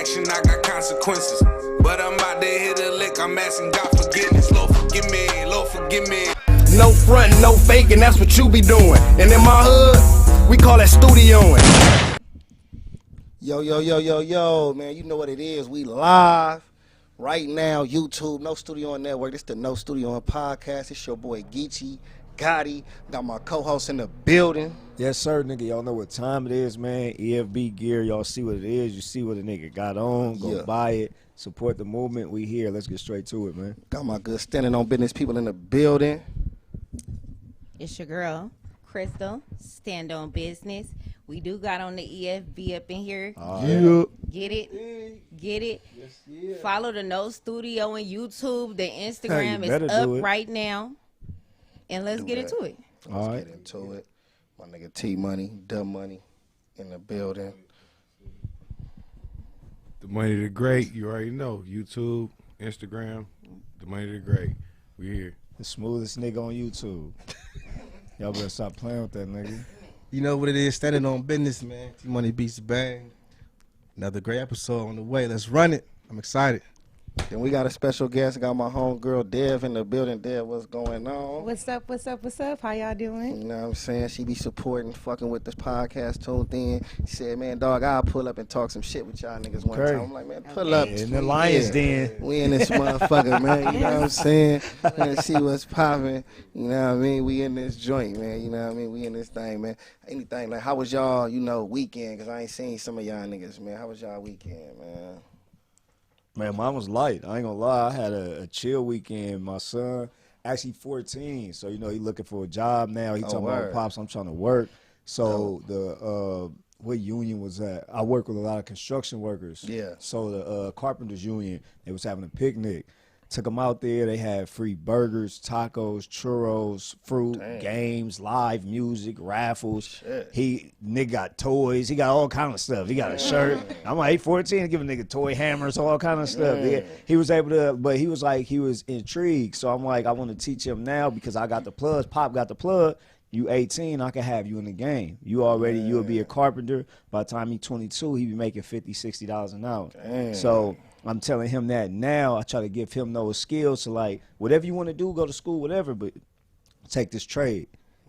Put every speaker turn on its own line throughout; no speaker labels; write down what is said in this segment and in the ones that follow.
action, I got consequences. But I'm about to hit a lick, I'm asking God forgiveness. Lord forgive me, Lord forgive me.
No front, no faking, that's what you be doing. And in my hood, we call that studioing. Yo, man, you know what it is. We live right now, YouTube, No Studio Network. It's the No Studio podcast. It's your boy Geechi Gotti. Got my co-host in the building.
Yes, sir, nigga. Y'all know what time it is, man. EFB gear. Y'all see what it is. You see what a nigga got on. Go buy it. Support the movement. We here. Let's get straight to it, man.
Got my good standing on business people in the building.
It's your girl, Crystal. Stand on business. We do got on the EFB up in here. Get it? Get it?
Yes, yeah.
Follow the No Studio on YouTube. The Instagram is up right now. And let's get into it.
Let's get into it. My nigga T Money, Dumb Money in the building.
The Money the Great, you already know. YouTube, Instagram, The Money the Great. We here.
The smoothest nigga on YouTube. Y'all better stop playing with that nigga.
You know what it is, standing on business, man. T Money beats the bang. Another great episode on the way. Let's run it. I'm excited.
Then we got a special guest. Got my homegirl Dev in the building. Dev, what's going on?
What's up? How y'all doing?
You know what I'm saying? She be supporting, fucking with this podcast tuned in. She said, man, dog, I'll pull up and talk some shit with y'all niggas one time. I'm like, man, pull up.
In the Lions Den.
We in this motherfucker, man. You know what I'm saying? Let's see what's popping. You know what I mean? We in this joint, man. You know what I mean? We in this thing, man. Anything, like, how was y'all, weekend? Because I ain't seen some of y'all niggas, man. How was y'all weekend, man?
Man, mine was light. I ain't gonna lie. I had a chill weekend. My son, actually 14, so he looking for a job now. He talking about, Pops, I'm trying to work. So the what union was that? I work with a lot of construction workers.
Yeah.
So the carpenters union, they was having a picnic. Took them out there. They had free burgers, tacos, churros, fruit, games, live music, raffles.
Shit.
Nigga got toys. He got all kind of stuff. He got a shirt. I'm like, 14, give a nigga toy hammers, all kind of stuff. Yeah. He was able to, but he was like, he was intrigued. So I'm like, I want to teach him now because I got the plugs. Pop got the plug. You 18, I can have you in the game. You'll be a carpenter. By the time he 22, he be making $50, $60 an hour.
Damn.
So I'm telling him that now. I try to give him those skills to, like, whatever you want to do, go to school, whatever, but take this trade.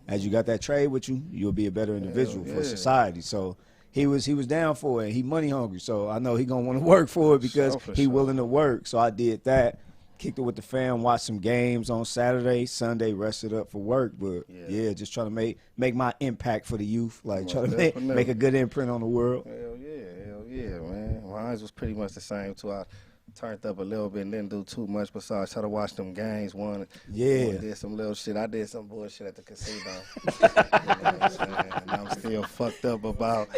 As you got that trade with you, you'll be a better individual for society. So he was down for it. He money hungry, so I know he gonna want to work for it because he willing to work. So I did that. Kicked it with the fam, watched some games on Saturday. Sunday, rested up for work. But, yeah just trying to make my impact for the youth. Like, trying to make a good imprint on the world.
Hell yeah, man. Mine was pretty much the same, too. I turned up a little bit and didn't do too much besides try to watch them games. One did some little shit. I did some bullshit at the casino. You know what I'm saying? And I'm still fucked up about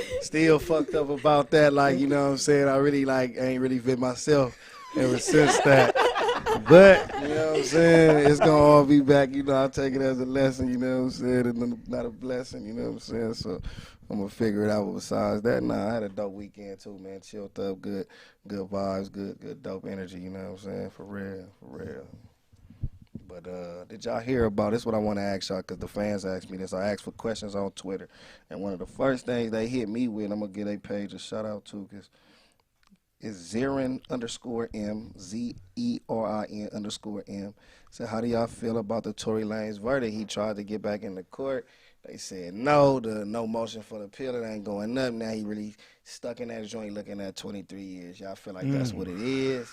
that. Like, you know what I'm saying? I really, ain't really fit myself ever since that. But, you know what I'm saying, it's going to all be back. I'll take it as a lesson, you know what I'm saying, and not a blessing, you know what I'm saying. So I'm going to figure it out. But besides that, I had a dope weekend too, man. Chilled up, good vibes, good dope energy, you know what I'm saying, for real. But did y'all hear about this? What I want to ask y'all, because the fans asked me this. I asked for questions on Twitter. And one of the first things they hit me with, I'm going to give their page a shout out to, because it's Zerin_M, ZERIN_M. So how do y'all feel about the Tory Lanez verdict? He tried to get back in the court. They said no, the no motion for the appeal, it ain't going up. Now he really stuck in that joint looking at 23 years. Y'all feel like that's what it is?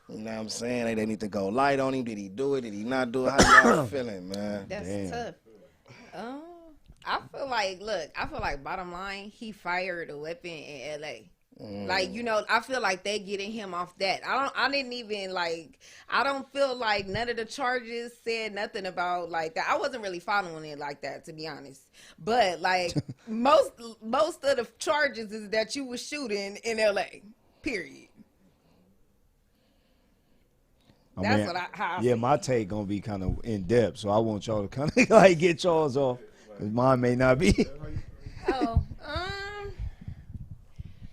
You know what I'm saying? They need to go light on him. Did he do it? Did he not do it? How y'all feeling, man?
That's tough. I feel like bottom line, he fired a weapon in L.A. Like, I feel like they getting him off that. I don't feel like none of the charges said nothing about like that. I wasn't really following it like that, to be honest. But like most of the charges is that you was shooting in LA. Period. How I feel.
My take gonna be kind of in depth, so I want y'all to kind of like get y'all's off, because mine may not be.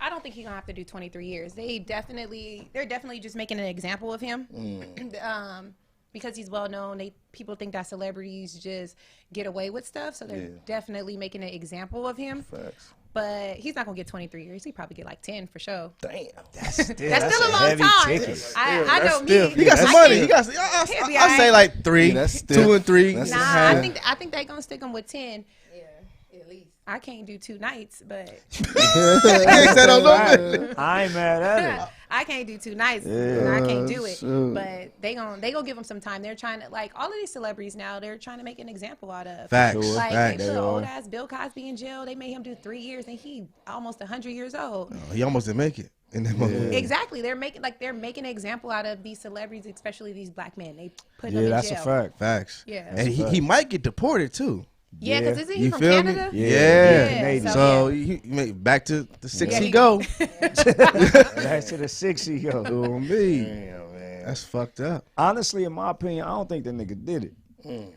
I don't think he's gonna have to do 23 years. They're definitely just making an example of him. Because he's well known. People think that celebrities just get away with stuff, so they're definitely making an example of him.
Facts.
But he's not gonna get 23 years. He probably get like 10 for sure.
Damn.
That's still a long time.
Ticket.
I know
Still,
me.
he got some
I
money.
think-
He got.
He'll be
I say
alright.
like 3,
Yeah, that's still-
2 and 3.
that's-
Nah, I think they gonna stick him with 10.
Yeah, at least.
I can't do 2 nights, but
I ain't mad at it.
I can't do 2 nights.
Yeah.
I can't do it.
Shoot.
But they gonna give him some time. They're trying to, like, all of these celebrities now, they're trying to make an example out of.
Facts.
Like
Facts.
they put old ass Bill Cosby in jail. They made him do 3 years, and he almost 100 years old.
He almost didn't make it. In that movie.
Exactly. They're making an example out of these celebrities, especially these black men. They put them in
That's
jail.
a fact.
Facts.
Yeah.
And he might get deported too.
Yeah, because isn't he
You
from
feel
Canada?
me?
Yeah.
Canadian.
So he back to the 6
Yeah,
he
he-
go.
Back to the 60 go.
On me.
Damn, man.
That's fucked up.
Honestly, in my opinion, I don't think that nigga did it.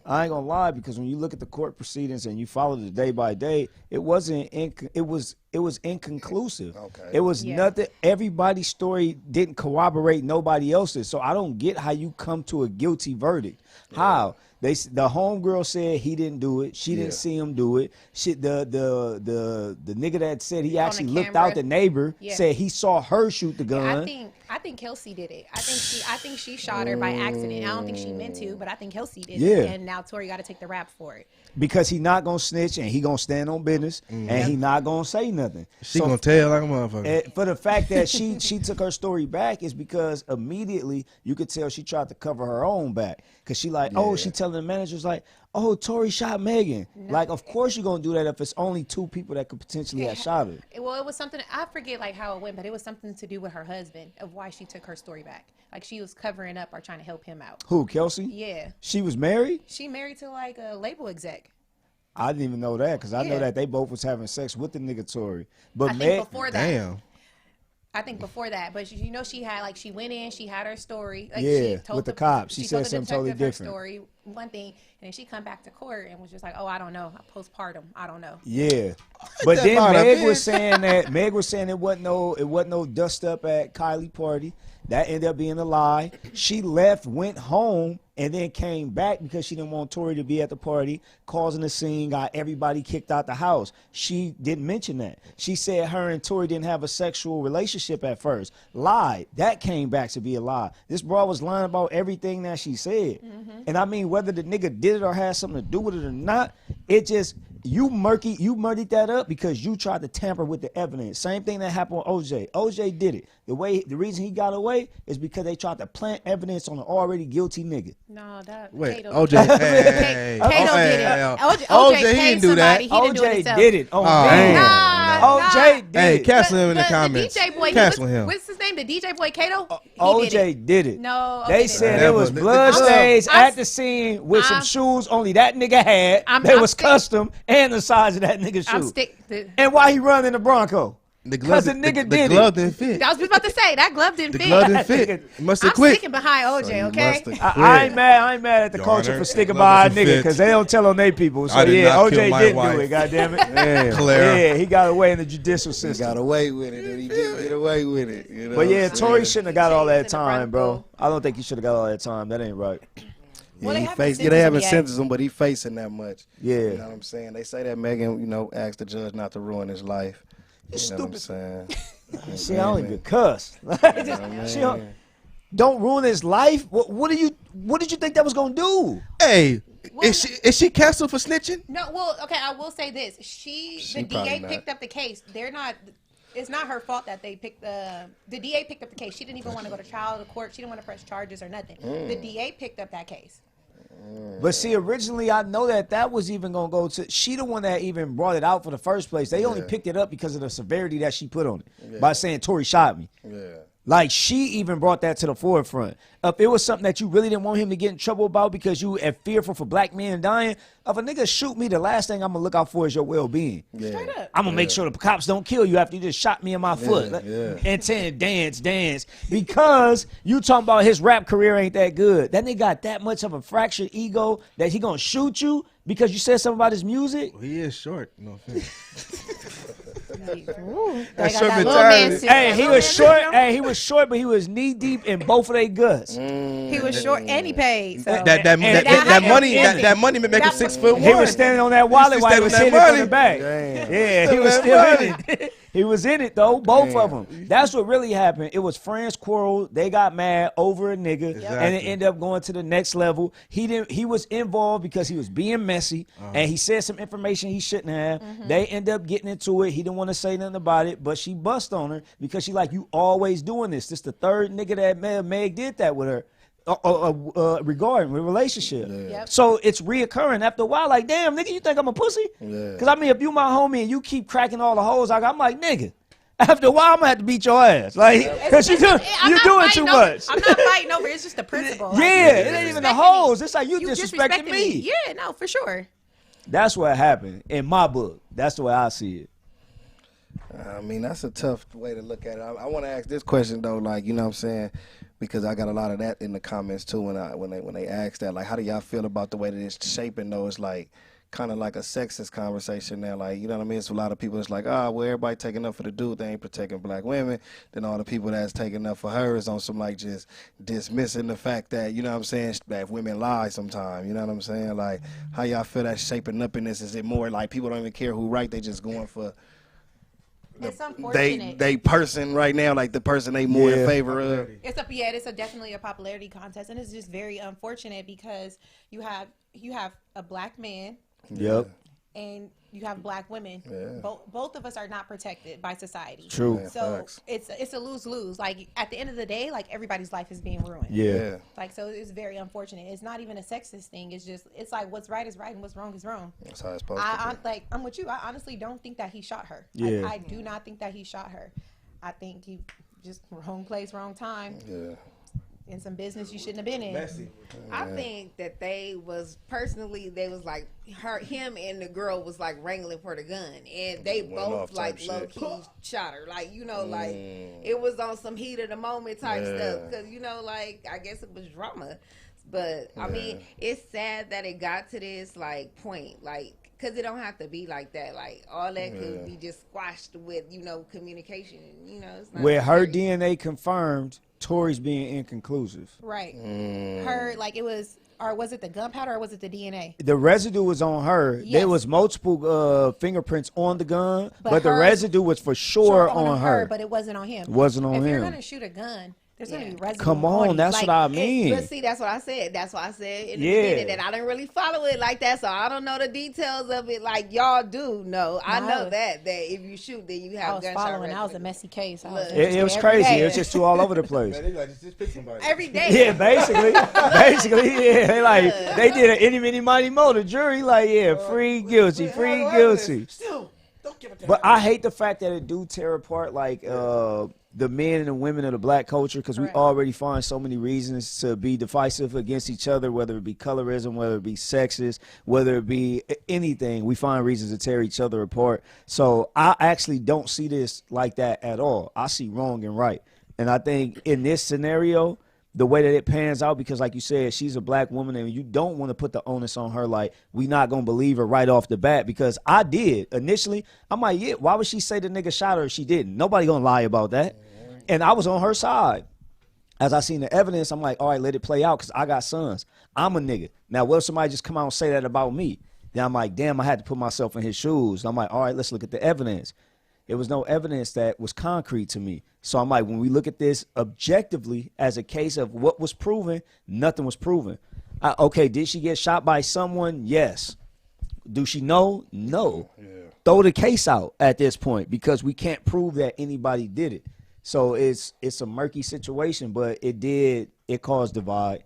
I ain't gonna lie, because when you look at the court proceedings and you follow the day by day, it wasn't. It was inconclusive.
Okay.
It was
Yeah.
nothing. Everybody's story didn't corroborate nobody else's. So I don't get how you come to a guilty verdict. How the homegirl said he didn't do it. She didn't see him do it. The nigga that said he
On the
actually looked
camera.
out, the neighbor
Yeah.
said he saw her shoot the gun.
I think Kelsey did it. I think she shot her by accident. I don't think she meant to, but I think Kelsey did
Yeah.
it. And now Tori got to take the rap for it.
Because he not gonna snitch and he gonna stand on business and he not gonna say nothing.
She
So,
gonna tell like a motherfucker.
for the fact that she took her story back is because immediately you could tell she tried to cover her own back. Cause she like, oh, she telling the managers like, oh, Tori shot Megan. Like, of course you're gonna do that if it's only 2 people that could potentially have shot her.
Well, it was something, I forget like how it went, but it was something to do with her husband of why she took her story back. Like she was covering up or trying to help him out.
Who, Kelsey?
Yeah.
She was married?
She married to like a label exec.
I didn't even know that because I know
Yeah.
that they both was having sex with the nigga Tori. But
I think before that.
Damn.
I think before that, but you know, she had like she went in, she had her story. Like,
Yeah,
she told
with the cops. She
told
said
the
something totally
detective her
different.
Story, one thing, and then she come back to court and was just like, "Oh, I don't know, postpartum, I don't know."
Yeah, but
that
then
about a
Meg was
bitch.
saying that Meg was saying it wasn't no dust up at Kylie party. That ended up being a lie. She left, went home, and then came back because she didn't want Tori to be at the party, causing a scene, got everybody kicked out the house. She didn't mention that. She said her and Tori didn't have a sexual relationship at first. Lied. That came back to be a lie. This broad was lying about everything that she said. And I mean, whether the nigga did it or had something to do with it or not, it just... You murdered that up because you tried to tamper with the evidence. Same thing that happened with OJ. OJ did it. The reason he got away is because they tried to plant evidence on an already guilty nigga.
No, that
Wait,
Kato.
OJ. Hey,
Kato did it.
hey,
OJ
he
paid
didn't do that.
somebody. He didn't do it
OJ
himself.
did it. Oh,
Oh,
man.
Nah,
OJ did
Hey,
it.
cancel him in the comments.
The DJ boy,
Cancel him.
what's his name? The DJ boy Kato? He
OJ did it.
No,
They
okay,
said
didn't.
there was
Never.
blood stains
I'm-
at the scene with some
I'm-
shoes only that nigga had.
I'm-
They
I'm
was
stick-
custom and the size of that nigga's
I'm
shoe.
stick.
And why he run in the Bronco?
The
Because
glove,
the nigga
the
did
glove
it.
didn't fit.
I was just about to say that glove didn't
The
fit.
glove didn't fit. He must have
I'm
quit.
sticking behind OJ, okay?
I ain't mad at the
Your
culture
Honor,
for sticking
glove
by a
doesn't
nigga
fit.
because they don't tell on their people. So
I did
yeah,
not
OJ
kill my
did do
wife.
it. Goddamn it.
Claire.
Yeah, he got away in the judicial
He
system.
got away with it, and he did get away with it. You know
But yeah,
what I'm
Tory
saying?
shouldn't have got all that
Chasing the
time, bro.
Bronco.
I don't think he should have got all that time. That ain't right.
Well, they
he
haven't
faced,
sentenced
they
him
haven't
yet.
sentenced him, but he facing that much.
Yeah.
You know what I'm saying? They say that Megan, asked the judge not to ruin his life.
You
You know what I'm
stupid.
saying?
See, I don't even cuss. She don't ruin his life. What did you think that was gonna do?
Hey, is she canceled for snitching?
No, well, okay, I will say this. The
probably
DA
not.
picked up the case. It's not her fault that they picked the DA picked up the case. She didn't even want to go to trial or court. She didn't want to press charges or nothing. The DA picked up that case.
But see, originally I know that was even gonna go to. She the one that even brought it out for the first place. They only picked it up because of the severity that she put on it by saying Tory shot me.
Yeah.
Like, she even brought that to the forefront. If it was something that you really didn't want him to get in trouble about because you are fearful for black men dying, if a nigga shoot me, the last thing I'm going to look out for is your well-being.
Straight up.
I'm going to make sure the cops don't kill you after you just shot me in my foot.
yeah.
And saying dance. Because you talking about his rap career ain't that good. That nigga got that much of a fractured ego that he going to shoot you because you said something about his music?
He is short. No offense.
Ooh, they
That
got
short
that little
mentality.
man syndrome.
Hey, he was short. Hey, he was short, but he was knee deep in both of their guts.
He was short and he paid. So.
That money make him 6'1".
He was standing on that wallet while he was
standing
hitting
on
it
that
from the back.
Damn.
Yeah, he
Still
was
that
still
money.
in it. He was in it though, both of them. That's what really happened. It was friends quarrel. They got mad over a nigga, and it
Exactly.
ended up going to the next level. He was involved because he was being messy, and he said some information he shouldn't have. They end up getting into it. He didn't want to say nothing about it, but she bust on her because she like, you always doing this. This the third nigga that Meg did that with her. Regarding the relationship.
Yep.
So it's reoccurring after a while. Like, damn, nigga, you think I'm a pussy?
Yeah.
Because I mean, if you my homie and you keep cracking all the holes, I'm like, nigga, after a while, I'm going to have to beat your ass. Like, because you're doing too much.
I'm not fighting over. It's just the principle. Like,
Yeah, it ain't even the hoes. It's like you disrespecting me.
Yeah, no, for sure.
That's what happened in my book. That's the way I see it.
I mean, that's a tough way to look at it. I want to ask this question though, like, you know what I'm saying, because I got a lot of that in the comments too when they ask that, like, how do y'all feel about the way that it's shaping though? It's like kind of like a sexist conversation now, like, you know what I mean? It's a lot of people. It's like, well, everybody taking up for the dude, they ain't protecting black women. Then all the people that's taking up for her is on some like just dismissing the fact that, you know what I'm saying, that women lie sometimes. You know what I'm saying? Like, how y'all feel that shaping up in this? Is it more like people don't even care who right? They just going for
It's unfortunate.
they person right now, like the person they more in favor of.
It's definitely a popularity contest, and it's just very unfortunate because you have a black man
Yep.
and you have black women.
Yeah.
Both of us are not protected by society.
True.
Yeah,
So
facts.
it's a lose-lose. Like at the end of the day, like everybody's life is being ruined.
Yeah.
Like, so it's very unfortunate. It's not even a sexist thing. It's like what's right is right and what's wrong is wrong.
That's how it's supposed to be.
I'm with you. I honestly don't think that he shot her.
Yeah.
I do not think that he shot her. I think he just wrong place, wrong time.
Yeah.
In some business you shouldn't have been in.
I think that they was like him and the girl was like wrangling for the gun, and they
Went
both
off
like
type
low
shit.
key shot her, like, you know, like it was on some heat of the moment type stuff, because, you know, like, I guess it was drama, but I mean, it's sad that it got to this like point, like, because it don't have to be like that. Like, all that could be just squashed with, you know, communication. You know, it's not
With her
necessary.
DNA confirmed, Tory's being inconclusive.
Right. Her, like, it was, or was it the gunpowder or was it the DNA?
The residue was on her.
Yes.
There was multiple fingerprints on the gun, but the
hers-
residue was for sure on her.
But it wasn't on him.
It wasn't on
if you're
him.
going to shoot a gun, there's going to be residue.
Come on,
you.
that's
Like,
what I mean.
But see, that's what I said. That's why I said in the
Yeah.
beginning that I didn't really follow it like that, so I don't know the details of it like y'all do know. I know that if you shoot, then you
I
have
was
gunshot
following. That was a
residue.
messy case. I
Look.
It was
interested
crazy.
every
It was
day.
just too all over the place.
Every day.
Yeah, basically, yeah. They like they did an any, mini, mighty, mo. The jury like, yeah, free, guilty, free, guilty.
Still, don't give it.
But I hate the fact that it do tear apart like the men and the women of the black culture, because we
Correct.
already find so many reasons to be divisive against each other, whether it be colorism, whether it be sexist, whether it be anything. We find reasons to tear each other apart. So I actually don't see this like that at all. I see wrong and right. And I think in this scenario, the way that it pans out, because like you said, she's a black woman and you don't want to put the onus on her, like, we not going to believe her right off the bat, because I did initially. I'm like, yeah, why would she say the nigga shot her if she didn't? Nobody going to lie about that. And I was on her side. As I seen the evidence, I'm like, all right, let it play out, because I got sons. I'm a nigga. Now, what if somebody just come out and say that about me? Then I'm like, damn, I had to put myself in his shoes. I'm like, all right, let's look at the evidence. There was no evidence that was concrete to me. So I'm like, when we look at this objectively as a case of what was proven, nothing was proven. Okay, did she get shot by someone? Yes. Do she know? No. Yeah. Throw the case out at this point, because we can't prove that anybody did it. So it's a murky situation, but it caused divide.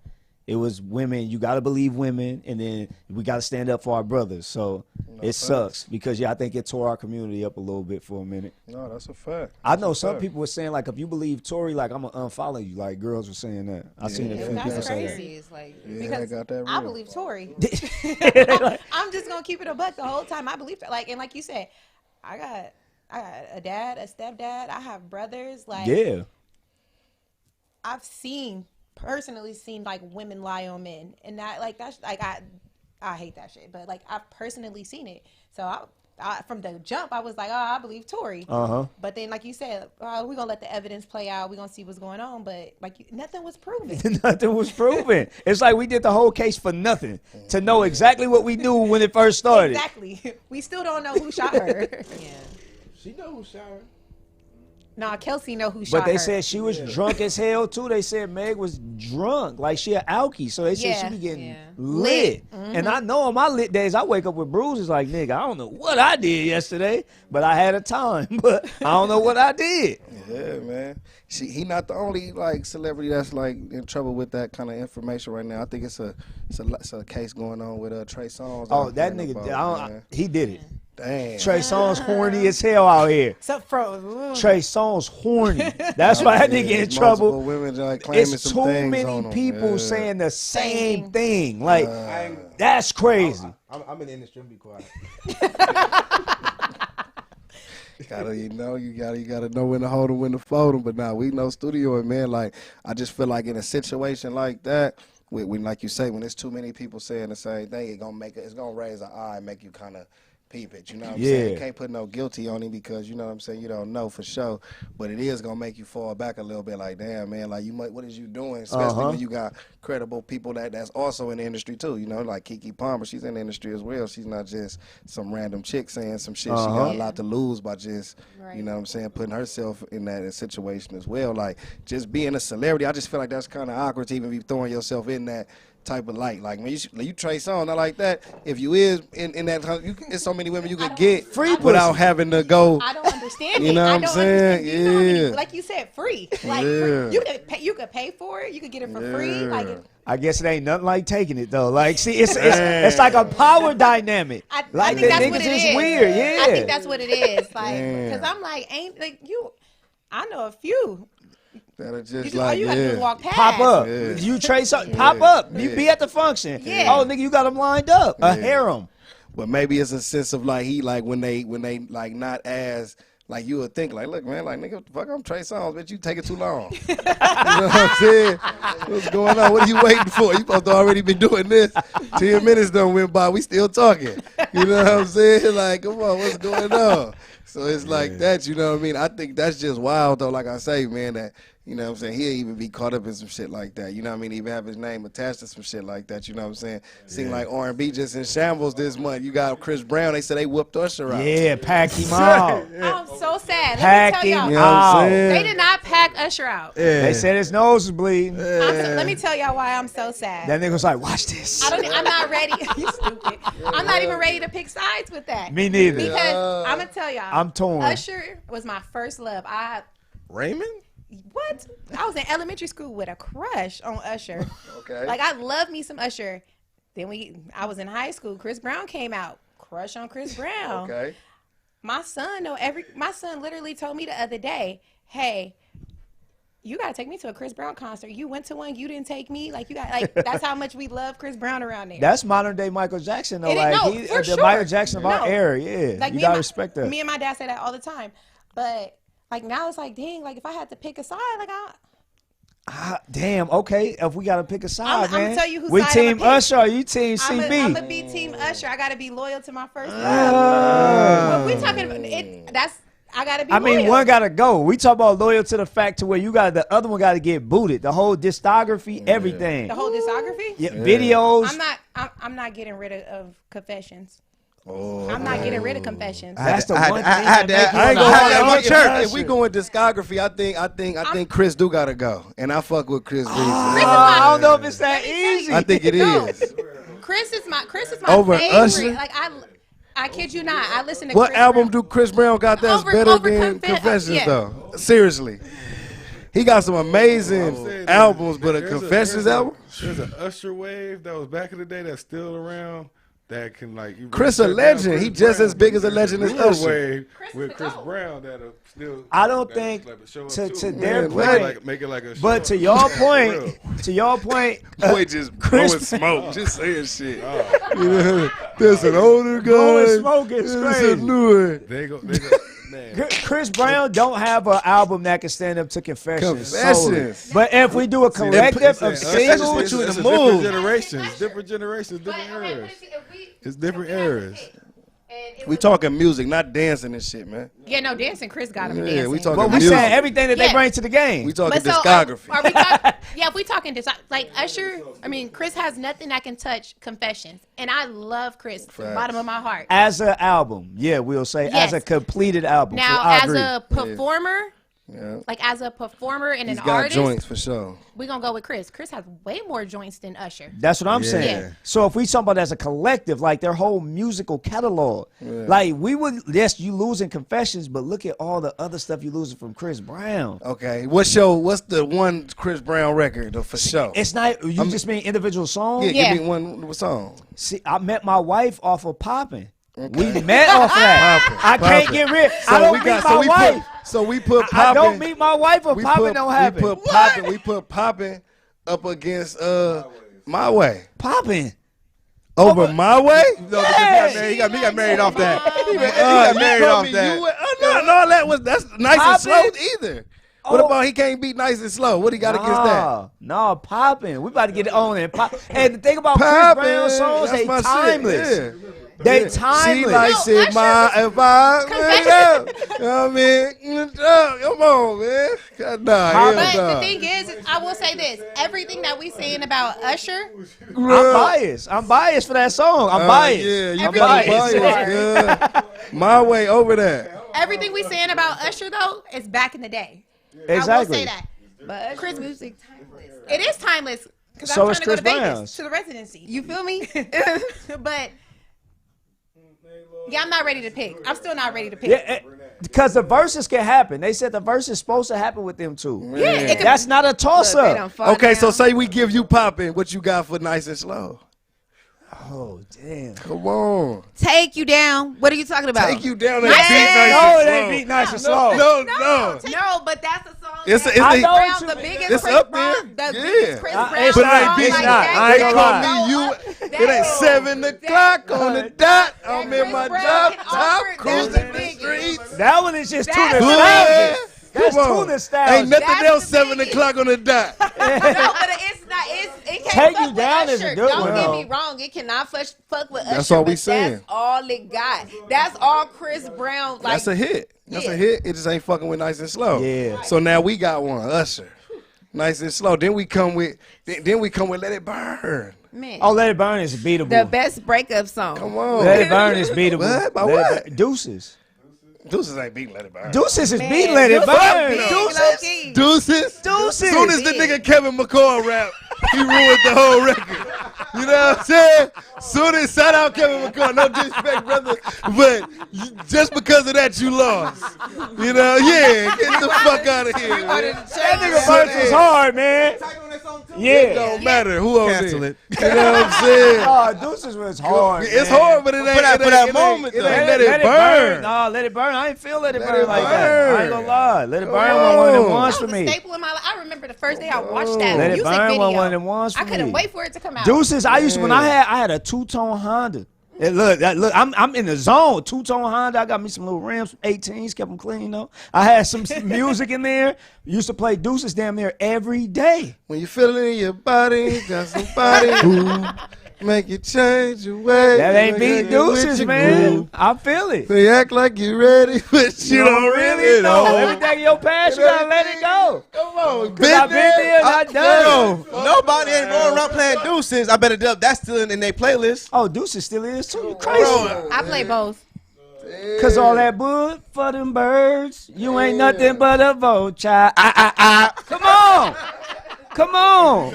It was women. You got to believe women, and then we got to stand up for our brothers. So it sucks, because I think it tore our community up a little bit for a minute.
No, that's a fact.
I know some people were saying, like, if you believe Tory, like, I'm gonna unfollow you. Like, girls were saying that. I seen a few people
That's
say
crazy.
It's like,
Because
got that
I
real.
believe Tory.
that.
I'm just gonna keep it a buck the whole time. I believe that. Like, and like you said, I got a dad, a stepdad. I have brothers. Like,
Yeah.
I've personally seen like women lie on men, and that, like, that's like, I hate that shit, but like, I've personally seen it. So from the jump, I was like, oh, I believe Tory. But then, like you said, we're going to let the evidence play out. We're going to see what's going on. But, like, nothing was proven.
Nothing was proven. It's like we did the whole case for nothing to know exactly what we knew when it first started.
Exactly. We still don't know who shot her.
Yeah.
She know who shot her.
Nah, Kelsey know who shot her.
But they said she was drunk as hell, too. They said Meg was drunk. Like, she an alkie. So they said she be getting lit. And I know on my lit days, I wake up with bruises like, nigga, I don't know what I did yesterday, but I had a time. But I don't know what I did.
Yeah, man. He not the only, like, celebrity that's, like, in trouble with that kind of information right now. I think it's a case going on with Trey Songz.
Oh, that nigga, he did it.
Damn.
Trey Songz horny as hell out here. Trey Songz horny. That's why that nigga in trouble.
Women, like, claiming
it's
some
too
things
many
on
people saying the same thing. Like, that's crazy.
I'm in the industry. Be quiet.
You gotta know when to hold them, when to fold them. But now we know studio, and man, like, I just feel like in a situation like that, when like you say, when there's too many people saying the same thing, it's gonna raise an eye and make you kind of peep it. You know what I'm saying? You can't put no guilty on him because, you know what I'm saying, you don't know for sure. But it is gonna make you fall back a little bit. Like, damn, man, like, what is you doing? Especially when you got credible people that's also in the industry too. You know, like Keke Palmer, she's in the industry as well. She's not just some random chick saying some shit. She got a lot to lose by just, you know what I'm saying, putting herself in that situation as well. Like, just being a celebrity, I just feel like that's kind of awkward to even be throwing yourself in that type of light. Like, when you Trey Songz, not like that. If you is in that, there's so many women you could get free without having to go.
I don't understand it.
You know what I'm saying? Yeah.
Like you said, free. Like, you could pay for it. You could get it for free. Like,
I guess it ain't nothing like taking it though. Like, see, it's like a power dynamic.
I
like,
think
the
that's
niggas
what it
is
is.
weird. Yeah.
I think that's what it is. Like, because I'm like, I know a few.
That'll just
All you gotta do is walk past.
Pop up. You Trey Songz, pop up. You be at the function. Oh, nigga, you got them lined up. A harem.
But maybe it's a sense of like when they like not as like you would think, like, look, man, like, nigga, what the fuck, I'm Trey Songz, bitch, you take it too long. You know what I'm saying? What's going on? What are you waiting for? You supposed to already been doing this. 10 minutes done went by, we still talking. You know what I'm saying? Like, come on, what's going on? So it's like that, you know what I mean? I think that's just wild, though, like I say, man, that, you know what I'm saying, he'll even be caught up in some shit like that. You know what I mean? Even have his name attached to some shit like that, you know what I'm saying? Seem like R&B just in shambles this month. You got Chris Brown, they said they whooped Usher out.
Yeah, pack him out.
I'm so sad.
Pack
Let me tell
him
y'all.
out.
They did not pack Usher out.
They said his nose was bleeding.
Let me tell y'all why I'm so sad.
That nigga was like, watch this.
I'm not ready. You stupid. I'm not even ready to pick sides with that.
Me neither.
Because I'm going to tell y'all.
I'm torn.
Usher was my first love.
Raymond?
What? I was in elementary school with a crush on Usher.
Okay.
Like, I love me some Usher. Then I was in high school. Chris Brown came out. Crush on Chris Brown.
Okay.
My son literally told me the other day, hey, you gotta take me to a Chris Brown concert. You went to one, you didn't take me. Like, that's how much we love Chris Brown around there.
That's modern day Michael Jackson though.
For sure.
Michael Jackson of our era, yeah.
Like,
you gotta respect that.
Me and my dad say that all the time. But like, now it's like, dang, like, if I had to pick a side, like,
damn, okay. If we gotta pick a side, man.
I'm gonna tell you who
we
side
team
I'ma pick.
Usher or you team CB?
I'm gonna be team Usher. I gotta be loyal to my first love. When we talking about it, I gotta be loyal.
One gotta go. We talk about loyal to the fact to where the other one gotta get booted. The whole discography, everything.
The whole discography?
Yeah, videos.
I'm not getting rid of Confessions.
Oh,
I'm not getting rid of Confessions.
That's the one thing.
I ain't gonna hold that. If we go in discography, I think Chris do gotta go, and I fuck with Chris Reese.
I don't know if it's that easy.
I think it is.
Chris is my
Over
favorite.
Usher?
Like, I kid you not. I listen to
What
Chris
album
Brown.
do Chris Brown got that's
Over
better than Confessions though? Seriously. He got some amazing albums, but a Confessions album?
There's an Usher wave that was back in the day that's still around. That can
Chris a legend. He just as big as a legend as Usher.
Wave with Chris Brown that'll still.
I don't think to their point.
Make it like a.
But to your point,
boy, just
Chris
blowing smoke, just saying shit. You know, there's an older guy.
Blowing smoke is
there's
crazy.
a newer.
They go. Man.
Chris Brown don't have an album that can stand up to Confessions.
Confessions.
Solely. But if we do a collective of singles,
put you in the
Different
mood.
generations, different eras. It's different eras.
If
We talking music, not dancing and shit, man.
Yeah, no, dancing. Chris got him
Yeah,
dancing.
we talking
But we
music.
saying everything that they
Yeah.
bring to the game.
We talking
But so,
discography.
Are we talking? Yeah, if we talking like Usher, I mean, Chris has nothing that can touch Confessions, and I love Chris from the bottom of my heart.
As an album, yeah, we'll say
Yes.
as a completed album.
Now,
I
as
agree.
a performer,
Yeah.
like as a performer and
He's
an
got
artist,
joints for sure.
we're gonna go with Chris. Chris has way more joints than Usher.
That's what I'm saying.
Yeah.
So if we talk about as a collective, like their whole musical catalog, like we would, yes, you losing Confessions, but look at all the other stuff you losing from Chris Brown.
Okay, what's the one Chris Brown record for sure?
It's not, you just mean individual songs?
Yeah,
Yeah.
give me one song.
See, I met my wife off of Poppin'. We met off of that. I can't get rid. I don't meet my wife.
We put
I
Poppin'.
don't meet my wife or Poppin' don't happen.
We put Poppin' up against My Way.
Poppin'.
Over My Way?
No, because he got married off that. He got married off that.
That's nice and slow
Poppin'?
either. What
Oh.
about he can't beat nice and slow? What he got against that?
No, Poppin'. We about to get it on and pop. And the thing about Chris
Poppin',
Brown songs,
that's
they
my shit,
timeless.
yeah.
They timeless.
She likes it, my environment. I mean, come on, man. Nah,
But
hell
the
nah.
thing is, I will say this: everything that we saying about Usher,
I'm biased. I'm biased for that song. I'm biased.
Yeah, you
I'm
got a
biased.
bias. Yeah. My Way over there.
everything we saying about Usher though is back in the day.
Exactly.
I will say that.
But
Chris-
music timeless.
It is timeless. Because
So
I'm
is
trying to go
Chris
to Vegas
Brown's.
to the residency.
You feel me?
But yeah, I'm not ready to pick. I'm still not ready to pick.
Yeah, because the verses can happen. They said the verses supposed to happen with them too.
Yeah, it could-
That's not a toss
Look, they
up.
done fall
Okay, so
down.
say we give you Poppin', what you got for nice and slow?
Oh damn.
Come on.
Take You Down. What are you talking about?
Take You Down and
Nice
beat
and
nice
No,
and
it
slow.
ain't beat nice and slow.
No.
No, but that's a song.
It's
that
a-
I
it's
know
a-
it's
Brown, the biggest
it's
Chris
up
Brown,
there.
the
Yeah.
biggest Chris Brown.
it's
But it
not,
ain't beat
it's
nice.
not. I ain't
They
gonna
call
lie.
me you.
That-
It ain't 7 o'clock on the dot. I'm in
Chris
my
Brown
job
can
top,
offer-
cruising
that's
the
the biggest.
streets.
That one is just too
That's
nostalgic.
Good.
That's
Come
too
on.
nostalgic.
Ain't nothing
That's
else
the
7
biggest.
o'clock on the dot.
No, but it can't
Take
fuck
You
with
Down is a
Usher.
good
Don't
one,
get
though.
me wrong. It cannot fuck with Usher.
That's all we
but
saying.
That's all it got. That's all Chris Brown. Like,
That's a hit. That's
Yeah.
a hit. It just ain't fucking with nice and slow.
Yeah.
So now we got one, Usher. Nice and slow. Then we come with Let It Burn.
man,
Oh, Let It Burn is beatable.
the best breakup song.
Come on.
Let It Burn is beatable.
What? By
Let It
what?
Burn- Deuces.
Deuces ain't beating Let It Burn.
Deuces is
Man,
beat Let It
Deuces
Burn.
big,
Deuces.
low-key.
Deuces?
Deuces.
Soon as the
Big.
nigga Kevin McCall rap, he ruined the whole record. You know what I'm saying? Soon as shout out Kevin McCall, no disrespect, brother, but just because of that, you lost. You know, yeah, get the fuck out of here. Man.
That nigga verse was hard, man.
It
Yeah.
don't matter who else
Cancel
it.
it.
You know what I'm saying?
Oh, Deuces was hard.
It's
man.
hard, but it ain't.
For that
it ain't-
moment,
it
though.
ain't Let It Burn.
No, Let It Burn. I ain't feel Let It
Let
Burn
It
like that.
Burn.
I ain't gonna lie. Let It
Come
Burn was one of them
on.
ones
That
for
was a
me.
staple in my life. I remember the first day I watched that
Let It
music
Burn
video.
was one of them ones for
I couldn't
me.
wait for it to come out.
Deuces, I used to when I had a two-tone Honda. And look, I'm in the zone. Two-tone Honda. I got me some little rims, 18s, kept them clean though. I had some music in there. Used to play Deuces damn near every day.
When you feel it in your body, got somebody who make you change your way.
That ain't beat
Make you with
Deuces,
your
man.
groove.
I feel it.
They act like you ready, but you don't really know.
Everything in your past, you gotta let it go.
Come on,
Cause I've been there and I done it.
Yo, nobody ain't going around playing Deuces. I better dub. That's still in their playlist.
Oh, Deuces still is too. You crazy.
I play both.
Cause all that wood for them birds, you ain't nothing but a vulture. Come on. Come on.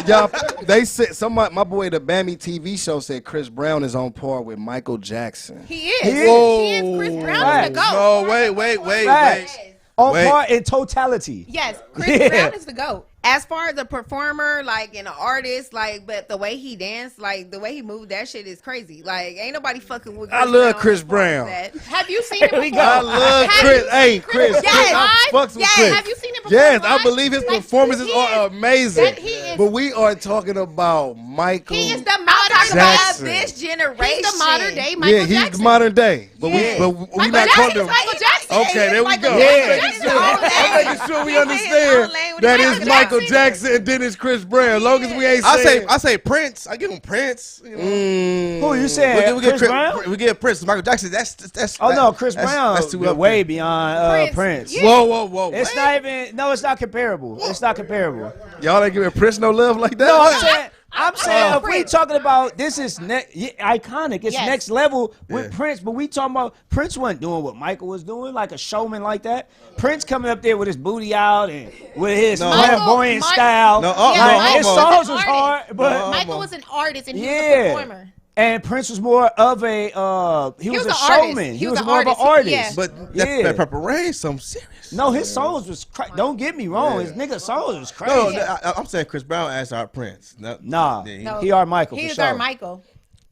y'all, they said my boy the Bammy TV show said Chris Brown is on par with Michael Jackson.
He is.
He
He is. Chris Brown is the GOAT.
No, wait.
Facts. On
Wait.
par in totality.
Yes, Chris
Yeah.
Brown is the GOAT.
As far as a performer, like, and an artist, like, but the way he danced, like, the way he moved, that shit is crazy. Like, ain't nobody fucking with Chris
I love
Brown
Chris
as far as
Brown.
that.
Have you seen it
Here we
before?
go.
I love
Have
Chris.
you
Hey,
seen
Chris.
Yes.
Chris, I fucks with
Yes.
Chris.
Have you seen it before?
Yes, I
live?
believe his
Like,
performances
he
are
is-
amazing.
that he is-
But we are talking about Michael.
He is the
I'm
modern
talking
Jackson.
about this generation.
He's the modern day Michael
yeah, he's
Jackson.
modern day. But
Yeah.
we
Michael
not
Jackson
calling
is
him.
Michael Jackson.
Okay, there we
Michael
go.
Jackson.
I'm making sure we understand that it's Michael Jackson and then it's Chris Brown. As long as we ain't saying.
I say Prince. I give him Prince. You know?
Who you saying?
We
Chris Brown?
We give Prince. Michael Jackson. That's.
Oh no, Chris Brown.
That's too up
way
there.
beyond Prince.
Yeah.
Whoa.
It's not even. No, it's not comparable. It's not comparable.
Y'all ain't giving Prince no love like that?
No, I'm saying if we
Prince.
talking about this is iconic. It's
Yes.
next level with Prince, but we talking about Prince wasn't doing what Michael was doing, like a showman like that. Prince coming up there with his booty out and with his flamboyant style. His songs was hard, but
Michael was an artist and he was
Yeah.
a performer.
and Prince was more of a he was a showman. He was more of an artist.
Yeah.
But that Purple Rain, something serious.
No, his songs was don't get me wrong. His nigga songs was crazy.
No, I'm saying Chris Brown as our Prince.
Nah,
No.
he our Michael.
He
for
was
sure.
our Michael.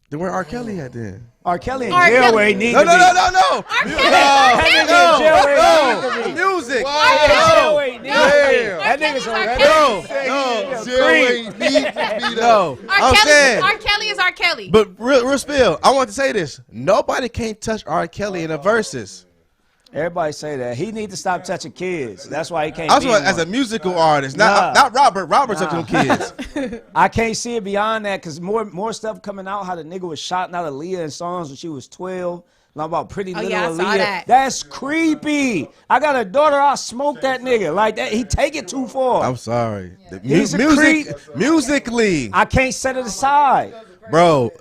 Then where R. Kelly at then?
R. Kelly in
R.
jail
Kelly.
where he need
No.
to be.
That
That nigga in jail where he need to be.
Music.
Jail where he need to be.
R.
That nigga's
Kelly's
a
No.
R.
I'm
Kelly,
saying.
R. Kelly is R. Kelly.
But real spill, I want to say this. Nobody can touch R. Kelly in the verses.
Everybody say that. He need to stop touching kids. That's why he can't
I was
be
talking
in
as a
one.
musical artist, not Robert. Robert's touching kids.
I can't see it beyond that because more stuff coming out how the nigga was shouting out Aaliyah in songs when she was 12. Not about Pretty Little
yeah, I
Aaliyah.
saw that.
That's creepy. I got a daughter. I'll smoke that nigga. Like that. He take it too far.
I'm sorry. The
He's a creep.
Musically,
I can't set it aside.
bro,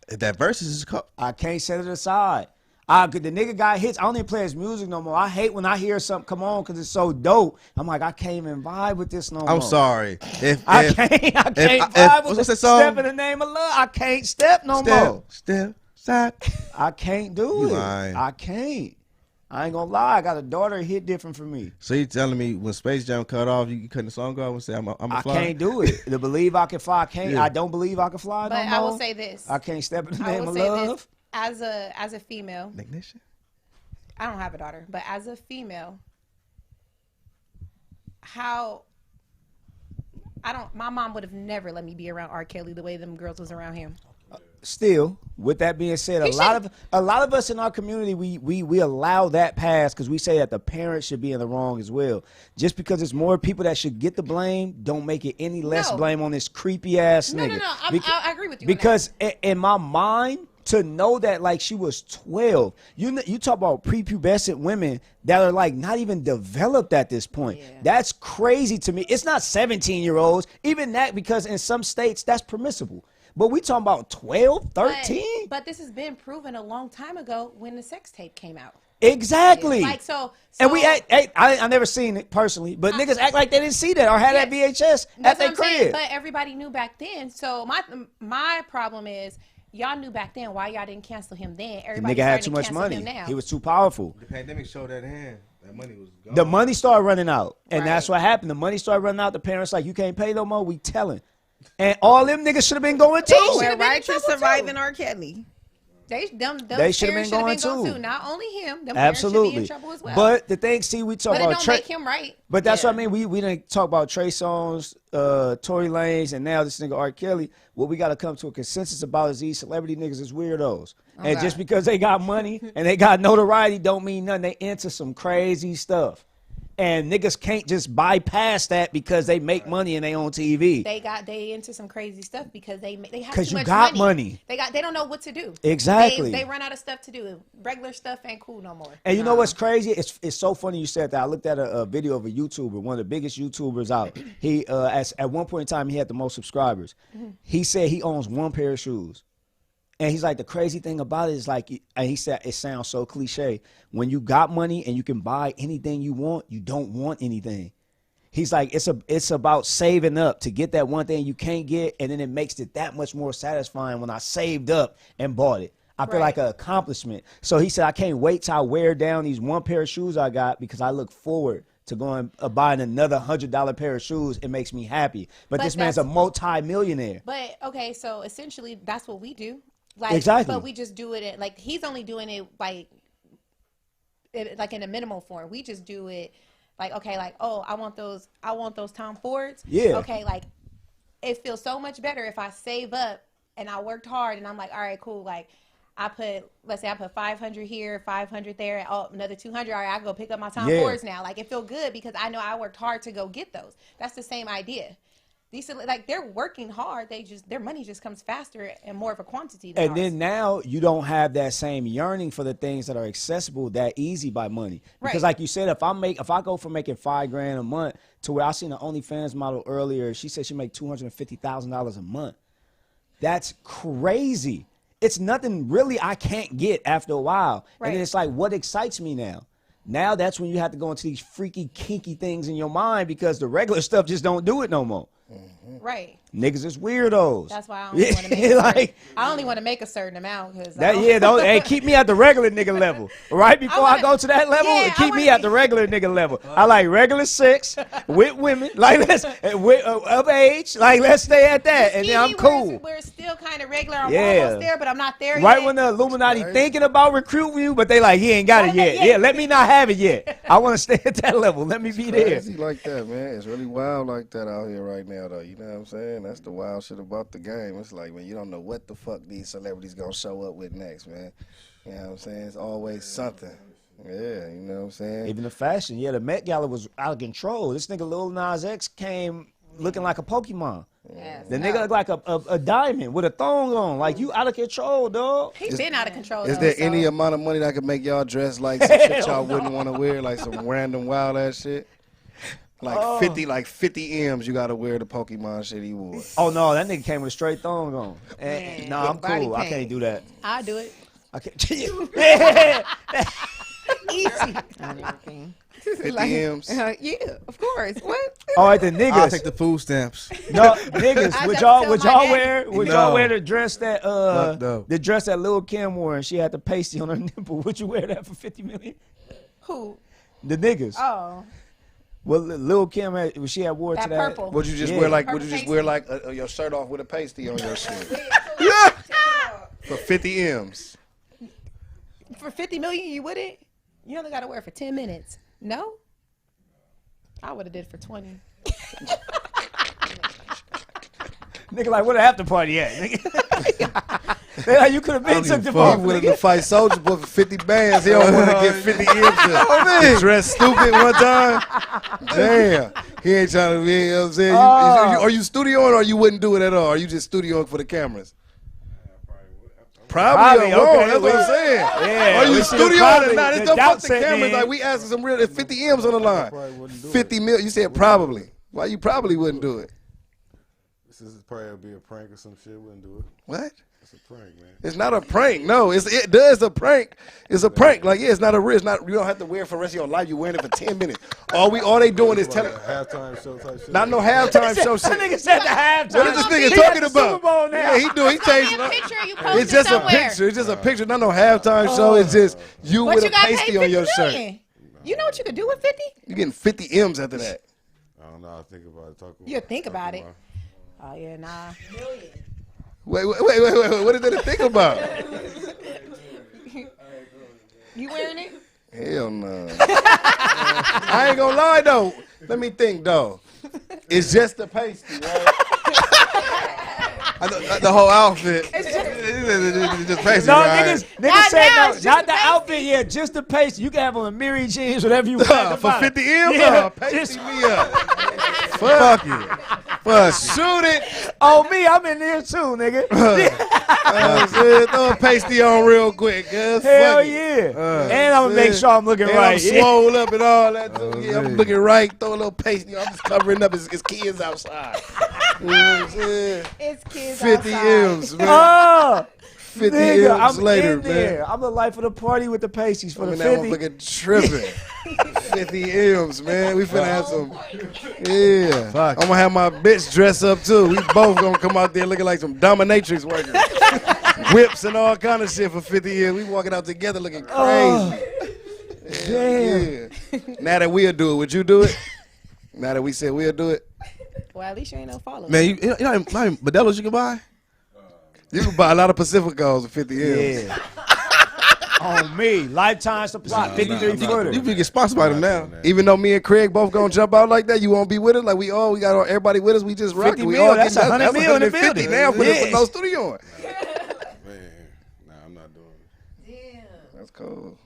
that verses is called.
I can't set it aside. The nigga got hits. I don't even play his music no more. I hate when I hear something come on because it's so dope. I'm like, I can't even vibe with this no more.
I'm sorry.
I can't vibe with
what's
the
that song?
Step in the Name of Love. I can't step no more.
Step, side.
I can't do
You
it.
lying.
I can't. I ain't gonna lie. I got a daughter. It hit different for me.
So you telling me when Space Jam cut off, you cutting the song off and say I'm a
I
fly?
can't do it. To believe I can fly, I can't.
Yeah.
I don't believe I can fly
But
no more.
I will say this.
I can't step in the
I
name
will
of
say
love.
this. As a female,
Ignition.
I don't have a daughter, but as a female, my mom would have never let me be around R. Kelly the way them girls was around him.
Still, with that being said, a lot of us in our community, we allow that pass because we say that the parents should be in the wrong as well. Just because it's more people that should get the blame, don't make it any less
No.
blame on this creepy ass nigga.
No. I agree with you.
Because in my mind, to know that like she was 12, you talk about prepubescent women that are like not even developed at this point.
Yeah.
That's crazy to me. It's not 17-year-olds, even that, because in some states that's permissible. But we talking about 12, 13?
But this has been proven a long time ago when the sex tape came out.
Exactly.
Like so
And we act, I never seen it personally, but niggas act like they didn't see that or had that VHS at
that's
their
what I'm saying,
crib.
but everybody knew back then. So my problem is y'all knew back then why y'all didn't cancel him then.
The
Everybody
nigga had
starting
too
to
much
cancel
money.
him now.
He was too powerful.
The pandemic showed that hand. That money was gone.
The money started running out, and
Right.
that's what happened. The money started running out. The parents like, you can't pay no more. We telling, and all them niggas should have been going too.
should've
Well,
been
right
in
to
trouble,
surviving
too.
R. Kelly.
They
They should have been
parents should've
going too.
Not only him, them parents should be
Absolutely.
in trouble as well.
But the thing, see, we talk
But it
about
don't
Trey.
make him right.
But that's
Yeah.
what I mean. We didn't talk about Trey Songz, Tory Lanez, and now this nigga R. Kelly. What we got to come to a consensus about is these celebrity niggas is weirdos. And just because they got money and they got notoriety don't mean nothing. They into some crazy stuff. And niggas can't just bypass that because they make money and they on TV.
They into some crazy stuff because they have
'Cause
too
you
much
got money.
They don't know what to do.
Exactly.
They run out of stuff to do. Regular stuff ain't cool no more.
And you know what's crazy? It's so funny you said that. I looked at a video of a YouTuber, one of the biggest YouTubers out. He at one point in time he had the most subscribers. He said he owns one pair of shoes. And he's like, the crazy thing about it is like, and he said, it sounds so cliche. When you got money and you can buy anything you want, you don't want anything. He's like, it's about saving up to get that one thing you can't get, and then it makes it that much more satisfying when I saved up and bought it. I feel like an accomplishment. So he said, I can't wait till I wear down these one pair of shoes I got because I look forward to going buying another $100 pair of shoes. It makes me happy. But this man's a multi-millionaire.
But okay, so essentially that's what we do. Like,
Exactly.
But we just do it like he's only doing it like in a minimal form. We just do it like, okay, like, oh, I want those Tom Fords.
Yeah.
Okay, like it feels so much better if I save up and I worked hard and I'm like, all right, cool, like let's say I put 500 here, 500 there, and another 200. All right, I go pick up my Tom
Yeah.
Fords now. Like, it feel good because I know I worked hard to go get those. That's the same idea. These, like, they're working hard. Their money just comes faster and more of a quantity than
And
ours.
then now you don't have that same yearning for the things that are accessible that easy by money. Because
Right.
like you said, if I go from making $5,000 a month to where I seen an OnlyFans model earlier, she said she make $250,000 a month. That's crazy. It's nothing really I can't get after a while.
Right.
And then it's like, what excites me now? Now that's when you have to go into these freaky, kinky things in your mind because the regular stuff just don't do it no more.
Right.
Niggas is weirdos.
That's why I only want to make I only want to make a certain amount because
hey, keep me at the regular nigga level. Right before I go to that level,
Yeah,
keep me at the regular nigga level. I like regular sex with women, like let's with of age, like let's stay at that, and then I'm cool.
We're still kind of regular. I'm
Yeah.
almost there, but I'm not there yet.
Right when the Illuminati thinking about recruiting you, but they like he ain't got it yet.
Yeah.
Yeah, let me not have it yet. I want to stay at that level. Let me be there.
Crazy like that, man. It's really wild like that out here right now, though. You know what I'm saying? That's the wild shit about the game. It's like, man, you don't know what the fuck these celebrities gonna show up with next, man. You know what I'm saying? It's always something. Yeah, you know what I'm saying?
Even the fashion, the Met Gala was out of control. This nigga Lil Nas X came looking like a Pokemon.
Yes,
The nigga look like a diamond with a thong on. Like, you out of control, dog.
He's been out of control.
Is
though,
there
so.
any amount of money that could make y'all dress like some shit y'all wouldn't want to wear, like some random wild ass shit? Like 50 M's, you gotta wear the Pokemon shit he wore.
Oh, no, that nigga came with a straight thong on.
Man,
Nah, I'm
body
cool. I
paint.
can't do that.
I'll do it.
I can't.
Easy.
50 M's.
Yeah, of course. What?
All right, the
I'll
niggas.
take the food stamps.
No, niggas,
I
would
just
y'all
tell
would
my
y'all
daddy.
wear would
No.
y'all wear the dress that
No.
the dress that Lil Kim wore and she had the pasty on her nipple? Would you wear that for 50 million?
Who?
The niggas.
Oh,
Well, Lil Kim had she had wore
that
to that.
purple.
Would you just
Yeah.
wear like? Would
Purple
you just
pasty.
wear like your shirt off with a pasty on your shit for 50 M's?
For 50 million, you wouldn't? You only got to wear it for 10 minutes. No? I would have did it for 20.
Nigga, like, where the after party at? Nigga? They like, you could have been took the
He
part.
willing to fight Soldier Boy for 50 bands. He don't want to get 50 M's to dress stupid one time. Damn. He ain't trying to be, you know what I'm saying? Are you studioing or you wouldn't do it at all? Or you just studioing for the cameras? Probably
Probably,
or wrong.
okay.
That's what I'm saying.
Yeah,
Are you
we should've
studioing
probably-
or not?
the
It's don't
doubt
fuck the
set
cameras.
in.
Like, we asking some real, there's 50 M's on the line. 50 mil. You said probably. Why you probably wouldn't do it?
This is probably be a prank or some shit. Wouldn't do it.
What?
It's a prank, man.
It's not a prank. No, it does a prank. It's a prank. Like, yeah, it's not a real. It's not. You don't have to wear it for the rest of your life. You wearing it for 10 minutes. All they doing is telling.
Like a halftime show type shit.
Not no halftime show
That
shit.
nigga said the halftime.
What is this nigga
He
talking
at the Super Bowl
about?
now.
Yeah, he do. He changed.
a picture you posted
It's just
somewhere.
a picture. It's just a picture. Not no halftime show. It's just you
But
with
you
a
got paid
pasty
50
on your shirt.
million. You know what you could do with 50?
You getting 50 M's after that.
I don't know. I think about it. Talk about
You think
talk
about it. Oh, yeah, nah.
Wait. What is there to think about?
You wearing it?
Hell no. I ain't gonna lie though. Let me think though. It's just the pasty, right?
The whole outfit.
Just basic,
No,
right?
niggas
Not
said
now,
no,
it's just
not
the
the outfit, yeah, just the pasty. You can have on a Miri jeans, whatever you want. at the
For
bottom.
50 M's?
Yeah,
Pasty
just-
me up.
Fuck it. Fuck.
Shoot it.
Oh, me, I'm in there too, nigga.
Throw a pasty on real quick, cuz.
Hell
Fuck it.
yeah. And I'm gonna make sure I'm looking
And
right.
I'm swole up and all that too. Yeah, I'm looking right. Throw a little pasty on. I'm just covering up his kids outside. You know what I'm saying?
It's kids
50
outside.
M's, man.
Oh,
50
nigga,
M's
I'm
later,
in
man.
there. I'm the life of the party with the pasties for
I'm
the
in that
50.
motherfucking tripping. 50 M's, man. We finna have some. Yeah.
Fuck.
I'm gonna have my bitch dress up too. We both gonna come out there looking like some dominatrix workers. Whips and all kind of shit for 50 years. We walking out together looking crazy.
Oh,
Yeah. Now that we'll do it, would you do it? Now that we said we'll do it,
Well, at least you ain't no follow.
Man, you know how many Modelos you can buy?
you can buy a lot of Pacificos with 50 M's.
yeah. On me, lifetime supply, 53 footer.
You can get sponsored by them now.
Even though me and Craig both gonna jump out like that, you won't be with us. Like we got everybody with us. We just rock.
50
We
mil,
all
that's
getting-
100 mil in the
150
building.
now. Put
Yeah.
no studio on.
Man, nah, I'm not doing
cool.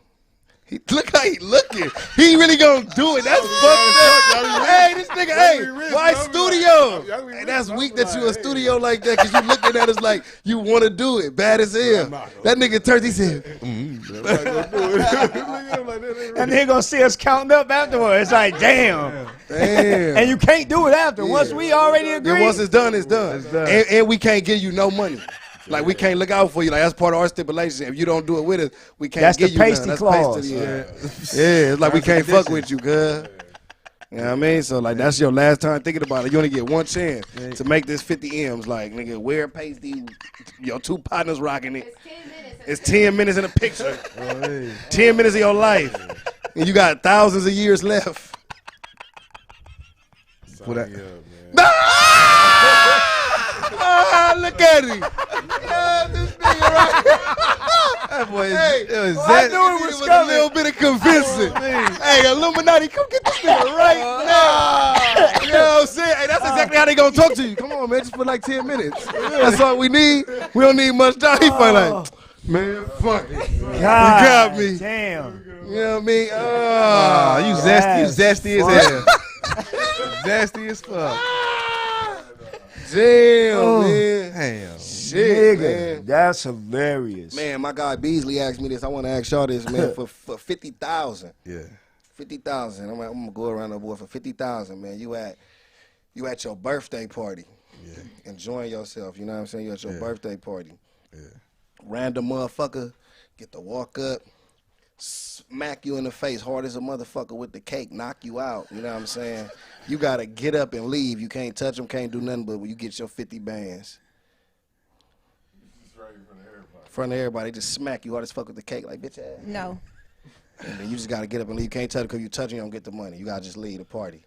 Look how he looking. He really gonna do it. That's fucked up. Hey, this nigga, hey, why studio? Hey, that's weak that you a studio like that because you looking at us like you want to do it. Bad as hell. That nigga turns, he said,
And they're gonna see us counting up afterwards. It's like, damn. And you can't do it after. Once we already agree.
Then once it's done, it's done. And we can't give you no money. Like, we can't look out for you. Like, that's part of our stipulation. If you don't do it with us, we can't give you none.
That's the pasty clause.
Yeah, it's like we can't fuck with you, good. You know what I mean? So, like, that's your last time thinking about it. You only get one chance to make this 50 M's. Like, nigga, wear pasty. Your two partners rocking it. It's 10 minutes in a picture. 10 minutes of your life. And you got thousands of years left. Look at him. This nigga right. That boy is I knew it was a little bit of convincing. Hey, Illuminati, come get this nigga right now. You know what I'm saying? Hey, that's exactly how they gonna talk to you. Come on, man, just for like 10 minutes. That's all we need. We don't need much time. He felt like, man, fuck it. You got me.
Damn.
You know what I mean? Oh, you zesty as hell. Zesty as fuck. Damn, man. Damn. Shit, man.
That's hilarious.
Man, my guy Beasley asked me this. I want to ask y'all this, man, for 50,000. Yeah. 50,000. I'm gonna go around the board for 50,000, man. You at your birthday party. Yeah. Enjoying yourself, you know what I'm saying? You at your birthday party. Yeah. Random motherfucker get to walk up, smack you in the face hard as a motherfucker with the cake, knock you out, you know what I'm saying? You got to get up and leave. You can't touch them, can't do nothing but when you get your 50 bands. Right in front of everybody. They just smack you hard as fuck with the cake like, bitch ass.
No.
And then you just got to get up and leave. You can't touch it because you touch it, you don't get the money. You got to just leave the party.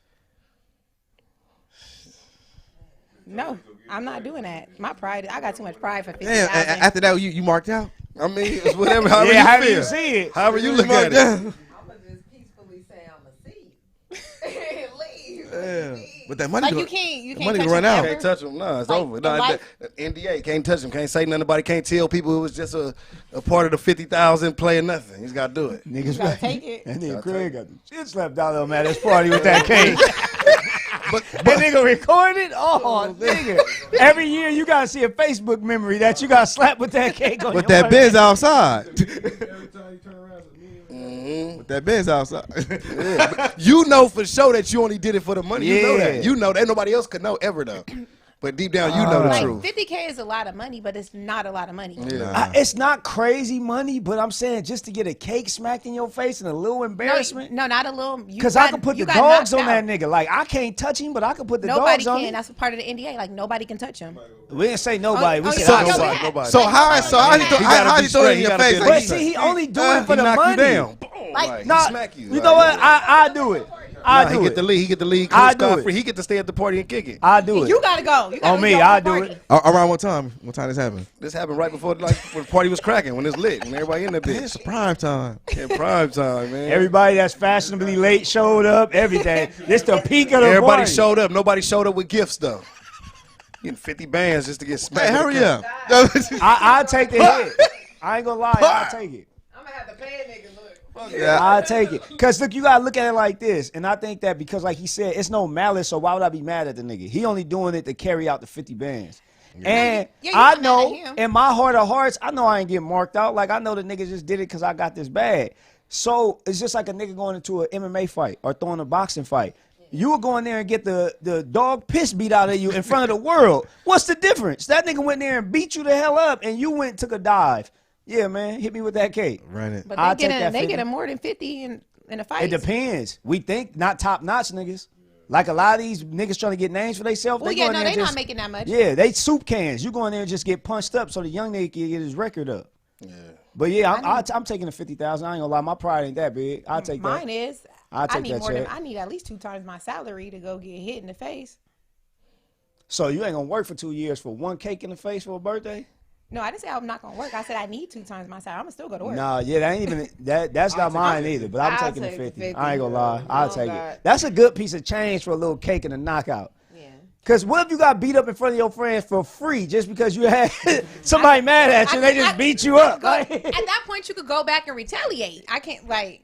No, I'm not doing that. My pride, I got too much pride for 50,000.
Damn, after that, you marked out? I mean, it's whatever, however you
however
feel.
you see it.
However you look at it.
I'm going to just peacefully say I'm a seat. Leave.
Yeah. But that money,
like you can't
money
touch
run
them
out.
ever.
Can't touch them. No, it's
Like,
over. No, NDA can't touch them. Can't say nothing about it. Can't tell people it was just a part of the 50,000 playing nothing. You just got to do it.
Niggas
gotta take it.
And then Craig got the shit slapped out of him at his party with that cake. But that nigga recorded? Oh, nigga. Every year you got to see a Facebook memory that you got slapped with that cake on
With
your
that Benz outside.
Every time you turn around, it's me.
With that Benz outside. Yeah. You know for sure that you only did it for the money. You know that. You know that. Nobody else could know ever though. But deep down, you know the
Like
truth.
50K is a lot of money, but it's not a lot of money.
Yeah.
It's not crazy money, but I'm saying just to get a cake smacked in your face and a little embarrassment.
No, not a little.
Because I can put the dogs on that nigga. Like, I can't touch him, but I can put the dogs on him.
Nobody can. That's part of the NDA. Like, nobody can touch him.
We didn't say nobody. We
Oh,
said
so-
nobody.
Nobody. So how he throw it in your face?
But see, he only doing it for the money.
Down.
Like,
Nah,
smack you.
You know what? I do it. I do
He
it.
get the lead. He get the lead.
I do it.
He get to stay at the party and kick it.
I do it.
you gotta go. You gotta
On me,
go
I
to the
do
party.
it.
Around what time? What time this happened? This happened right before when the party was cracking, when it's lit, and everybody in the bitch. It's prime time. Yeah, prime time, man.
Everybody that's fashionably late showed up. Everything. This the peak of the
Everybody
party.
showed up. Nobody showed up with gifts though. Getting 50 bands just to get smacked.
Hey, hurry up.
I take the hit. I ain't gonna lie. I take it.
I'm going to have to pay a nigga. Look.
I take it. Because, look, you got to look at it like this. And I think that because, like he said, it's no malice, so why would I be mad at the nigga? He only doing it to carry out the 50 bands. And
Yeah,
I
you're not
know,
mad at him.
in my heart of hearts, I know I ain't getting marked out. Like, I know the nigga just did it because I got this bag. So, it's just like a nigga going into an MMA fight or throwing a boxing fight. You would go in there and get the dog piss beat out of you in front of the world. What's the difference? That nigga went there and beat you the hell up, and you went and took a dive. Yeah, man, hit me with that cake.
Run it.
But
I'll
they
take that
get
50.
him more than 50 in a fight.
It depends. We think not top notch niggas. Like a lot of these niggas trying to get names for themselves.
Well,
they
yeah,
go in
no,
there
they
and
not making that much.
Yeah, they soup cans. You go in there and just get punched up so the young nigga can get his record up. Yeah. But yeah, I'm taking the 50,000. I ain't gonna lie, my pride ain't that big. I'll take that.
Mine is.
I'll take
I need
that
more
check.
than I need at least 2 times my salary to go get hit in the face.
So you ain't gonna work for 2 years for one cake in the face for a birthday?
No, I didn't say I'm not gonna work. I said I need 2 times my salary. I'm gonna still go to work.
Nah, yeah, that ain't even that's not mine either. But I'm
I'll
taking the
take the
50.
50.
I ain't gonna lie, I'll
Oh,
take
God.
it. That's a good piece of change for a little cake and a knockout.
Yeah.
Because what if you got beat up in front of your friends for free just because you had somebody mad at you and they just beat you up?
At that point, you could go back and retaliate. I can't, like.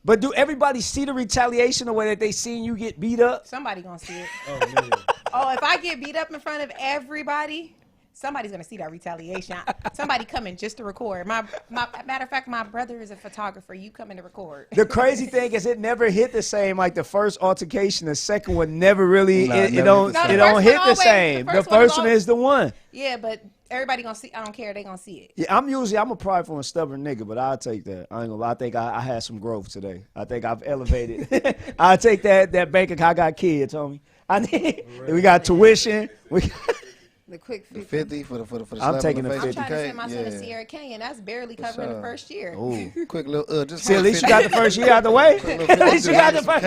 But do everybody see the retaliation the way that they seen you get beat up?
Somebody gonna see it.
Oh, man.
Oh, if I get beat up in front of everybody, somebody's gonna see that retaliation. Somebody coming just to record. My matter of fact, my brother is a photographer. You coming to record?
The crazy thing is, it never hit the same. Like the first altercation, the second one never really. It don't hit the same. The first one is the one.
Yeah, but everybody gonna see. I don't care. They gonna see it.
Yeah, I'm a prideful and stubborn nigga, but I'll take that. I ain't gonna lie. I think I had some growth today. I think I've elevated. I'll take that bank account. I got kids, homie. We got tuition.
The quick
50 for the
I'm taking
the
the
face.
I'm
50.
trying to send my son to Sierra Canyon. That's barely covering the first year.
Ooh.
Quick little just
See, at least you got the first year out the way. At least you got the first.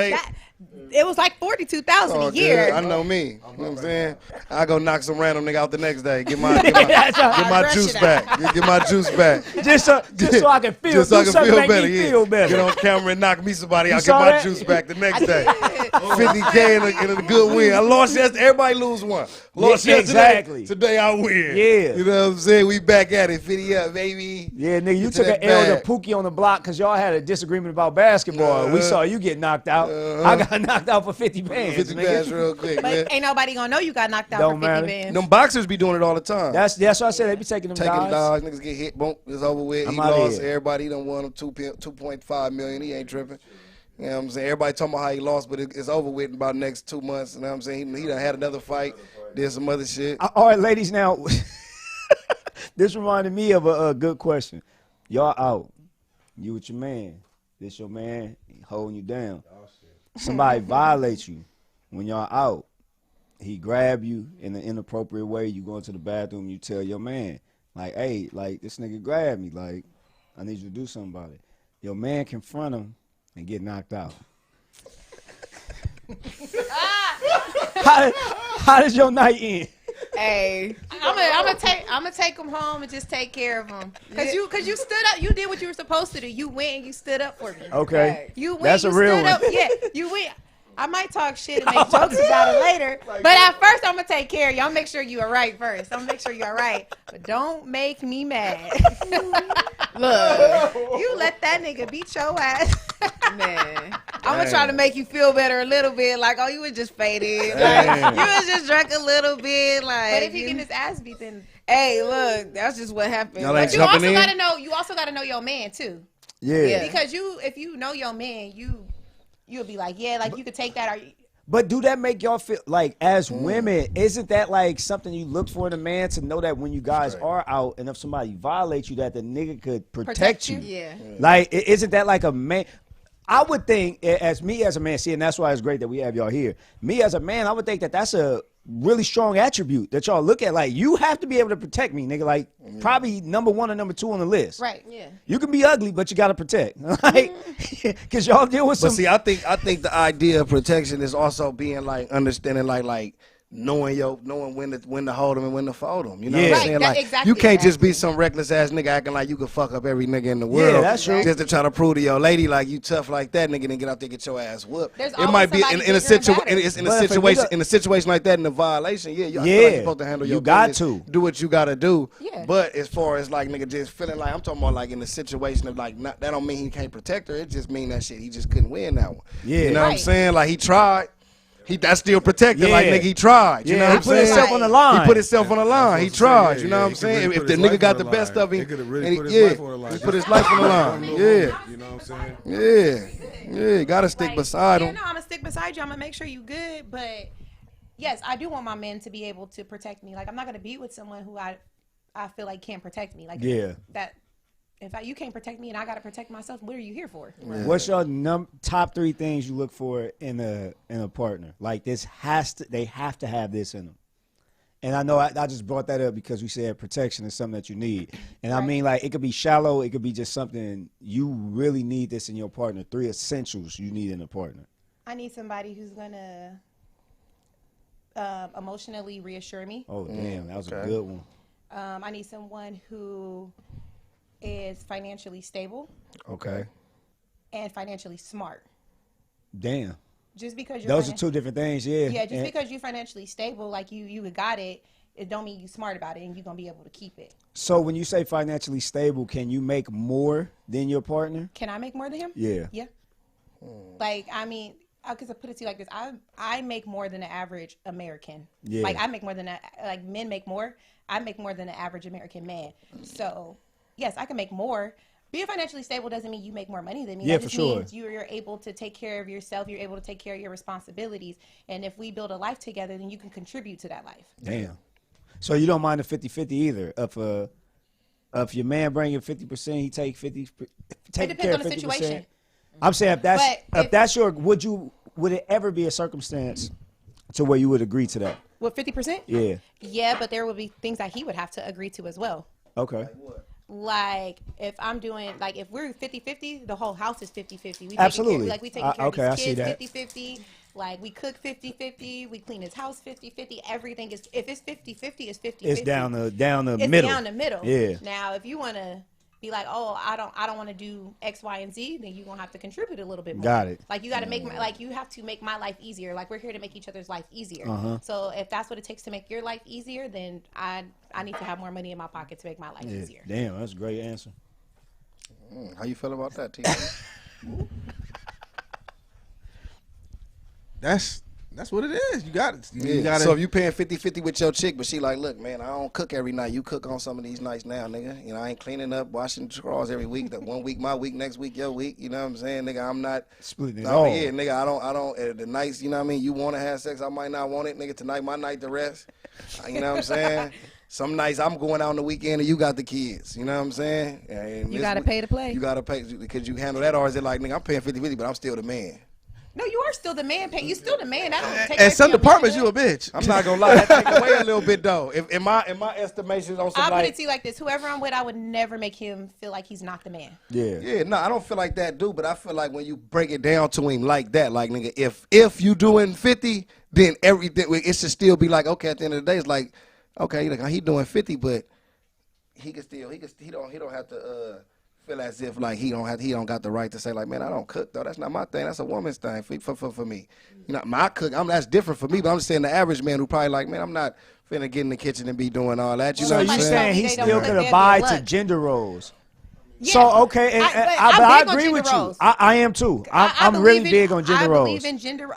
It was like $42,000 a year.
I know me. You know what I'm saying? I go knock some random nigga out the next day. Get my juice back. Get my juice back.
Just so I can feel.
Just so I can feel better.
Feel better.
Get on camera and knock me somebody out. Get my juice back the next day. 50K in a good win. I lost yesterday. Everybody lose one. Lost yesterday.
Exactly.
Today I win.
Yeah.
You know what I'm saying? We back at it. 50 up, baby.
Yeah, nigga, you
Get to
took an
that
L
bag.
to Pookie on the block because y'all had a disagreement about basketball. We saw you get knocked out. I got knocked out for 50 bands.
50
nigga.
bands real quick, man.
But ain't nobody gonna know you got knocked out
Don't
for 50
matter.
bands.
Them boxers be doing it all the time.
That's what I said. They be taking them
Taking
dogs.
dogs, niggas get hit, boom, it's over with.
I'm
He
outta
lost.
here.
Everybody done won him 2.5 million. He ain't tripping. You know what I'm saying? Everybody talking about how he lost, but it's over with in about the next 2 months. You know what I'm saying? He done had another fight, did some other shit.
All right, ladies, now, this reminded me of a good question. Y'all out. You with your man. This your man he holding you down. Somebody violates you when y'all out. He grab you in an inappropriate way. You go into the bathroom, you tell your man, like, hey, like, this nigga grabbed me. Like, I need you to do something about it. Your man confront him and get knocked out. How does your night end?
Hey,
I'm gonna take him home and just take care of him. Cause you stood up. You did what you were supposed to do. You went and you stood up for me.
Okay.
You went.
That's
you
a real
stood
one.
up. Yeah. You went. I might talk shit and make jokes about it later, but at first I'm gonna take care of you. I'll make sure you are right first. I'm gonna make sure you are right, but don't make me mad.
look,
You let that nigga beat your ass.
man. I'm gonna try to make you feel better a little bit. Like, oh, you was just faded. Like,
Damn.
you was just drunk a little bit. Like,
But if he getting his ass beat, then
hey, look, that's just what happened.
Y'all
Like,
ain't
you also
jumping in?
gotta know. You also gotta know your man too,
Yeah.
because if you know your man, you'll be like, yeah, like you could take that. Or
But do that make y'all feel like, as women, isn't that like something you look for in a man, to know that when you guys are out and if somebody violates you, that the nigga could protect you?
yeah.
Like, isn't that like a man? I would think, as a man, see, and that's why it's great that we have y'all here. Me as a man, I would think that that's a really strong attribute that y'all look at. Like, you have to be able to protect me, nigga. Like, probably number 1 or number 2 on the list.
right.
Yeah.
You can be ugly, but you got to protect. Like, because y'all deal with
But
some.
see, I think the idea of protection is also being like understanding like knowing when to hold them and when to fold them. You know
Yeah.
what I'm
Right,
saying?
that-
Like
exactly,
you can't just be
exactly.
some reckless ass nigga acting like you can fuck up every nigga in the world.
Yeah, that's true.
Just to try to prove to your lady like you tough like that nigga, then get out there and get your ass whooped.
There's
It
always
might be
somebody
in a
bigger and
situation.
better.
It's in
But
a
if a
situation
nigga-
in a situation like that in the violation. Yeah, I feel like
Yeah.
you're supposed to handle
You
your
got
business,
to.
do what you gotta do.
Yeah.
But as far as like nigga just feeling like, I'm talking about like in the situation of like that don't mean he can't protect her. It just mean that shit he just couldn't win that one.
Yeah.
You know what I'm
Right.
saying? Like he tried. That's still protected. Like
Yeah.
nigga, he tried. You know
Yeah,
what
he
I'm
put
saying?
himself on the line.
He put himself on the line. He
That's what I'm
tried.
saying.
You know
Yeah,
what I'm
he
saying?
could
If
put
the
his
nigga
life
got
on
the
the
best
line.
of him,
He could have really
and
put his
yeah,
life on the line.
he put his life on the line. Yeah,
You know what I'm saying?
yeah. Gotta stick
Like,
beside
yeah,
him.
no, I'm gonna stick beside you. I'm gonna make sure you good. But yes, I do want my men to be able to protect me. Like, I'm not gonna be with someone who I feel like can't protect me. Like,
Yeah.
that if you can't protect me and I gotta protect myself, what are you here for?
What's your top 3 things you look for in a partner? Like, they have to have this in them. And I know I just brought that up because we said protection is something that you need. And I mean, like, it could be shallow. It could be just something you really need this in your partner. 3 essentials you need in a partner.
I need somebody who's gonna emotionally reassure me.
Oh, damn. That was a
okay.
good one.
I need someone who is financially stable
Okay.
and financially smart.
Damn.
just because you're
Those are two different things. Yeah.
Yeah, just because you're financially stable, like you got it don't mean you smart about it and you're gonna be able to keep it.
So when you say financially stable, can you make more than your partner?
Can I make more than him?
Yeah.
Yeah. Like, I mean, because I put it to you like this, I make more than the average American.
Yeah.
Like I make more than like men make more. I make more than the average American man. So yes, I can make more. Being financially stable doesn't mean you make more money than me.
Yeah,
that just
for sure.
means you're able to take care of yourself. You're able to take care of your responsibilities. And if we build a life together, then you can contribute to that life.
Damn. So you don't mind the 50-50 either. If your man bring you 50%, he take 50. Take
It
care
depends
of
on the
50%.
situation.
I'm saying if that's
But
if that's your would it ever be a circumstance to where you would agree to that?
What, 50%?
Yeah.
Yeah, but there would be things that he would have to agree to as well.
Okay.
Like if I'm doing, like if we're 50-50, the whole house is 50-50.
Absolutely.
Like we taking care
Okay, I
of
see
these
that.
kids 50-50. Like we cook 50-50. We clean his house 50-50. Everything is, if it's 50-50, it's 50-50.
It's down the
It's
middle.
down the middle.
Yeah.
Now, if you want to be like, oh, I don't want to do X, Y, and Z, then you're gonna have to contribute a little bit more.
Got it.
Like you got to make like you have to make my life easier. Like we're here to make each other's life easier. So if that's what it takes to make your life easier, then I need to have more money in my pocket to make my life easier.
Damn, that's a great answer.
How you feel about that, T?
That's what it is. You got it. You got
So if you paying 50-50 with your chick, but she like, look, man, I don't cook every night. You cook on some of these nights now, nigga. You know, I ain't cleaning up, washing drawers every week. That 1 week my week, next week your week. You know what I'm saying, nigga? I'm not
Splitting it
Oh
all.
yeah, nigga. I don't. The nights, you know what I mean. You want to have sex, I might not want it, nigga. Tonight my night to rest. You know what I'm saying? Some nights I'm going out on the weekend and you got the kids. You know what I'm saying? And
You got to pay to play.
You got to pay because you handle that, or is it like, nigga, I'm paying 50-50, but I'm still the man?
No, you are still the man. You still the man. That don't take
in
away
some
from your
departments, you
manhood.
a bitch.
I'm not gonna lie, that take away a little bit though. If in my estimations on some
I'll put it
like,
to you like this: whoever I'm with, I would never make him feel like he's not the man.
Yeah.
no, I don't feel like that, dude. But I feel like when you break it down to him like that, like nigga, if you doing 50, then everything it should still be like, okay. At the end of the day, it's like, okay, like he doing 50, but he don't have to feel as if like he don't got the right to say like, man, I don't cook though. That's not my thing. That's a woman's thing for me. You know, my cook. That's different for me. But I'm just saying the average man who probably like, man, I'm not finna get in the kitchen and be doing all that. You know
So
what
you
I'm saying?
saying he
They don't
still
cook,
could
they'll be
abide
at
to
lunch.
gender roles?
Yeah.
So okay,
but
but
I'm
I
big on
agree
gender
with you.
roles.
I am too.
I
I'm
believe
really
in-
big on gender
I
roles.
believe in gender,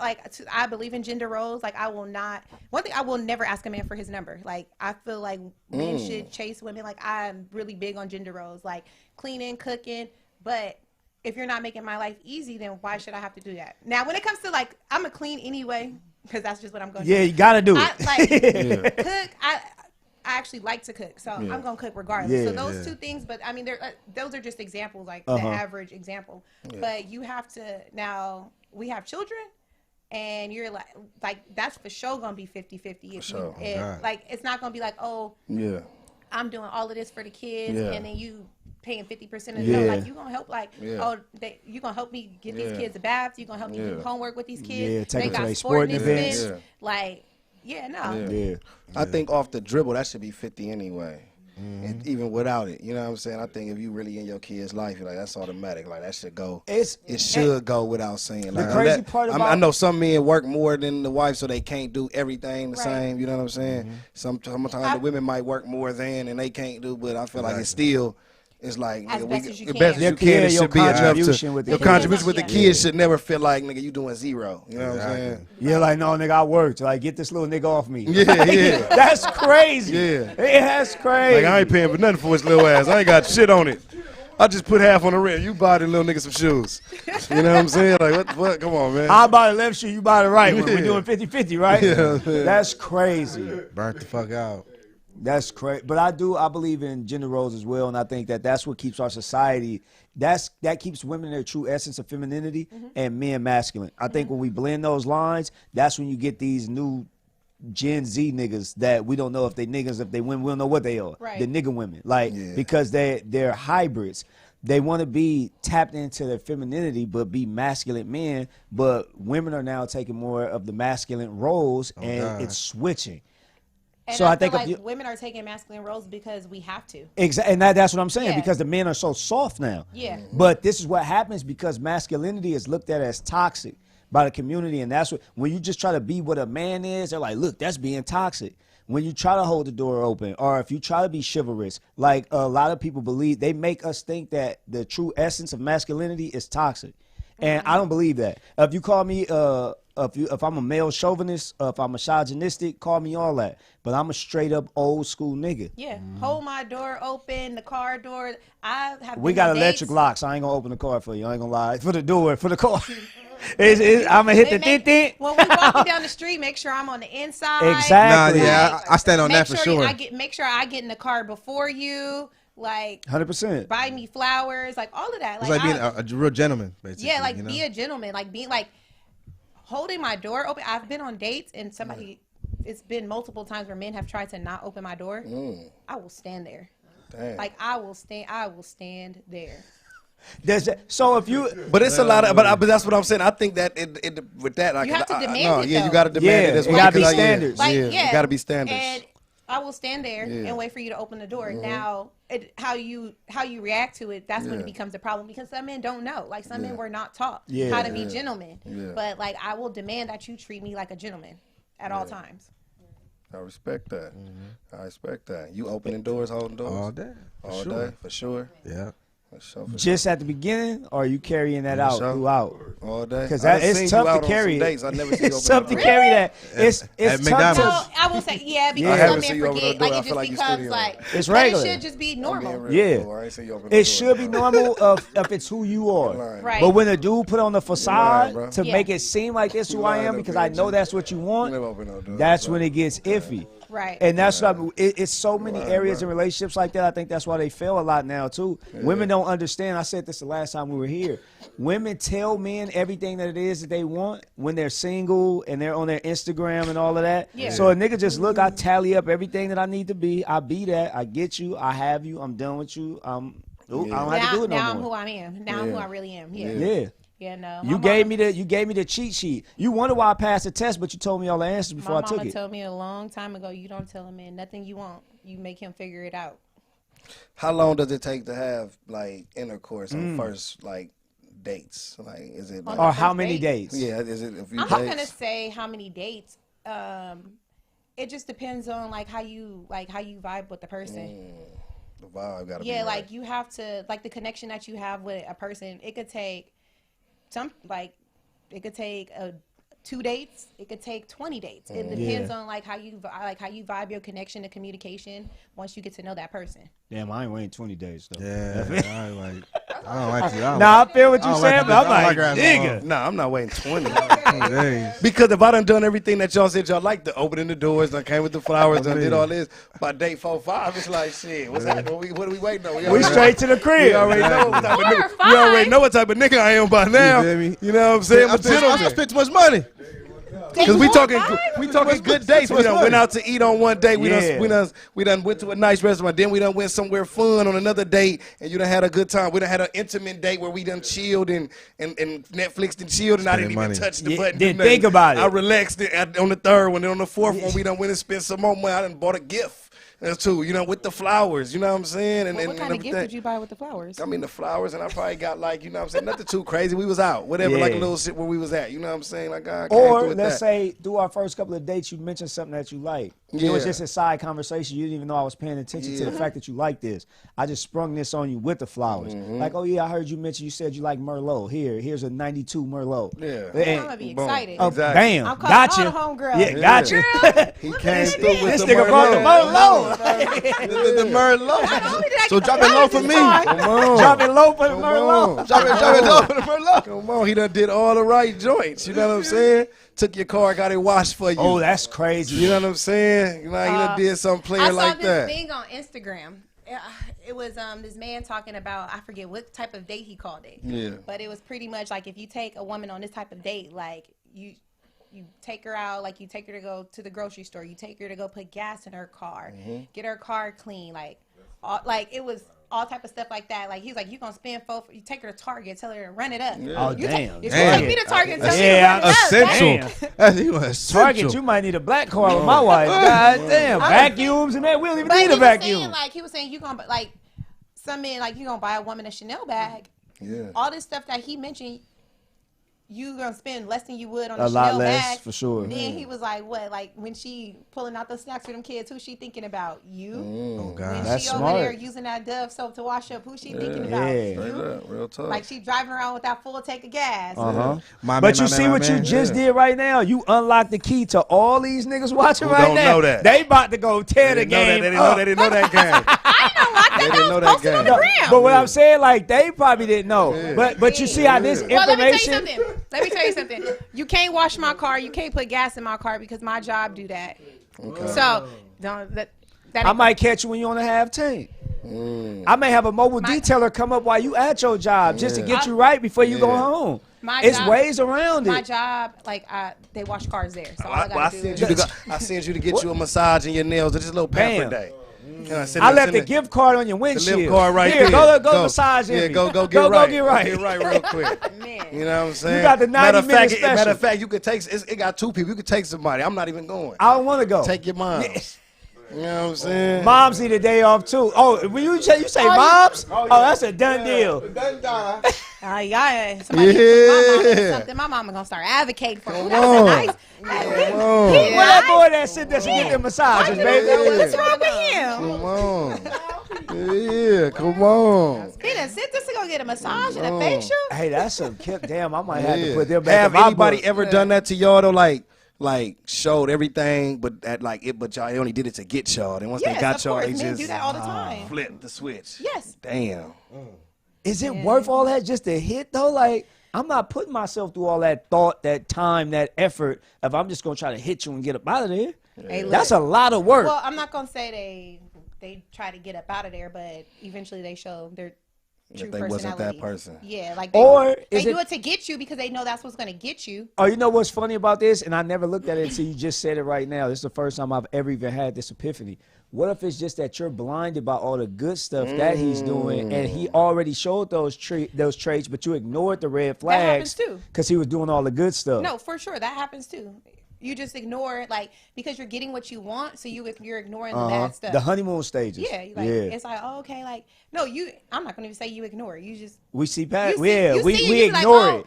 I believe in gender roles. Like I will not. One thing, I will never ask a man for his number. Like I feel like men should chase women. Like I'm really big on gender roles, like cleaning, cooking. But if you're not making my life easy, then why should I have to do that? Now, when it comes to like, I'm a clean anyway because that's just what I'm going to do.
Yeah, you gotta do
I,
it.
like cook. I actually like to cook, so I'm gonna cook regardless.
Yeah,
so those two things, but I mean, those are just examples, like the average example. But you have to now. We have children, and you're like that's for sure gonna be 50-50. If
sure.
like it's not gonna be like, oh,
Yeah.
I'm doing all of this for the kids,
Yeah.
and then you paying 50% of
Yeah.
it. Like you gonna help, like
Yeah.
you gonna help me get these
Yeah.
kids a bath. You gonna help me do
Yeah.
homework with these kids.
Yeah, take them to
got
their sporting events.
Yeah.
Like, yeah, no.
Yeah.
I think off the dribble that should be 50 anyway. And even without it, you know what I'm saying? I think if you really in your kid's life, you're like that's automatic. Like that should go.
It
should go without saying. Like,
crazy part
I
about-
know some men work more than the wife, so they can't do everything the same. You know what I'm saying? Sometimes the women might work more than and they can't do, but I feel like it's still. It's like
As
nigga,
best as you
the
can.
best as you
Yeah,
can. It
your
should be enough
contribution
to
with the
your
kids.
contribution with the
Yeah.
kids should never feel like nigga you doing zero. You know what I'm saying?
You're like, no, nigga, I worked. Like, get this little nigga off me.
Yeah, yeah.
That's crazy.
Yeah.
That's crazy.
Like I ain't paying for nothing for his little ass. I ain't got shit on it. I just put half on the rent. You buy the little nigga some shoes. You know what I'm saying? Like what the fuck? Come on, man.
I buy the left shoe, you buy the right one. We're
Yeah.
doing 50-50, right?
Yeah.
That's crazy.
Burnt the fuck out.
That's crazy. But I believe in gender roles as well, and I think that that's what keeps our society. That keeps women in their true essence of femininity and men masculine. I think when we blend those lines, that's when you get these new Gen Z niggas that we don't know if they niggas, if they women, we don't know what they are.
Right.
The nigga women, like because they're hybrids. They want to be tapped into their femininity, but be masculine men. But women are now taking more of the masculine roles, and
God.
it's switching.
And
So
I
I think
feel
if
like
you-
women are taking masculine roles because we have to.
Exactly, and that's what I'm saying
Yeah.
because the men are so soft now.
Yeah.
But this is what happens because masculinity is looked at as toxic. by the community, and that's what when you just try to be what a man is, they're like, look, that's being toxic. When you try to hold the door open, or if you try to be chivalrous, like a lot of people believe, they make us think that the true essence of masculinity is toxic, and I don't believe that. If you call me if I'm a male chauvinist, if I'm misogynistic, call me all that. But I'm a straight up old school nigga.
Yeah, hold my door open, the car door.
We got electric locks. I ain't gonna open the car for you. I ain't gonna lie. For the door, for the car. I'm gonna hit the thing.
When we walking down the street, make sure I'm on the inside.
Exactly.
Nah, yeah, I stand on that for sure.
Make sure I get in the car before you. Like
100%.
Buy me flowers, like all of that.
It's like being a real gentleman, basically.
Yeah, like be a gentleman, like being like holding my door open. I've been on dates and it's been multiple times where men have tried to not open my door. I will stand there.
Damn.
Like I will stand there.
So if you,
but it's a lot of, but that's what I'm saying. I think that with that,
you have to demand it.
Yeah, you got to demand it as well.
It got to be standards.
Like,
it got to be standards.
And I will stand there and wait for you to open the door. Now, how you react to it, that's when it becomes a problem, because some men don't know. Like some men were not taught how to be gentlemen. But like I will demand that you treat me like a gentleman at all times.
I respect that. I respect that. You opening doors, holding doors
all day,
for sure.
Yeah.
Just at the beginning, or are you carrying that out throughout?
All day.
Because it's tough to carry it.
I never see you
it's tough to carry that. It's tough to.
Well, I will say, because some men forget. Like it just becomes like
it's regular.
It should just be normal.
Yeah. It should be normal if it's who you are.
Right.
But when a dude put on the facade to make it seem like this who I am, because I know that's what you want, that's when it gets iffy.
Right.
And that's what it's so many areas in relationships like that. I think that's why they fail a lot now too. Women don't understand. I said this the last time we were here. Women tell men everything that it is that they want when they're single and they're on their Instagram and all of that. Yeah. So a nigga just look, I tally up everything that I need to be. I be that. I get you. I have you. I'm done with you. I don't have to do it no more.
Now I'm who I am. Now I'm who I really am.
Yeah.
Yeah, no.
You gave me the cheat sheet. You wonder why I passed the test, but you told me all the answers before I took it.
My mama told me a long time ago, you don't tell a man nothing you want. You make him figure it out.
How long does it take to have like intercourse on first like dates? Like, is it like,
or how many dates?
Yeah, is it a few
I'm
dates?
not gonna say how many dates. It just depends on like how you vibe with the person.
The vibe gotta be
right.
Like
you have to like the connection that you have with a person. It could take 2 dates. It could take 20 dates. It depends on how you vibe, your connection, the communication. Once you get to know that person.
Damn, I ain't waiting 20 days though.
Yeah, I don't like you.
Nah, I feel what you're saying, but I'm like, nigga.
Nah, I'm not waiting 20. Because if I done everything that y'all said y'all liked, the opening the doors, done came with the flowers, done did all this, by day 4, 5, it's like, shit, what's happening? What are we waiting on?
We straight to the crib.
We already know what type of nigga. We already know what type of nigga I am by now. You know what I'm saying?
I spent too much money.
Because we talking good dates. We done went out to eat on one day. We done went to a nice restaurant. Then we done went somewhere fun on another date, and you done had a good time. We done had an intimate date where we done chilled and Netflixed and chilled, and I didn't even touch the button.
Didn't think about it.
I relaxed on the third one. Then on the fourth one, we done went and spent some more money. I done bought a gift. Too, with the flowers, you know what I'm saying? And
what kind of gift did you buy with the flowers?
I mean, the flowers, and I probably got you know what I'm saying, nothing too crazy. We was out, whatever, like a little shit where we was at, you know what I'm saying? Like, I
or let's say through our first couple of dates, you mentioned something that you like. It was just a side conversation. You didn't even know I was paying attention to the fact that you like this. I just sprung this on you with the flowers. Like, oh yeah, I heard you mention, you said you like Merlot. Here's a 92 Merlot.
Yeah. I'm gonna be excited.
Oh, bam,
I'm
gotcha.
All the homegirls.
Yeah, gotcha.
He came through with
this nigga brought the Merlot.
The Merlot. So drop it low for me.
Come on.
Drop it low for the Merlot.
Drop it low for the Merlot.
Come on, he done did all the right joints. You know what I'm saying? Took your car, got it washed for you.
Oh, that's crazy.
You know what I'm saying? You know, he done did something player like that.
I saw this thing on Instagram. It was this man talking about, I forget what type of date he called it.
Yeah.
But it was pretty much like if you take a woman on this type of date, like you take her out, like you take her to go to the grocery store, you take her to go put gas in her car, get her car clean, like it was all type of stuff like that. Like he's like, you gonna spend you take her to Target, tell her to run it up.
Oh damn!
You take me to Target, and tell her to run it up.
Essential.
Target, you might need a black car with my wife. God damn, vacuums and that. We don't even need a vacuum.
He was saying you gonna some men you gonna buy a woman a Chanel bag.
Yeah.
All this stuff that he mentioned. you gonna spend less than you would on a
A lot
Chanel
less,
bag.
for sure.
Then he was like, what? Like when she pulling out those snacks for them kids, who's she thinking about? You.
Oh God.
When
That's
she
smart.
over there using that Dove soap to wash up, who's she thinking about?
Yeah.
Straight
You.
up, real talk.
Like she driving around with that full tank of gas.
Uh-huh.
My
But
man,
you
my
see
man,
what
my
you
man.
just did right now? You unlocked the key to all these niggas watching
Who
right
don't
now.
know that.
They about to go tear the
They didn't
game
know that.
up.
They didn't know that game.
They
didn't know that
posted on the
game.
gram.
But what I'm saying, like, they probably didn't know. But you see how this
Well, let me tell you
information.
something. Let me tell you something. You can't wash my car. You can't put gas in my car because my job do that.
Okay.
So don't that.
I might catch you when you're on a half tank. I may have a mobile detailer come up while you at your job just to get you right before you go home. It's
job-
ways around
My
it.
job, like they wash cars there. So all I gotta do is.
I sent you to get you a massage and your nails. It's just a little pamper
Bam.
day.
I left the gift card on your windshield.
gift card right
Here,
there.
Go massage
Yeah,
me.
go get
Go
right.
get right.
Get right real quick.
Man.
You know what I'm saying?
You got the 90
matter of fact,
minute special.
Matter of fact, you could take. It got two people. You could take somebody. I'm not even going.
I don't want to go.
Take your moms. You know what I'm saying?
Moms need a day off too. Oh, when you say moms, that's a done deal.
Yeah. Somebody put my mama in something. My mama gonna start advocating for me. That's a nice.
Where that boy that sit there to get them massages, baby?
What's wrong with him?
Come on. Yeah, come on.
He done sit this to go get a massage and a facial.
Hey, that's a kid. Damn, I might have to put them back
Have
in my
anybody
book.
ever done that to y'all though? Like showed everything, but but y'all only did it to get y'all. And once
Yes,
they got
of
y'all,
course.
they
Men
just
do that all the time.
flip the switch.
Yes.
Damn.
Is it worth all that just to hit though? Like, I'm not putting myself through all that thought, that time, that effort. If I'm just gonna try to hit you and get up out of there,
Hey,
that's a lot of work.
Well, I'm not gonna say they try to get up out of there, but eventually they show their true
they
personality.
wasn't that person.
Yeah, like
Or
they
is
do
it-
it to get you because they know that's what's gonna get you.
Oh, you know what's funny about this? And I never looked at it until you just said it right now. This is the first time I've ever even had this epiphany. What if it's just that you're blinded by all the good stuff that he's doing, and he already showed those traits, but you ignored the red flags
happens too.
because he was doing all the good stuff?
No, for sure that happens too. You just ignore it, like because you're getting what you want, so you're ignoring the bad stuff.
The honeymoon stages.
Yeah, like it's like okay, like no, I'm not gonna even say you ignore it. You just
We see past.
you see-
Yeah,
you
we
see, you be like,
ignore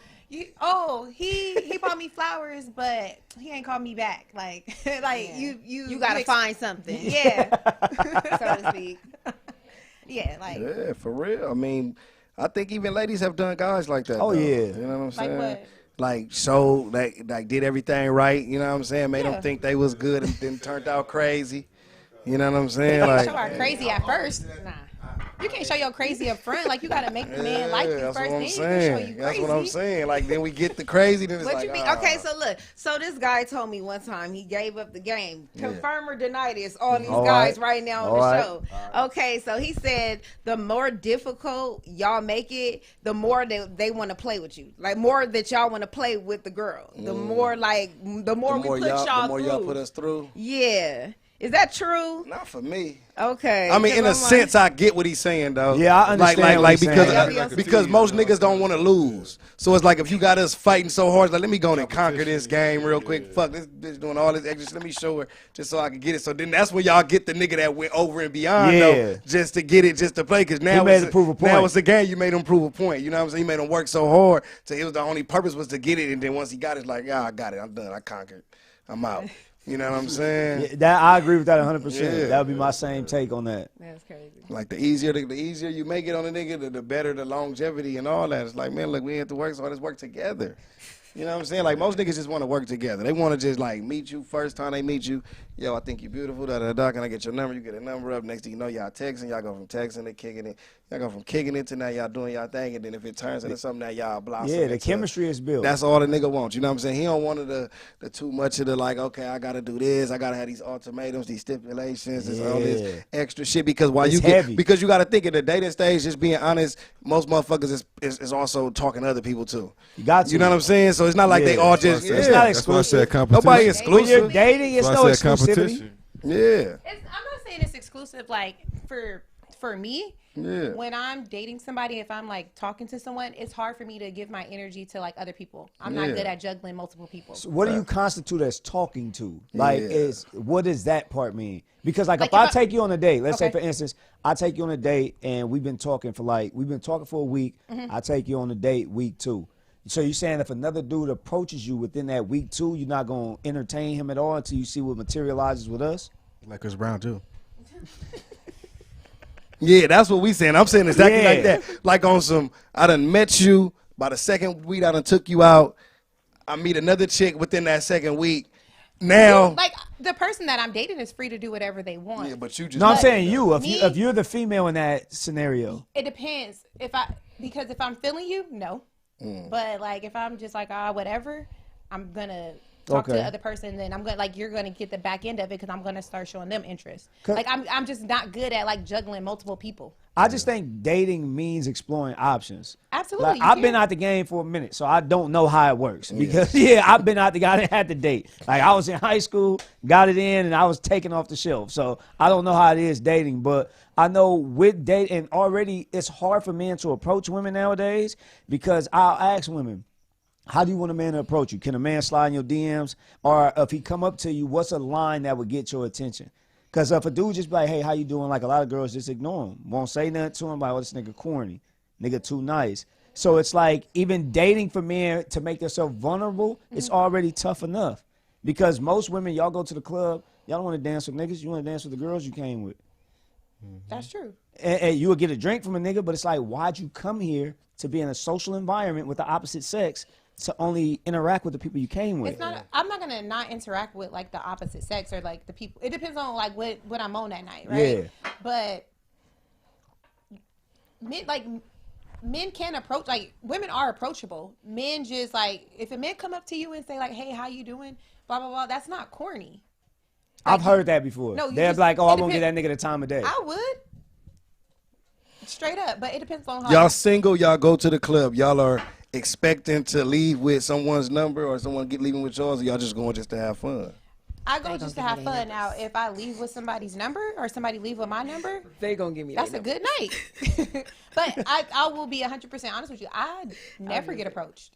oh,
it.
He bought me flowers, but he ain't called me back. Like you
gotta find something.
Yeah, so to speak. Yeah, like
Yeah, for real. I mean, I think even ladies have done guys like that.
Oh,
though.
yeah.
You know what I'm saying?
what?
Like so, like did everything right. You know what I'm saying? Made
Yeah.
them think they was good and then turned out crazy. You know what I'm saying?
You
Like
show our crazy at first. Nah. You can't show your crazy up front. Like you gotta make the man like you
that's
first.
what I'm
Then he can show
saying.
you
That's
crazy.
what I'm saying. Like then we get the crazy. Then it's
What
like,
you mean?
ah.
Okay, so look. So this guy told me one time he gave up the game. Confirm or deny this. All these
All
guys
right.
right now on
All
the
right.
show. Okay, so he said the more difficult y'all make it, the more they want to play with you. Like more that y'all want to play with the girl. The more the more we put y'all
the more
through.
y'all put us through.
Yeah. Is that true?
Not for me.
Okay.
I mean, in a
'Cause I'm
sense, I get what he's saying, though.
Yeah, I understand what he's
because
saying.
because most niggas don't want to lose. So it's like if you got us fighting so hard, it's like let me go and conquer this game real quick. Fuck this bitch doing all this extra. Let me show her just so I can get it. So then that's where y'all get the nigga that went over and beyond,
Yeah.
though, just to get it, just to play. Because now
made him prove a point.
Now it's a game. You made him prove a point. You know what I'm saying? You made him work so hard. So it was the only purpose was to get it, and then once he got it, it's like I got it. I'm done. I conquered. I'm out. You know what I'm saying?
Yeah, that I agree with that 100%.
Yeah.
That would be my same take on that.
That's crazy.
Like the easier you make it on a nigga, the better the longevity and all that. It's like, man, look, we have to work, so let's work together. You know what I'm saying? Like most niggas just want to work together. They want to just like meet you first time they meet you. Yo, I think you're beautiful. Da da da. Can I get your number? You get a number up. Next thing you know, y'all texting. Y'all go from texting to kicking it. Y'all go from kicking it to now y'all doing y'all thing. And then if it turns into something that y'all blossom.
Yeah, the
into,
chemistry is built.
That's all the nigga wants. You know what I'm saying? He don't want the too much of the like, okay, I gotta do this. I gotta have these ultimatums, these stipulations, this all this extra shit. Because while
It's
you
heavy.
because you gotta think in the dating stage, just being honest, most motherfuckers is also talking to other people too.
You got to.
You know what I'm saying? So it's not like they
Yeah.
all
That's
just.
It's not
That's why I said
exclusive.
competition.
Nobody is
When you're
exclusive.
dating, it's
That's
no
why I said
exclusivity.
competition.
Yeah.
I'm not saying it's exclusive. Like for me,
Yeah.
when I'm dating somebody, if I'm like talking to someone, it's hard for me to give my energy to like other people. I'm not
Yeah.
good at juggling multiple people.
So what do you constitute as talking to? Like,
Yeah.
what does that part mean? Because like,
Like
if I
if I-
take you on a date, let's say
Okay.
for instance, I take you on a date and we've been talking for a week.
Mm-hmm.
I take you on a date week 2. So you saying if another dude approaches you within that week 2, you're not gonna entertain him at all until you see what materializes with us?
Like Chris Brown too.
Yeah, that's what we saying. I'm saying exactly like that. Like on some, I done met you. By the second week, I done took you out. I meet another chick within that second week. Now,
like the person that I'm dating is free to do whatever they want.
Yeah, but you just.
No, I'm saying you.
Me-
If you're the female in that scenario,
It depends. Because if I'm feeling you, no. But like if I'm just like whatever, I'm gonna talk to the other person. Then I'm gonna you're gonna get the back end of it because I'm gonna start showing them interest. Like I'm just not good at like juggling multiple people.
I just think dating means exploring options.
Absolutely.
Like, I've been out the game for a minute, so I don't know how it works. Because I've been out the game. I didn't have to date. Like I was in high school, got it in, and I was taken off the shelf. So I don't know how it is dating, but I know with dating, and already it's hard for men to approach women nowadays because I'll ask women, how do you want a man to approach you? Can a man slide in your DMs? Or if he come up to you, what's a line that would get your attention? Because if a dude just be like, hey, how you doing? Like a lot of girls just ignore him. Won't say nothing to him. Like, oh, this nigga corny. Nigga too nice. So it's like even dating for men to make themselves vulnerable, it's already tough enough. Because most women, y'all go to the club, y'all don't want to dance with niggas. You want to dance with the girls you came with.
That's true.
And you would get a drink from a nigga, but it's like, why'd you come here to be in a social environment with the opposite sex to only interact with the people you came with?
It's not. I'm not gonna not interact with like the opposite sex or like the people. It depends on like what I'm on that night, right?
Yeah.
But men can approach, like women are approachable. Men just like if a man come up to you and say like, hey, how you doing? Blah blah blah. That's not corny.
I've heard that before.
No,
They're like, oh,
it
I'm gonna get that nigga the time of day.
I would. Straight up, but it depends on how.
y'all single, y'all go to the club. Y'all are expecting to leave with someone's number or someone leaving with yours, or y'all just going just to have fun?
I go just to have fun. Now, if I leave with somebody's number or somebody leave with my number,
They gonna give me
that's
that
a good night. But I will be 100% honest with you. I never get approached.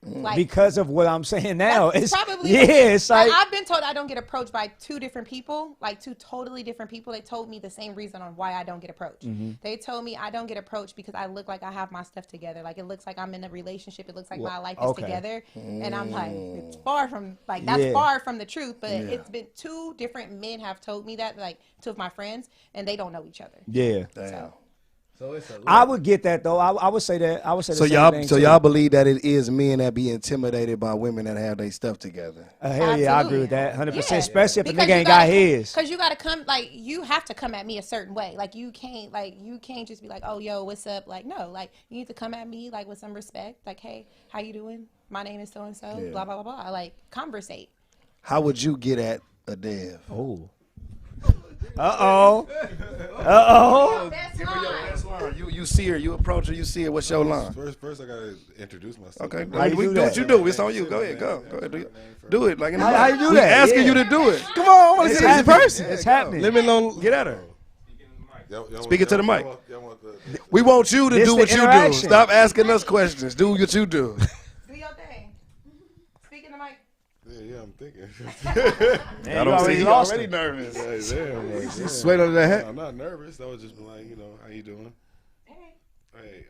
Like,
Because of what I'm saying now.
that's
It's
probably
it's like
I've been told I don't get approached by 2 different people, like 2 totally different people. They told me the same reason on why I don't get approached. They told me I don't get approached because I look like I have my stuff together. Like it looks like I'm in a relationship. It looks like my life is together. And I'm like, it's far from like that's far from the truth. But it's been 2 different men have told me that, like 2 of my friends, and they don't know each other.
yeah.
So,
So it's a
I would get that though. I would say that. I would say the
So
same thing, too.
y'all believe that it is men that be intimidated by women that have their stuff together?
Hell yeah, I agree
Absolutely.
with that. 100%.
Yeah.
Especially if the
Because
nigga
you
ain't got
gotta-
his.
Cause you gotta come, like you have to come at me a certain way. Like you can't just be like, oh yo, what's up? Like no, like you need to come at me like with some respect. Like hey, how you doing? My name is so and so. Blah blah blah blah. Like conversate.
How would you get at a dev?
Oh. Uh-oh. Uh-oh.
That's fine.
You see her, you approach her, you see her. What's your line?
First I gotta introduce myself.
Okay,
How you
we
do
do
that?
what you do. It's on you. Go ahead, go ahead. Do it like in the
How you do
We
that?
asking
Yeah.
you to do it.
come on, I want to
It's
see this
happening.
person.
It's happening.
Let me know.
Get at her.
Y'all
Speak it to the mic.
y'all want the-
We want you to
This
do
the
what you do.
interaction.
Stop asking us questions. Do what you do.
Do your thing. Speak in the mic.
Yeah, I'm thinking.
Man,
I
you
don't see
already
you
lost
already
it.
nervous.
Like, damn, like, damn.
Sweat under that hat.
I'm not nervous. That was just like, how you doing?
Hey,
Hey,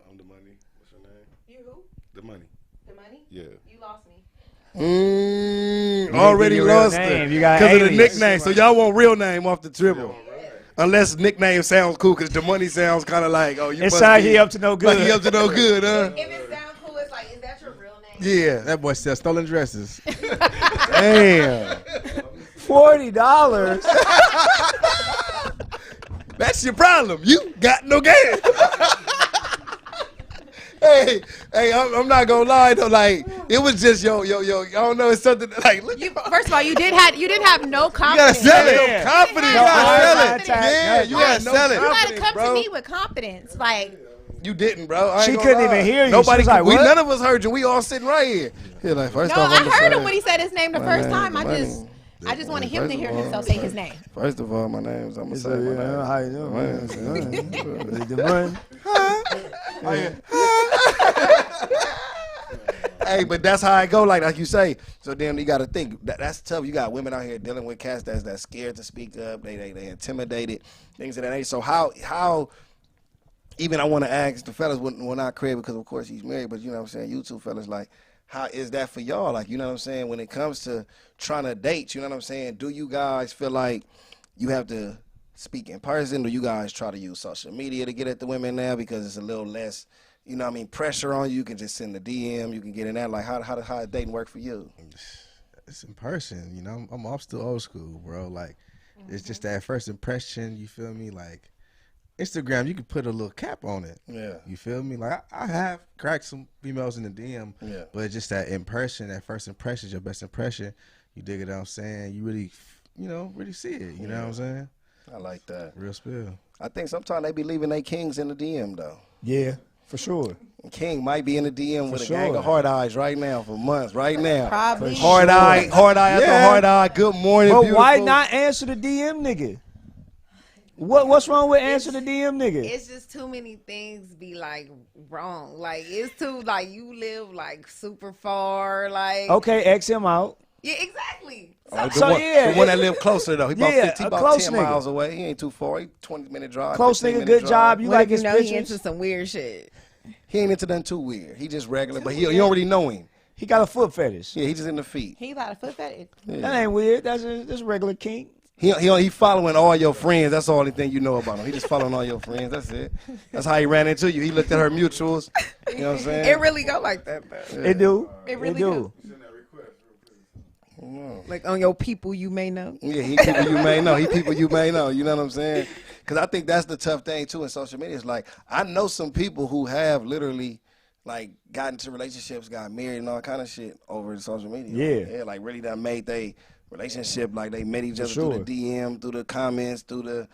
I'm the money. What's your name?
you who?
The money.
The money?
Yeah.
You lost me.
Already
give your real
lost
name.
it
You got
because of the
alias.
nickname. So y'all want real name off the dribble. Unless nickname sounds cool, because the money sounds kind of like, oh, you
It's
must
like
be
he up to no good.
Like he up to no good, huh?
If it sounds cool, it's like, is that your real name?
Yeah.
That boy said stolen dresses.
Damn.
$40.
That's your problem. You got no game. hey, I'm not gonna lie though. Like it was just yo. I don't know. It's something like look.
First of all, you didn't have no
You gotta
confidence.
sell it.
Yeah.
Confidence.
You gotta sell
eye
it.
contact.
Yeah, you
Right.
gotta sell it.
You gotta
confidence,
come
bro.
to me with confidence. Like
You didn't, bro. I ain't
She
gonna
couldn't
lie.
even hear you.
Nobody.
She was like,
we
what?
none of us heard you. We all sitting right here. Here, like first
no,
off,
I
I'm
heard him
sorry.
when he said his name the first
name,
time.
my
I just wanted him
First
to hear
of all,
himself say his name.
First of all, my name's. I'm gonna say my name.
How you doing?
Man.
The money.
Hey, but that's how I go. Like you say. So then you got to think that's tough. You got women out here dealing with cats that's scared to speak up. They intimidated, things of that nature. So how
even I want to ask the fellas, well, not Craig because of course he's married, but you know what I'm saying, you two fellas, like, how is that for y'all? Like, you know what I'm saying, when it comes to trying to date, you know what I'm saying, do you guys feel like you have to speak in person? Do you guys try to use social media to get at the women now because it's a little less, you know what I mean, pressure on you? You can just send the DM, you can get in that. Like, how does dating work for you?
It's in person, you know. I'm still old school, bro. Like, it's just that first impression, you feel me? Like, Instagram, you can put a little cap on it.
Yeah.
You feel me? Like, I have cracked some females in the DM, but it's just that impression, that first impression is your best impression. You dig it what I'm saying? You really, you know, really see it. You know what I'm saying?
I like that.
Real spill.
I think sometimes they be leaving their kings in the DM, though.
Yeah, for sure.
King might be in the DM with
sure.
a gang of hard eyes right now for months, right now.
Probably.
Hard eye after hard eye. Good morning,
But
beautiful.
why not answer the DM nigga? What's wrong with answer the DM nigga?
It's just too many things be like wrong. Like it's too like you live like super far. Like
Okay, X him out.
yeah, exactly.
The one that live closer though. He about,
Yeah,
he
a
about
close
10
nigga.
miles away. He ain't too far. He 20-minute drive.
Close
15
nigga,
minute
good
drive.
job. You
What
like
if you
his
know he
pictures?
into some weird shit?
He ain't into nothing too weird. He just regular, but you already know him.
He got a foot fetish.
Yeah, he just in the feet.
He got a foot fetish.
That ain't weird. That's a regular kink.
He following all your friends. That's the only thing you know about him. He just following all your friends. That's it. That's how he ran into you. He looked at her mutuals. You know what I'm saying?
It really go like that though.
It do.
It really
do.
Like on your people you may know.
Yeah, he people you may know. He people you may know. You know what I'm saying? Because I think that's the tough thing too in social media. It's like I know some people who have literally like got into relationships, got married, and all kind of shit over social media. Yeah, like really done made they relationship like they met each other through the DM, through the comments, through the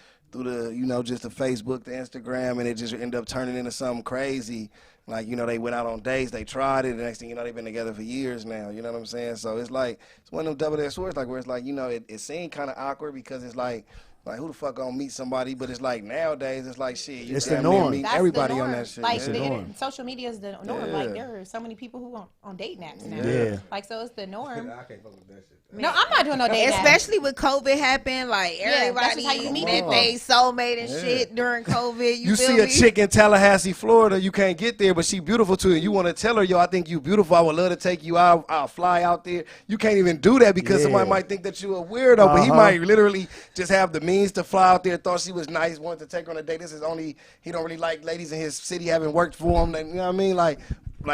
you know just the Facebook, the Instagram, and it just ended up turning into something crazy. Like, you know, they went out on dates, they tried it, the next thing you know, they've been together for years now, you know what I'm saying? So it's like, it's one of them double-edged swords, like, where it's like, you know, it seemed kind of awkward because it's like, who the fuck gonna meet somebody? But it's like, nowadays, it's like, shit, you
It's the
damn near
norm.
meet
That's
everybody
the
on
norm.
that shit.
Like
yeah.
social media is the norm.
Yeah.
Like there are so many people who on dating apps now.
Yeah.
Like so it's the norm.
I can't fuck with that shit.
No, I'm not doing no dating apps.
Especially with COVID happened, like
Yeah, that's just how
everybody
you meet
met
people.
they soulmate and shit during COVID.
You
feel
see a
me?
chick in Tallahassee, Florida, you can't get there, but she beautiful too, and you want to tell her, yo, I think you beautiful, I would love to take you out, I'll fly out there. You can't even do that because somebody might think that you a weirdo, but he might literally just have the means to fly out there, thought she was nice, wanted to take her on a date. This is only, he don't really like ladies in his city having worked for him, you know what I mean? Like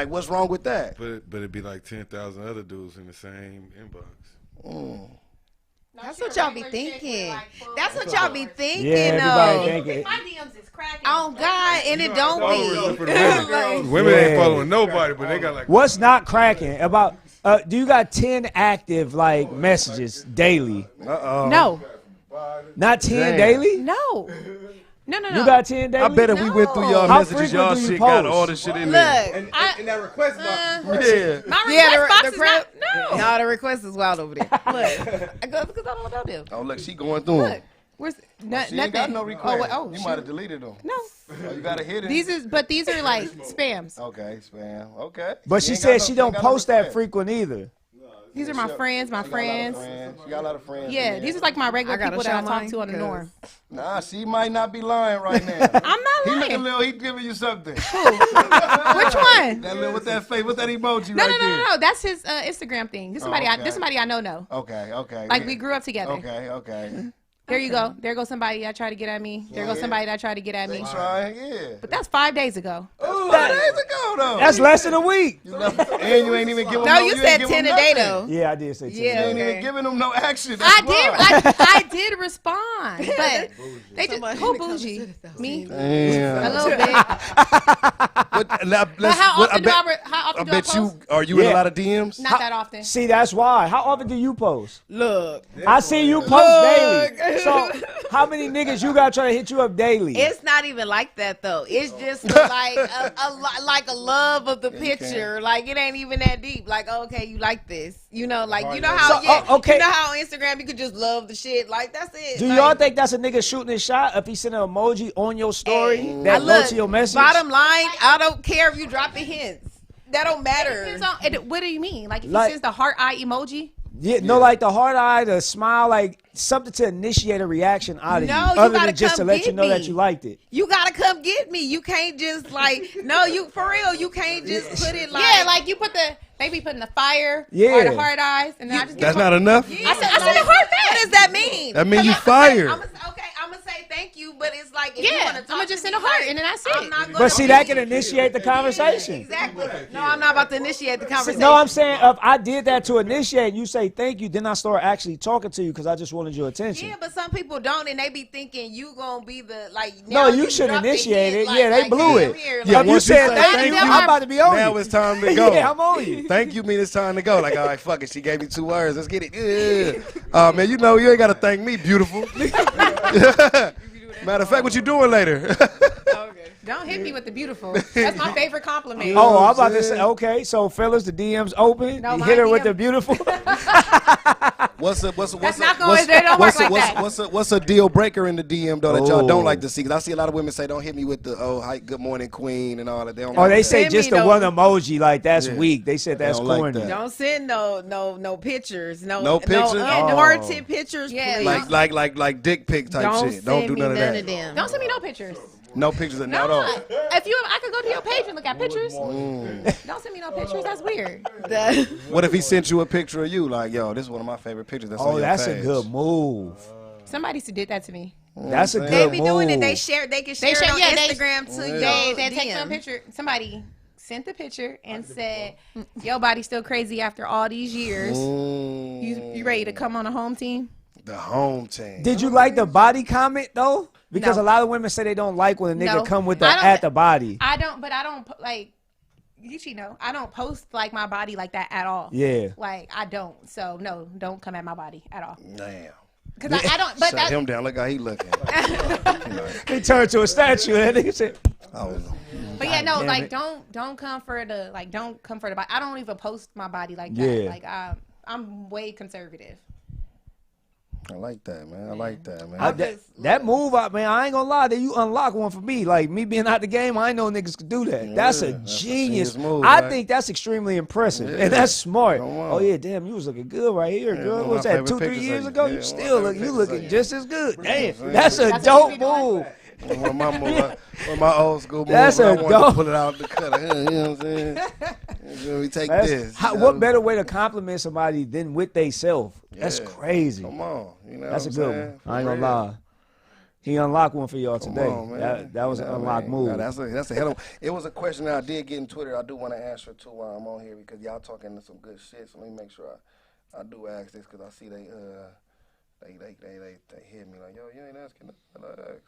what's wrong with that?
But it'd be like 10,000 other dudes in the same inbox.
That's what y'all be thinking. That's what y'all be thinking,
Yeah,
though.
everybody think it.
My DMs is cracking.
On God, and it don't
For
be.
the women. Women ain't following nobody, but they got like.
What's not cracking about? Do you got 10 active like messages daily?
No.
Not 10
Damn.
daily.
No. No.
You got 10 daily.
I bet if we went through y'all
How
messages,
frequent
y'all
do you
shit got
post?
all the shit in there.
Look,
And that request box.
Yeah.
My
yeah,
request box
the
is not. No.
No, the request is wild over there. Look, I go because I don't know what they'll do.
Oh, look, she going through them.
Look, where's
She
nothing?
ain't got no request.
Oh,
You might have deleted them.
no.
Oh, you got to hit it.
These are like spams.
Okay, spam. Okay.
But she
ain't
said
got
she
no-
don't
ain't got no
post that
request.
frequent either.
These are my friends. My
She got a lot of
friends.
She got a lot of friends.
Yeah,
in
these
there.
are like my regular
I gotta
people that I
show
talk
mine,
to on the
'cause-
norm.
Nah, she might not be lying right now.
I'm not
He
lying.
looking little. He giving you something.
Which one?
That little with that face. What's that emoji
No,
right there?
no. That's his Instagram thing. This somebody.
okay.
This somebody I know.
Okay.
Like we grew up together.
Okay.
There you go. There goes somebody that tried to get at me. There goes somebody that tried to get at me.
Trying, yeah.
But that's 5 days ago.
5 days ago though.
That's less than a week.
And you ain't even giving
No,
them.
you
ain't
said
giving
10
them
a day
nothing.
though.
Yeah, I did say 10.
You
Yeah.
ain't
Okay.
even giving them no action. That's why.
I did respond, but they just who bougie me
Damn.
a little bit.
But
How often do I
bet you.
post?
Are you in
Yeah.
a lot of DMs?
Not that often.
See, that's why. How often do you post?
Look,
I see you post daily. So how many niggas you got trying to hit you up daily?
it's not even like that though. It's just like a love of the picture. Like it ain't even that deep. Like okay, you like this. You know, like you know how
So, okay.
you know how on Instagram you could just love the shit. Like that's it.
Do
like,
y'all think that's a nigga shooting his shot if he sent an emoji on your story that
look,
go to your message?
Bottom line, I don't care if you dropping hints. That don't matter.
Depends on- what do you mean? Like if
Like-
he sends the heart eye emoji,
Yeah, no, like the hard eye, the smile, like something to initiate a reaction out of you, other than just to let you know that you liked it.
You gotta come get me. You can't just like you for real. You can't just put it like
like you put they be putting the fire or
Yeah.
the hard eyes, and then I just
That's not enough.
Yeah.
I said the hard back.
What does that mean?
That mean you fired.
I'm gonna say thank you, but it's like if you
Yeah,
wanna
I'm
talk
gonna
to
just
me,
send a heart,
like,
and then that's
I'm
it.
not gonna
But see, that can initiate the conversation.
Exactly. No, I'm not about to initiate the conversation.
No, I'm saying if I did that to initiate, you say thank you, then I start actually talking to you because I just wanted your attention.
Yeah, but some people don't, and they be thinking you gonna be the like.
No,
now
you should
dropped the
initiate
hit,
it. Yeah, they blew
damn,
it.
here,
Yeah,
If you
once you
said
say
thank
thank
you,
you,
I'm about to be on
Now
you.
it's time to go.
Yeah, I'm on you.
Thank you mean it's time to go. Like, all right, fuck it. She gave me 2 words. Let's get it. Yeah. Man, you know you ain't gotta thank me, beautiful. Matter of fact, what you doing later?
Don't hit me with the beautiful. That's my favorite compliment.
Oh, I'm about to say, okay, so fellas, the DM's open.
No,
You
my
hit her with
DM
the beautiful.
What's a deal breaker in the DM though that y'all don't like to see? Because I see a lot of women say, "Don't hit me with the hi, good morning, queen," and all that. They don't.
Oh,
like
they
that.
say just the one emoji, like that's
Yeah.
weak. They said that's
don't like
corny.
that.
Don't send no pictures.
No pictures?
unwarranted pictures.
Yeah,
please.
Like dick pic type
Don't
shit. Don't do
send me
none of that.
them.
Don't send me no pictures.
No pictures of
No,
at all.
I could go to your page and look at pictures. Don't send me no pictures. That's weird.
What if he sent you a picture of you? Like, yo, this is one of my favorite pictures. That's on
Oh,
your
that's a
page.
good move.
Somebody did that to me.
That's a good
They
move.
be doing it. They can share it on Instagram too.
They take some picture. Somebody sent the picture and said, "Your body's still crazy after all these years. You ready to come on a home team?"
The home team.
Did you like the body comment though? Because
No.
a lot of women say they don't like when a nigga
No.
come with the
I don't-
at the body.
I don't like. Geechi know I don't post like my body like that at all.
Yeah.
Like I don't. So no, don't come at my body at all.
Damn.
Because I don't. But
Shut him down. Look how he looking.
He turned to a statue and he said,
Oh,
But yeah, no,
damn
like
it.
don't come for the don't come for the body. I don't even post my body like that.
Yeah.
Like I'm way conservative.
I like that, man. I like that, man.
that move up, man. I ain't gonna lie, that you unlock one for me. Like me being out the game, I ain't know niggas could do that. That's a genius
move,
I
right?
think that's extremely impressive,
Yeah.
and that's smart.
Come on.
Oh yeah, damn, you was looking good right here,
Yeah,
girl.
one
What
of
was
my
that,
favorite
2-3
pictures
years
of
ago?
you.
You
Yeah,
still
one of
look,
my
you
favorite
looking
pictures
just as good. Damn,
saying?
that's a
That's
dope
what we doing.
move.
One of my old school moves.
That's
I
a
wanted
dope-
to pull it out the cutter. You know what I'm saying? Let me take this.
How,
you know?
what better way to compliment somebody than with they self? That's
Yeah.
crazy.
Come on. You know
That's a
what
good
I'm
one.
saying?
I ain't
For
gonna
real.
lie. He unlocked one for y'all
Come
today.
on, man.
That was an
You know,
unlocked
man.
move.
Nah, that's a hell of. It was a question that I did get in Twitter. I do want to answer too while I'm on here because y'all talking some good shit. So let me make sure I do ask this because I see they hit me like, yo, you ain't asking nothing.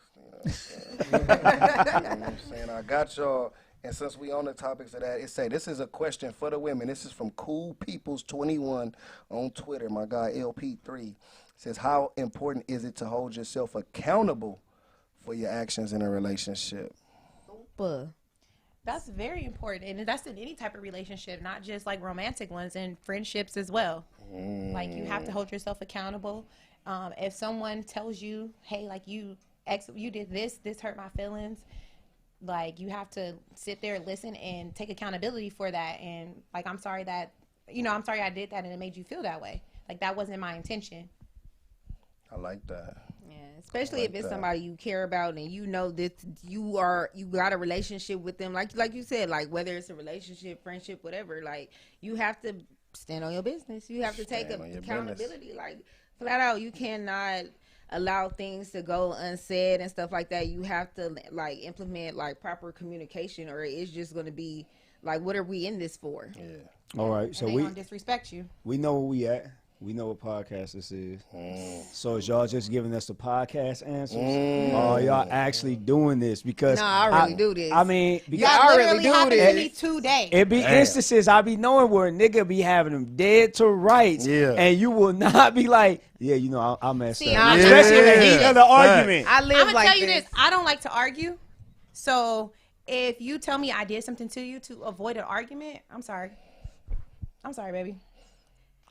You know what I'm saying? I got y'all. And since we on the topics of that, it say this is a question for the women. This is from Cool Peoples 21 on Twitter. My guy LP3 says, how important is it to hold yourself accountable for your actions in a relationship?
That's very important, and that's in any type of relationship, not just like romantic ones, and friendships as well. Like you have to hold yourself accountable. If someone tells you, "Hey, like you did this hurt my feelings," like you have to sit there and listen and take accountability for that. And like, I'm sorry I did that and it made you feel that way. Like that wasn't my intention.
I like that.
Yeah, especially if it's somebody you care about and you know that you got a relationship with them, like you said, like whether it's a relationship, friendship, whatever. Like you have to stand on your business. You have to take accountability. Like flat out, you cannot allow things to go unsaid and stuff like that. You have to like implement like proper communication, or it's just going to be like, what are we in this for?
Yeah.
All right, so
and they gonna disrespect you.
we know where we at. We know what podcast this is. So is y'all just giving us the podcast answers? Or y'all actually doing this? Because
No, I really do this.
I mean, because
I really do
happened
this.
to me today.
it be instances I be knowing where a nigga be having them dead to rights.
Yeah.
And you will not be like, yeah, you know, I messed
See,
up.
I'm
Especially in the heat
Yeah.
of the argument.
I
I'm
live
gonna
like
tell you
this.
this. I don't like to argue. So if you tell me I did something to you to avoid an argument, I'm sorry. I'm sorry, baby.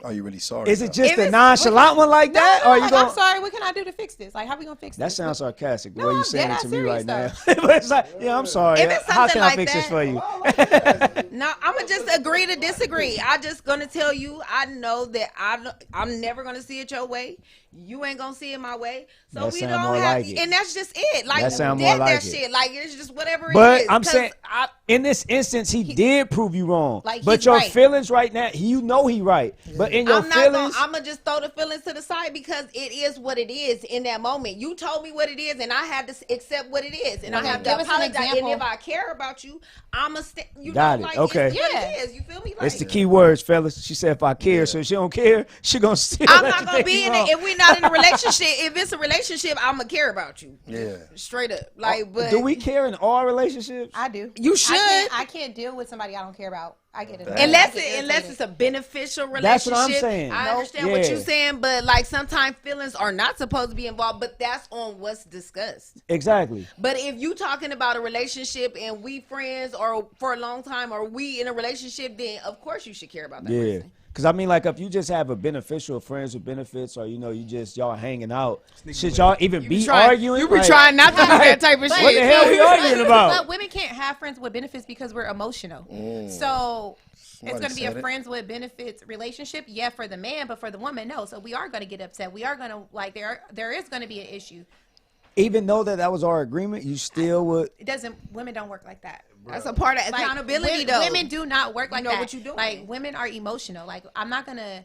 Are you really sorry?
Is it just a nonchalant one like that?
No,
or you
like,
gonna...
I'm sorry. What can I do to fix this? Like, how we gonna fix
That
this?
sounds sarcastic. The
No,
way you
I'm
saying
dead
it to
ass
me right
serious,
now.
though.
But it's like, yeah, I'm sorry.
If it's
How
something
can I
like
fix this
that-
for you?
No, I'm gonna just agree to disagree. I just gonna tell you, I know that I'm never gonna see it your way. You ain't gonna see it my way. So
That
we
sound
don't
more
have,
like it.
and that's just it. Like
That sound
dead
more like
that
it.
shit. Like it's just whatever
But
it is.
I'm
'Cause
saying, in this instance, he did prove you wrong.
Like,
but
he's
your
right.
feelings right now, you know he right. But in your
I'm not gonna.
feelings,
I'm gonna just throw the feelings to the side because it is what it is in that moment. You told me what it is, and I had to accept what it is, and I have to
give us an
apologize. And
example.
if I care about you, I'ma you
Got
know,
it.
like
Okay.
it's what
Yeah.
it is. You feel me? Like,
it's the key words, fellas. She said, if I care, so if she don't care, she gonna still
I'm
let
not
you
gonna
think
be
you
in
wrong.
it if we're not in a relationship. If it's a relationship, I'm gonna care about you.
Yeah.
Straight up. Like, but
Do we care in all relationships?
I do.
You should.
I can't deal with somebody I don't care about. I get it.
Unless
I get
unless
irritated.
it's a beneficial relationship.
That's what I'm saying.
I
Nope.
understand what
Yeah.
you're saying, but like sometimes feelings are not supposed to be involved, but that's on what's discussed.
Exactly.
But if you talking about a relationship and we friends or for a long time or we in a relationship, then of course you should care about that
Yeah.
person.
Because, I mean, like, if you just have a beneficial friends with benefits or, you know, y'all hanging out, should y'all even be arguing?
You be
Like,
trying not to do that type of shit.
What the hell we arguing about?
But women can't have friends with benefits because we're emotional. So it's going to be a friends with benefits relationship. Yeah, for the man, but for the woman, no. So we are going to get upset. We are going to like there is going to be an issue.
Even though that was our agreement, you still would.
It doesn't. Women don't work like that.
That's a part of accountability, though.
Women do not work like
know
that.
what you're doing.
Like women are emotional. Like I'm not gonna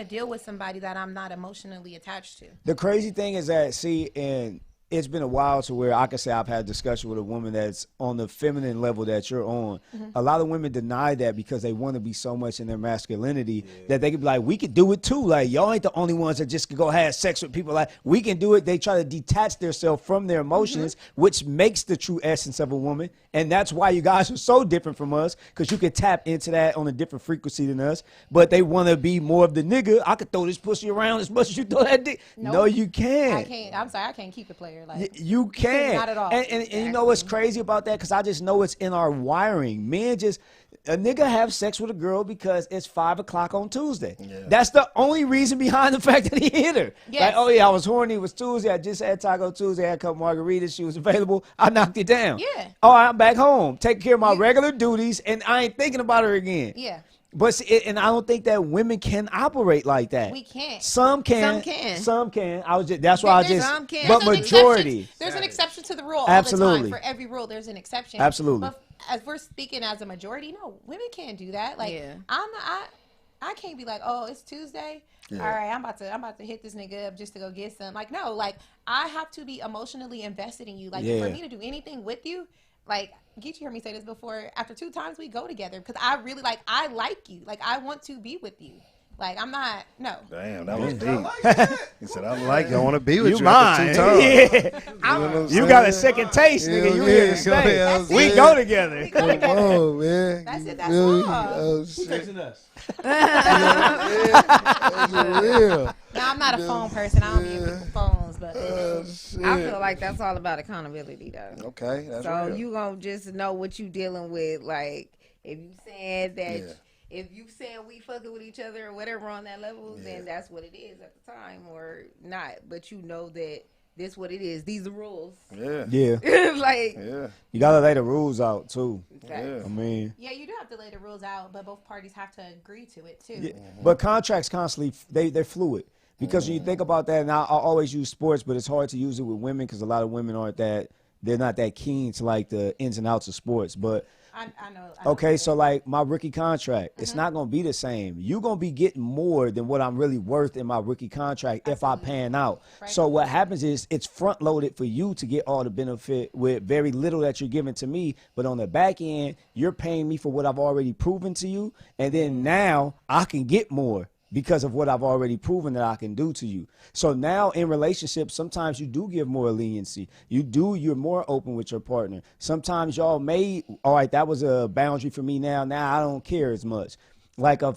deal with somebody that I'm not emotionally attached to.
The crazy thing is that, see, and it's been a while to where I can say I've had a discussion with a woman that's on the feminine level that you're on. A lot of women deny that because they want to be so much in their masculinity that they could be like, we could do it too. Like, y'all ain't the only ones that just could go have sex with people. Like, we can do it. They try to detach themselves from their emotions, which makes the true essence of a woman. And that's why you guys are so different from us, because you can tap into that on a different frequency than us. But they want to be more of the nigga. I could throw this pussy around as much as you throw that dick.
Nope.
No, you can't.
I can't. I'm sorry. I can't keep it player. Like
You can.
Not at all.
And you know what's crazy about that? Because I just know it's in our wiring. Men just, a nigga have sex with a girl because it's 5 o'clock on Tuesday. Yeah. That's the only reason behind the fact that he hit her.
Yes.
Like, oh yeah, I was horny. It was Tuesday. I just had Taco Tuesday. I had a couple margaritas. She was available. I knocked it down.
Yeah.
Oh, I'm back home. Taking care of my regular duties, and I ain't thinking about her again.
Yeah.
But see, and I don't think that women can operate like that.
We can't.
Some can.
Some can.
Some can. I was just. That's why I just.
Some can.
But
There's an
majority.
exception. There's an exception to the rule.
Absolutely.
All the time. For every rule, there's an exception.
Absolutely.
But as we're speaking as a majority, no, women can't do that. Like
Yeah.
I can't be like, oh, it's Tuesday. All right, I'm about to hit this nigga up just to go get some. Like, no, like I have to be emotionally invested in you. Like for me to do anything with you, like Geechi heard me say this before. After 2 times, we go together because I really I like you. Like I want to be with you. Like I'm not
Damn, that was deep. He said, "I'm like you. I want to be with you."
Mine.
After 2 times.
Yeah. You got a second taste, nigga. You here to stay. We go together.
Come on, man.
That's it. That's
Feel me?
all.
Oh shit.
Texting us.
That's real.
No, I'm not a phone person. I don't use phones, but
I feel like that's all about accountability, though.
Okay, that's
So
real.
you gonna just know what you dealing with. Like if you saying that, if you saying we fucking with each other or whatever on that level, then that's what it is at the time, or not. But you know that this what it is. These are rules.
Yeah.
Yeah.
Like
Yeah.
You gotta lay the rules out too.
Yeah.
I mean,
yeah, you do have to lay the rules out, but both parties have to agree to it too.
but contracts constantly they're fluid because when you think about that, and I always use sports, but it's hard to use it with women because a lot of women they're not that keen to like the ins and outs of sports, but.
I know.
Okay, so like my rookie contract, it's not gonna be the same. You're gonna be getting more than what I'm really worth in my rookie contract if I pan out.
Right.
So what happens is it's front loaded for you to get all the benefit with very little that you're giving to me, but on the back end, you're paying me for what I've already proven to you, and then now I can get more because of what I've already proven that I can do to you. So now in relationships, sometimes you do give more leniency. You're more open with your partner. Sometimes y'all may, all right, that was a boundary for me now. Now I don't care as much. Like
no,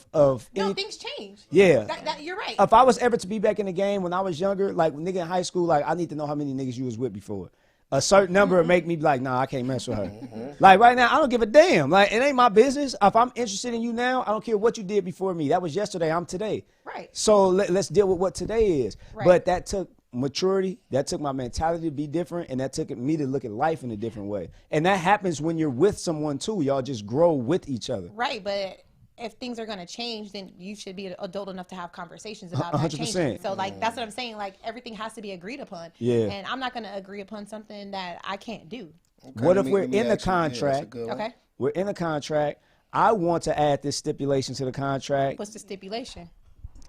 things change.
Yeah.
That you're right.
If I was ever to be back in the game when I was younger, like nigga in high school, like I need to know how many niggas you was with before. A certain number will make me be like, nah, I can't mess with her. Like right now, I don't give a damn. Like it ain't my business. If I'm interested in you now, I don't care what you did before me. That was yesterday. I'm today.
Right.
So let's deal with what today is.
Right.
But that took maturity. That took my mentality to be different, and that took me to look at life in a different way. And that happens when you're with someone too. Y'all just grow with each other.
Right, but if things are going to change, then you should be adult enough to have conversations about that
100%.
changing. So, like, that's what I'm saying. Like, everything has to be agreed upon.
Yeah.
And I'm not going to agree upon something that I can't do.
Okay,
What if
let me
we're in the
ask you- yeah, that's a
contract?
good one.
Okay?
We're in a contract. I want to add this stipulation to the contract.
What's the stipulation?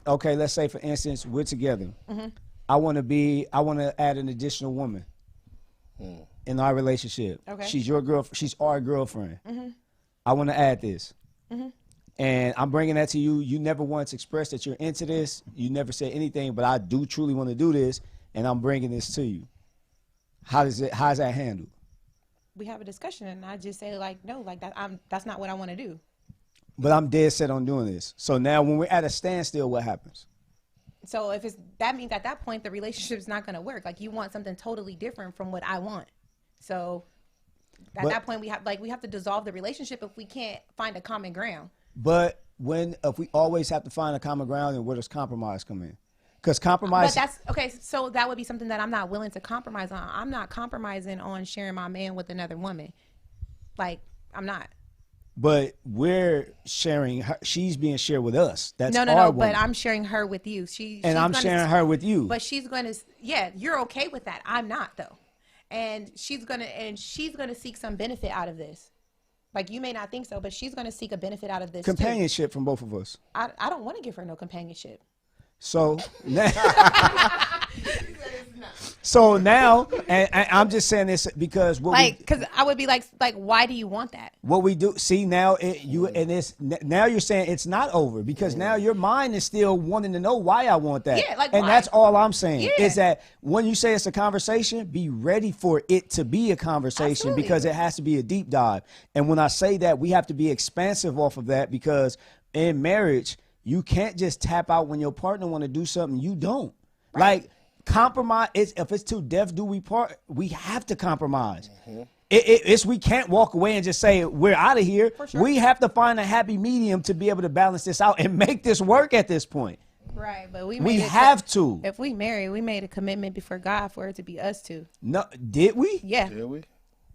Okay, let's say for instance, we're together. I want to add an additional woman in our relationship.
Okay.
She's your girl. She's our girlfriend. I want to add this. And I'm bringing that to you. You never once expressed that you're into this. You never said anything, but I do truly want to do this, and I'm bringing this to you. How's that handled?
We have a discussion, and I just say, like, no, like, that's not what I want to do.
But I'm dead set on doing this. So now when we're at a standstill, what happens?
So if that means at that point the relationship's not going to work. Like, you want something totally different from what I want. So at that point we have to dissolve the relationship if we can't find a common ground.
But if we always have to find a common ground, then where does compromise come in? Because compromise.
But that's okay. So that would be something that I'm not willing to compromise on. I'm not compromising on sharing my man with another woman. Like, I'm not.
But we're sharing her. She's being shared with us. That's
No.
our woman.
But I'm sharing her with you.
I'm sharing her with you.
But she's gonna. Yeah, you're okay with that. I'm not though. And she's gonna seek some benefit out of this. Like, you may not think so, but she's gonna seek a benefit out of this
Companionship from both of us.
I don't want to give her no companionship.
So now, and I'm just saying this because
Because I would be like, why do you want that?
what we do. See now, now you're saying it's not over because now your mind is still wanting to know why I want that.
Yeah, like,
and
why?
that's all I'm saying
Yeah.
is that when you say it's a conversation, be ready for it to be a conversation
Absolutely.
because it has to be a deep dive. And when I say that, we have to be expansive off of that because in marriage, you can't just tap out when your partner want to do something you don't. Right. Like, compromise. If it's till death do we part, we have to compromise. We can't walk away and just say we're out of here.
Sure.
We have to find a happy medium to be able to balance this out and make this work at this point.
Right, but
We have to.
If we marry, we made a commitment before God for it to be us two.
No, did we?
Yeah,
Did we?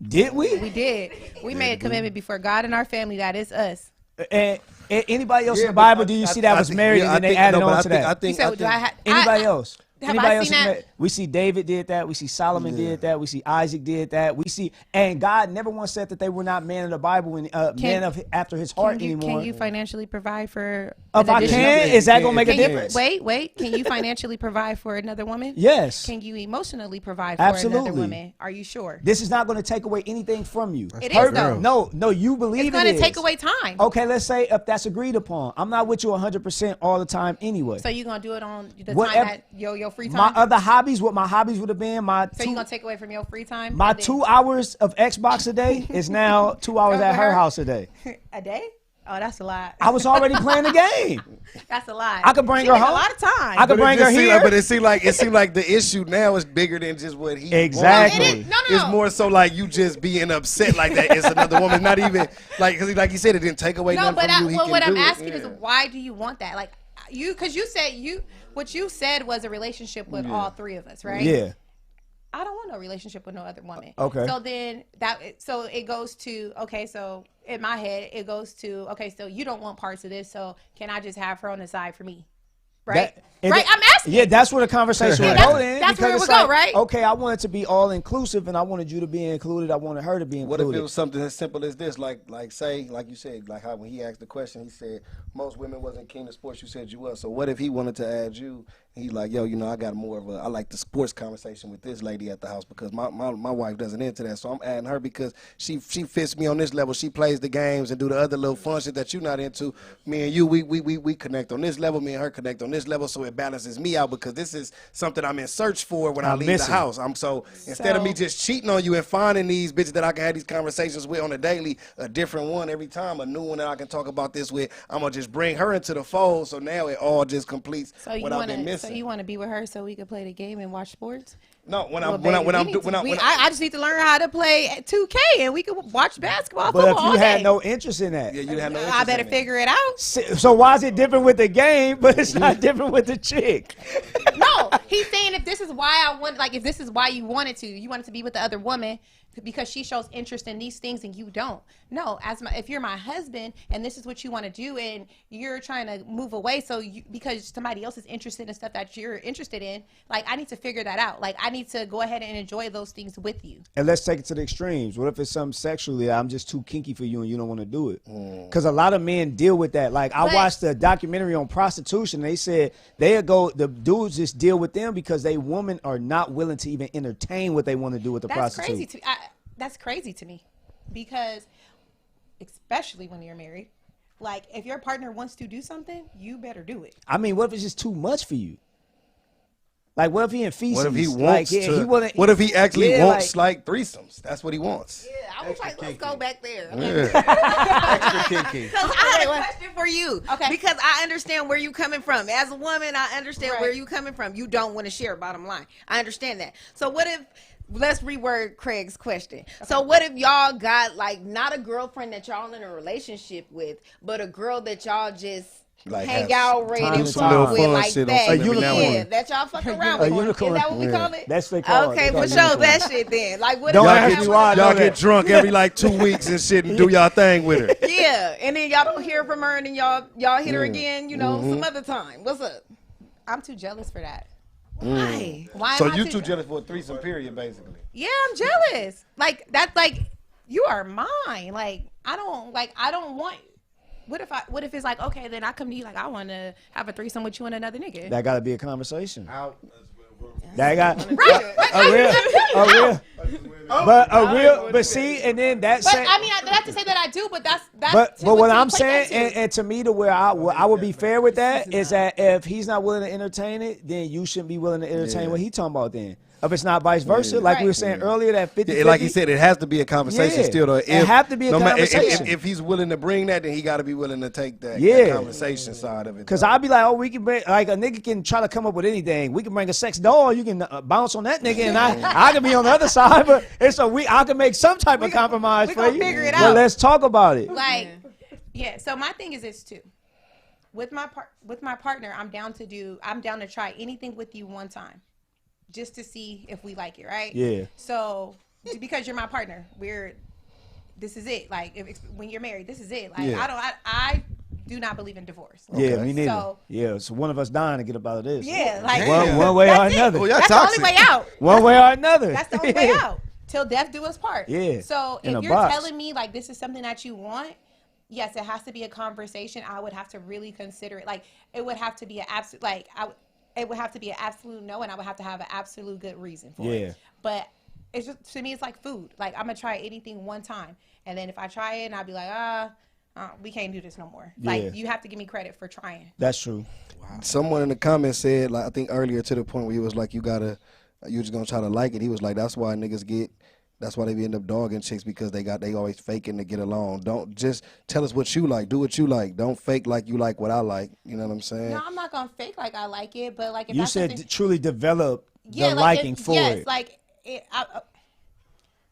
Did we?
we did. We made a commitment before God and our family that it's us.
And anybody else in the Bible, do you see that was married and then they added on to that?
You said,
Anybody else?
Have
Anybody
I
else?
seen that?
We see David did that. We see Solomon did that. We see Isaac did that. We see, and God never once said that they were not men of the Bible and men of after His heart anymore.
Can you financially provide for?
If I can, is that gonna make a
Can you,
difference?
wait. Can you financially provide for another woman?
Yes.
Can you emotionally provide for
Absolutely.
another woman? Are you sure?
This is not going to take away anything from you.
It is, though.
No, you believe
It's going to
is.
take away time.
Okay, let's say if that's agreed upon. I'm not with you 100% all the time anyway.
So you're going to do it on the
Whatever-
time that your free time?
My other hobbies, what my hobbies would have been,
So you're going to take away from your free time?
my
and then-
2 hours of Xbox a day is now 2 hours
Over
at her
her?
house a day.
A day? Oh, that's a lot.
I was already playing the game.
That's a lot.
I could bring
She
her
take
home.
a lot of time.
I could bring her here.
But it seemed like the issue now is bigger than just what he
Exactly.
wanted.
No.
It's more so like you just being upset like that. It's another woman, not even like because like he said, it didn't take away
No,
nothing
but
from you. He can
what I'm
do it.
asking
Yeah.
is why do you want that? Like because you said what you said was a relationship with all three of us, right?
Yeah.
I don't want no relationship with no other woman.
Okay.
So then so it goes to, okay, so in my head, it goes to, okay, so you don't want parts of this, so can I just have her on the side for me? Right? Right? I'm asking.
Yeah, that's where the conversation would go in.
That's where it
because
would
it's
go,
like,
right?
Okay, I want it to be all inclusive, and I wanted you to be included. I wanted her to be
What
included.
if it was something as simple as this, like say, like you said, like how when he asked the question, he said most women wasn't keen to sports. You said you was. So what if he wanted to add you? He's like, yo, I got more of I like the sports conversation with this lady at the house because my wife doesn't into that. So I'm adding her because she fits me on this level. She plays the games and do the other little fun shit that you're not into. Me and you, we connect on this level. Me and her connect on this level, so it balances me out because this is something I'm in search for when I leave the house. Instead of me just cheating on you and finding these bitches that I can have these conversations with on a daily, a different one every time, a new one that I can talk about this with, I'm gonna just bring her into the fold. So now it all just completes what I've been missing.
So you want to be with her so we could play the game and watch sports?
No,
I just need to learn how to play 2K and we can watch basketball.
But if
all
you had
day.
no interest in that,
you have no interest
I better figure it out.
So why is it different with the game, but it's not different with the chick?
No, he's saying if this is why I want, like if this is why you wanted to be with the other woman because she shows interest in these things and you don't. No, if you're my husband and this is what you want to do and you're trying to move away because somebody else is interested in stuff that you're interested in, like I need to figure that out. Like I need to go ahead and enjoy those things with you.
And let's take it to the extremes. What if it's something sexually I'm just too kinky for you and you don't want to do it? Because a lot of men deal with that. Like I watched a documentary on prostitution. They said the dudes just deal with them because they women are not willing to even entertain what they want to do with the prostitute.
That's crazy to me because especially when you're married, like if your partner wants to do something, you better do it.
I mean, what if it's just too much for you? Like, what if he in feces?
What if he wants what if he actually wants like threesomes? That's what he wants.
Yeah, I was like, let's go back there.
Extra kinky.
Because I had a question for you.
Okay.
Because I understand where you're coming from. As a woman, I understand where you're coming from. You don't want to share, bottom line. I understand that. So what if, let's reword Craig's question. Okay. So what if y'all got like not a girlfriend that y'all in a relationship with, but a girl that y'all just like hang out, ready to fuck with like that?
A unicorn.
Yeah, that y'all fuck around with.
Unicorn.
Is that what we call it?
That's what they call it.
Okay, for sure. That shit then. Like what
don't
if
ask me why
y'all get drunk every like 2 weeks and shit and do y'all thing with her.
Yeah, and then y'all don't hear from her and then y'all hit her again, some other time. What's up?
I'm too jealous for that.
Why? Why
So
am I
you too jealous for a threesome period, basically?
Yeah, I'm jealous. Like that's like you are mine. Like I don't want. What if it's like, okay, then I come to you like I want to have a threesome with you and another nigga.
That got to be a conversation.
Out.
That got but see, and then that's.
But I mean, I have to say that I do, but that's.
But what I'm saying, and to me, to where I would be fair with that is that if he's not willing to entertain it, then you shouldn't be willing to entertain what he's talking about. Then, if it's not vice versa, like we were saying earlier, that 50.
Like he said, it has to be a conversation still. Though,
it have to be a conversation.
If he's willing to bring that, then he got to be willing to take that conversation side of it.
Because I'll be like, oh, we can bring, like a nigga can try to come up with anything. We can bring a sex doll. You can bounce on that nigga, and I can be on the other side. But I can make some type of compromise for you.
Figure it out.
Well, let's talk about it.
Like, yeah. So my thing is this too. With my partner, I'm down to try anything with you one time, just to see if we like it, right?
Yeah.
So because you're my partner, this is it. Like when you're married, this is it. Like I do not believe in divorce.
Yeah, me neither. So one of us dying to get up out of this.
Yeah, like
one way or another.
Oh,
that's
toxic.
the only way out.
One way or another.
That's the only way out. Till death do us part.
Yeah.
So if you're telling me like this is something that you want, yes, it has to be a conversation. I would have to really consider it. Like it would have to be an absolute it would have to be an absolute no, and I would have to have an absolute good reason for it. But it's just, to me, it's like food. Like I'm gonna try anything one time, and then if I try it, and I'll be like, we can't do this no more. Like you have to give me credit for trying.
That's true.
Wow. Someone in the comments said, like I think earlier to the point where he was like, you just gonna try to like it. He was like, that's why they end up dogging chicks because they always faking to get along. Don't just tell us what you like. Do what you like. Don't fake like you like what I like. You know what I'm saying?
No, I'm not gonna fake like I like it, but like if
you said truly develop the liking for it.
Yes, like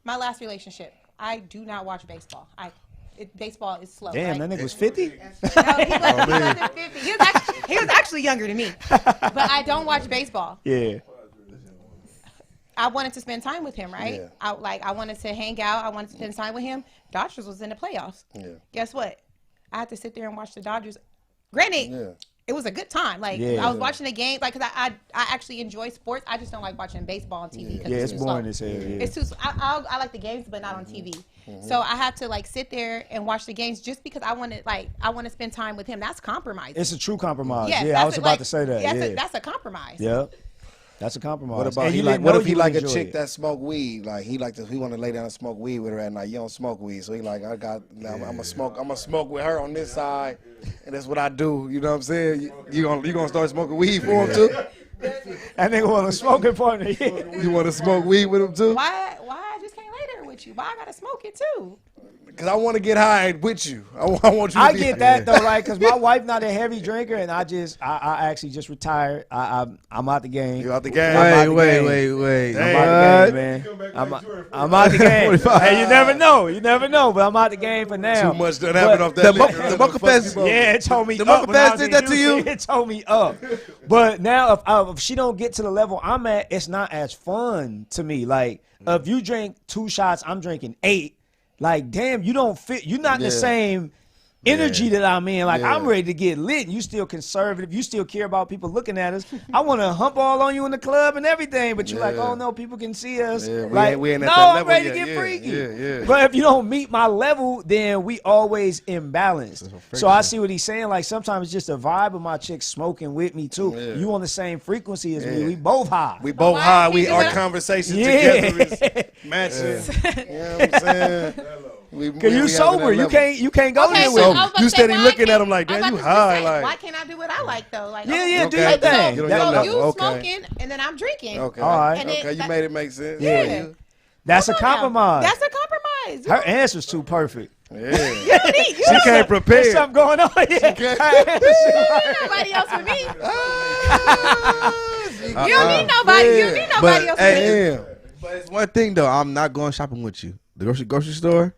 my last relationship, I do not watch baseball. Baseball is slow.
Damn,
right?
that nigga was 50?
No, he wasn't 50. He was actually younger than me. But I don't watch baseball.
Yeah.
I wanted to spend time with him, right?
Yeah.
I wanted to hang out. I wanted to spend time with him. Dodgers was in the playoffs.
Yeah.
Guess what? I had to sit there and watch the Dodgers. Granted, it was a good time. Like I was watching the game, like because I actually enjoy sports. I just don't like watching baseball on TV.
Yeah, it's boring as hell. Yeah.
It's too. I like the games, but not on TV. So I have to like sit there and watch the games just because I want to spend time with him. That's compromise.
It's a true compromise.
Yes,
I was about to say that.
That's a compromise.
Yeah. That's a compromise.
What about what if he like a chick that smoke weed? Like he want to lay down and smoke weed with her at night. You don't smoke weed, so he like I'm gonna smoke with her on this side, and that's what I do. You know what I'm saying? You gonna start smoking weed for him too?
That nigga want a smoking partner.
You want to smoke weed with him too?
Why I just can't lay there with you? Why I gotta smoke it too?
Cause I want to get high with you. I want you. To
I
be
get that though, right? Because my wife not a heavy drinker, and I actually just retired. I'm out the game.
You out the game?
Wait.
I'm out the game, man. I'm out the game. Hey, you never know. But I'm out the game for now.
Too much done happened off that liquor.
The Mocha Fest.
Yeah, it told me.
The Mocha Fest did that to you.
It told me up. But now, if she don't get to the level I'm at, it's not as fun to me. Like if you drink 2 shots, I'm drinking 8. Like, damn, you don't fit. You're not the same energy that I'm in. Like, I'm ready to get lit. You still conservative. You still care about people looking at us. I want to hump all on you in the club and everything. But you're like, oh, no, people can see us.
Yeah,
like,
we ain't at
no,
that
I'm
level
ready
yet.
to get freaky.
Yeah.
But if you don't meet my level, then we always imbalanced. So I see what he's saying. Like, sometimes it's just a vibe of my chick smoking with me, too. Yeah. You on the same frequency as me. We both high.
We both high. Our conversations together is matching. You know what I'm saying?
Cause you sober, you can't go there with me.
You steady looking at him like, damn, you high. Like,
why can't I do what I like though? Like,
do your thing.
So you smoking and then I'm drinking.
Okay,
all right.
Okay, you made it make sense.
Yeah, that's a compromise.
That's a compromise.
Her answer's too perfect.
Yeah, she can't prepare.
There's something going on. Yeah,
nobody else with me. You don't need nobody. You don't need nobody else with me.
But it's one thing though, I'm not going shopping with you. The grocery store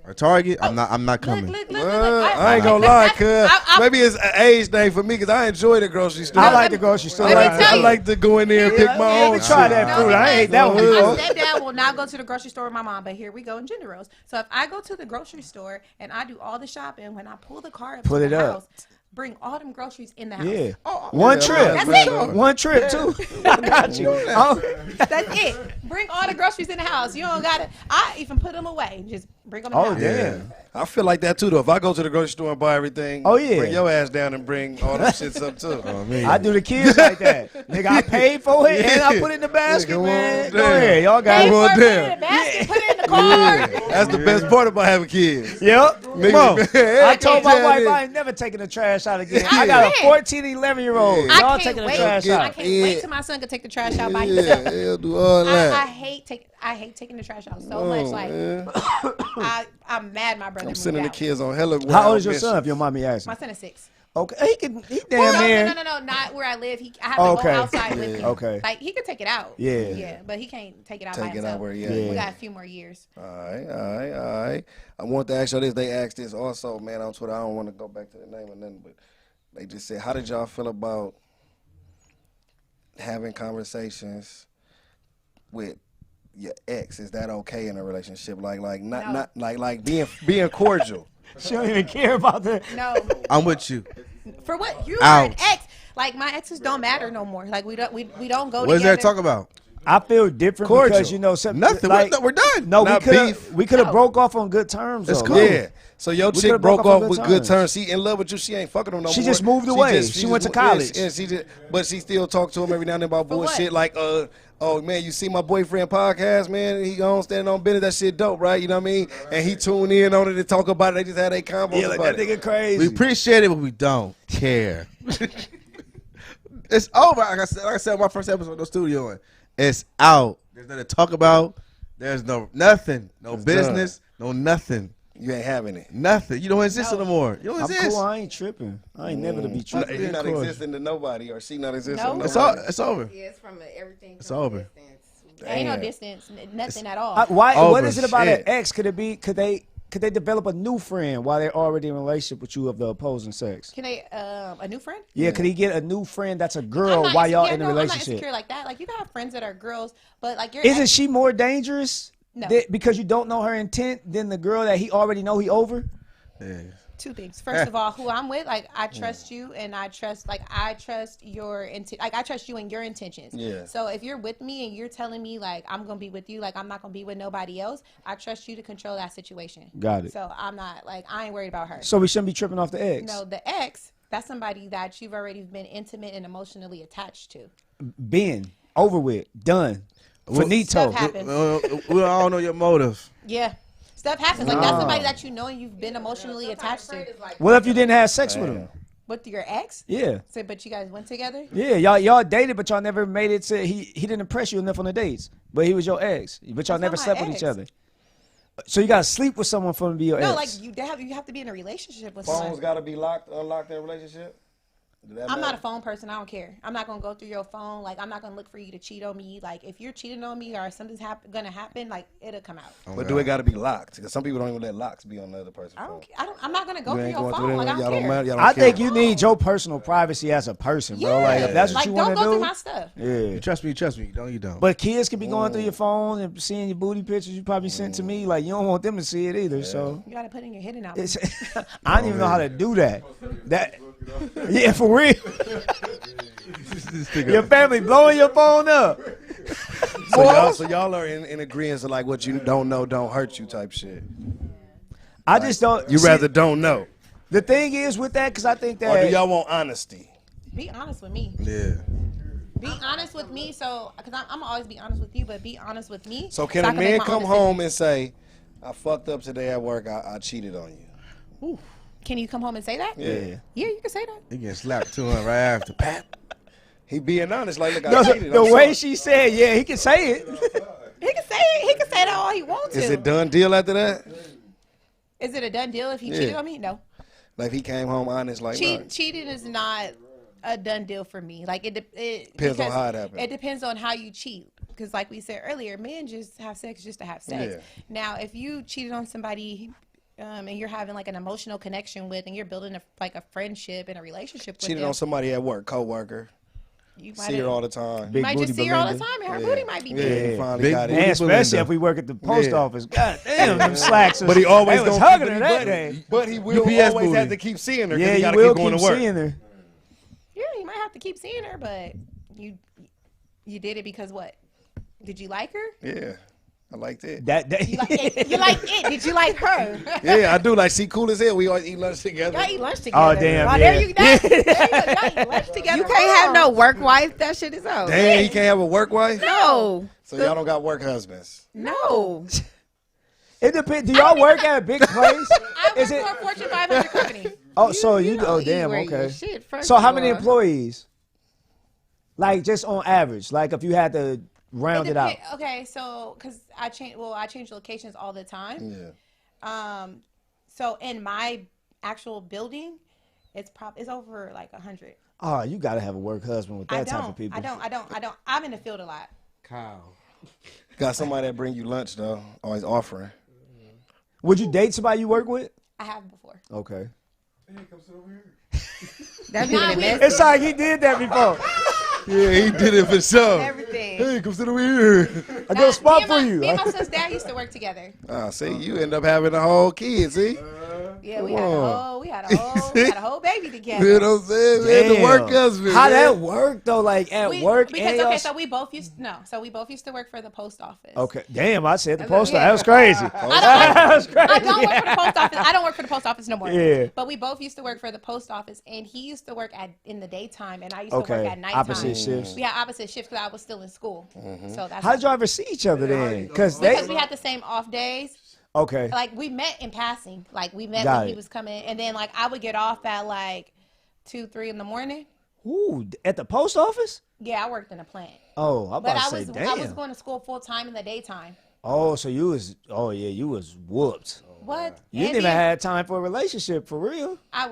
or Target, I'm not coming.
Look,
I ain't gonna lie, cuz maybe it's an age thing for me because I enjoy the grocery store.
I like the grocery store.
I like to go in there and pick my own.
Try that fruit. I ain't that one.
My stepdad will not go to the grocery store with my mom, but here we go in gender roles. So if I go to the grocery store and I do all the shopping, when I pull the car up to the house, bring all them groceries in the house.
Yeah. One trip.
That's it.
One trip, too. I got you.
That's it. Bring all the groceries in the house. You don't got to. I even put them away. Just bring them in the house.
Damn.
I feel like that, too, though. If I go to the grocery store and buy everything, bring your ass down and bring all them shits up, too.
I do the kids like that. Nigga, I paid for it and I put it in the basket, man. Go ahead. Y'all got
it. Put it in the basket. Put it in the car.
That's the best part about having kids.
Yep.
Nigga,
I told my wife I ain't never taking the trash out again. I got a 14, 11-year-old. Y'all taking the trash out.
I can't wait till my son can take the trash out by himself.
He'll do all that.
I hate taking the trash out so much. Like, I'm mad my brother.
I'm sending the kids on hella.
How old is your son, if your mommy asks?
My son is 6.
Okay, he damn near.
No, not where I live. I have to go outside with him.
Okay.
Like, he could take it out.
Yeah,
but he can't take it out
take
by himself. We got a few more years.
All right. I want to ask y'all this. They asked this also, man, on Twitter. I don't want to go back to the name or nothing, but they just said, how did y'all feel about having conversations with your ex? Is that okay in a relationship? Like being cordial.
She don't even care about that.
No.
I'm with you.
For what? You are an ex. Like, my exes don't matter no more. Like, we don't go together.
What is there to talk about?
I feel different because
nothing.
Like,
we're done.
No, we could have broke off on good terms.
It's
though.
cool. Yeah. So your chick broke off with good terms. She in love with you. She ain't fucking him no more.
She just moved away. She went to college.
Yeah, but she still talk to him every now and then about bullshit. Like, oh man, you see my boyfriend podcast, man? He on standing on business. That shit dope, right? You know what I mean? And he tuned in on it to talk about it. They just had a convo.
Yeah, like that nigga crazy.
We appreciate it, but we don't care. It's over. Like I said, my first episode, no studio in. It's out. There's nothing to talk about. There's nothing. No business. Done. No nothing.
You ain't having it.
Nothing. You don't exist anymore. You don't exist.
I'm cool. I ain't tripping. I ain't never to be tripping.
You're not existing to nobody, or she not existing to nobody.
It's over.
Yeah, it's from everything.
It's over.
Ain't no distance. Nothing at all.
What is it about an ex? Could they develop a new friend while they're already in a relationship with you of the opposing sex?
Can they a new friend?
Yeah, could he get a new friend that's a girl while y'all in a relationship?
I'm not insecure like that. Like, you can have friends that are girls, but like
isn't she more dangerous?
No.
Because you don't know her intent than the girl that he already know he over?
Yeah.
Two things. First of all, who I'm with, like, I trust you, and I trust your intent. Like, I trust you and your intentions.
Yeah.
So if you're with me and you're telling me, like, I'm gonna be with you, like, I'm not gonna be with nobody else, I trust you to control that situation.
Got it.
So I'm not, like, I ain't worried about her.
So we shouldn't be tripping off the ex.
No, the ex, that's somebody that you've already been intimate and emotionally attached to.
Been over with, done. Finito.
Stuff happens.
We don't know your motive.
Yeah. Stuff happens. Like, that's somebody that you know and you've been emotionally attached to.
What if you didn't have sex with him?
With your ex?
Yeah.
So, but you guys went together?
Yeah, y'all dated, but y'all never made it to. He didn't impress you enough on the dates, but he was your ex. But y'all never slept with each other. So you gotta sleep with someone for them to be your
No,
ex.
like you have to be in a relationship with
Phones
someone.
got to be locked, unlocked in a relationship?
I'm not a phone person. I don't care. I'm not gonna go through your phone. Like I'm not gonna look for you to cheat on me. Like if you're cheating on me or something's gonna happen, like it'll come out.
But do it got to be locked? Because some people don't even let locks be on the other person's
I
phone.
don't. I'm not gonna go
You
through
ain't
your
going
phone.
through
Like I
y'all
don't care.
matter, y'all
I
don't
think
care.
you need your personal privacy as a person, bro. Like if that's what
like
you
don't
want
go
to
through
do.
my stuff.
Yeah.
You trust me. No, you don't.
But kids can be going through your phone and seeing your booty pictures you probably sent to me. Like you don't want them to see it either. So
You gotta put in your hidden out.
it's, I don't even know how to do that. Yeah, for real. Your family blowing your phone up.
So y'all are in agreement to like what you don't know don't hurt you type shit.
I just don't.
You
see,
rather don't know.
The thing is with that, because I think
Or do
that
y'all want honesty?
Be honest with me.
Yeah.
Be honest with me. So, because I'm gonna always be honest with you, but be honest with me.
So can
I
a
make
man
my own
come
decisions.
home and say, I fucked up today at work, I cheated on you?
Can you come home and say that?
Yeah.
Yeah, you can say that.
He getting slapped to him right after. Pat.
He being honest, like, look,
no,
I cheated.
the
I'm
way
sorry.
she said, yeah, he can say it.
He can say it. He can say that all he wants to.
Is it done deal after that?
Is it a done deal if he
Yeah.
cheated on me? No.
Like he came home honest, like nah.
Cheating is not a done deal for me. Like it
Depends on
because
how it happened.
It depends on how you cheat. Because like we said earlier, men just have sex just to have sex.
Yeah.
Now, if you cheated on somebody and you're having like an emotional connection with, and you're building a friendship and a relationship with
Cheated
them,
on somebody at work, co-worker.
you
See her all the time.
Big
might
booty
just see her all the
Belinda.
time, and her
Yeah.
booty might be
Yeah,
big.
he finally
Big
got
booty
it.
And especially
Belinda.
if we work at the post
Yeah.
office. God damn, them slacks.
But he always
they was
gonna
hugging
keep
her
it,
that
but,
day.
but he will
UPS
always
booty.
have to keep seeing her. 'cause
Yeah,
he
you
gotta
will
keep going
keep
to work.
seeing her.
Yeah, you might have to keep seeing her, but you did it because what? Did you like her?
Yeah, I liked it.
That day.
You like it? You like it? Did you like her?
Yeah, I do. Like, she cool as hell. We always eat lunch together.
Y'all eat lunch together.
Oh, damn,
Oh,
yeah.
there you go. Y'all eat lunch together.
You can't have no work wife. That shit is out.
Damn, he can't have a work wife?
No.
So y'all don't got work husbands?
No.
It depends. Do y'all work at a big place?
I work
Is it?
for a Fortune 500 company.
Oh, so you?
don't
Oh,
eat
damn.
where your
Okay.
shit, first
So how
of
many
all.
employees? Like just on average, like if you had to round it out.
Okay, so because I change locations all the time.
Yeah.
So in my actual building, it's over like 100.
Oh, you gotta have a work husband with that type of people.
I don't. I'm in the field a lot.
Cow.
Got somebody that bring you lunch, though. Always offering.
Would you date somebody you work with?
I have before.
Okay.
That be the mess.
It's like he did that before.
Yeah, he did it for sure.
Everything.
Hey, come sit over here.
I got a spot
me
for
and
you.
Me and my son's dad used to work together.
Ah, see, you end up having a whole kid, see?
Yeah,
Come on.
we had a whole baby together.
You know what I'm saying? Man, the work husband.
How
man.
that work though? Like at work
Because
and y'all-
so we both used to work for the post office.
Okay. Damn, I said the post office. That was crazy.
That
was crazy.
I don't work for the post office. I don't work for the post office no more.
Yeah.
But we both used to work for the post office, and he used to work in the daytime, and I used to
Okay.
work at nighttime.
Opposite shifts.
We had opposite shifts because I was still in school. So that's
How did y'all ever see each other then? Because
we had the same off days.
Okay.
Like we met in passing. Like we met
Got
when
it.
he was coming, and then like I would get off at like 2, 3 in the morning.
Ooh, at the post office?
Yeah, I worked in a plant.
Oh, I'm
But
about
I
to say,
was
damn.
going to school full time in the daytime.
Oh, so you was? Oh yeah, you was whooped.
What?
You didn't even have time for a relationship for real.
Let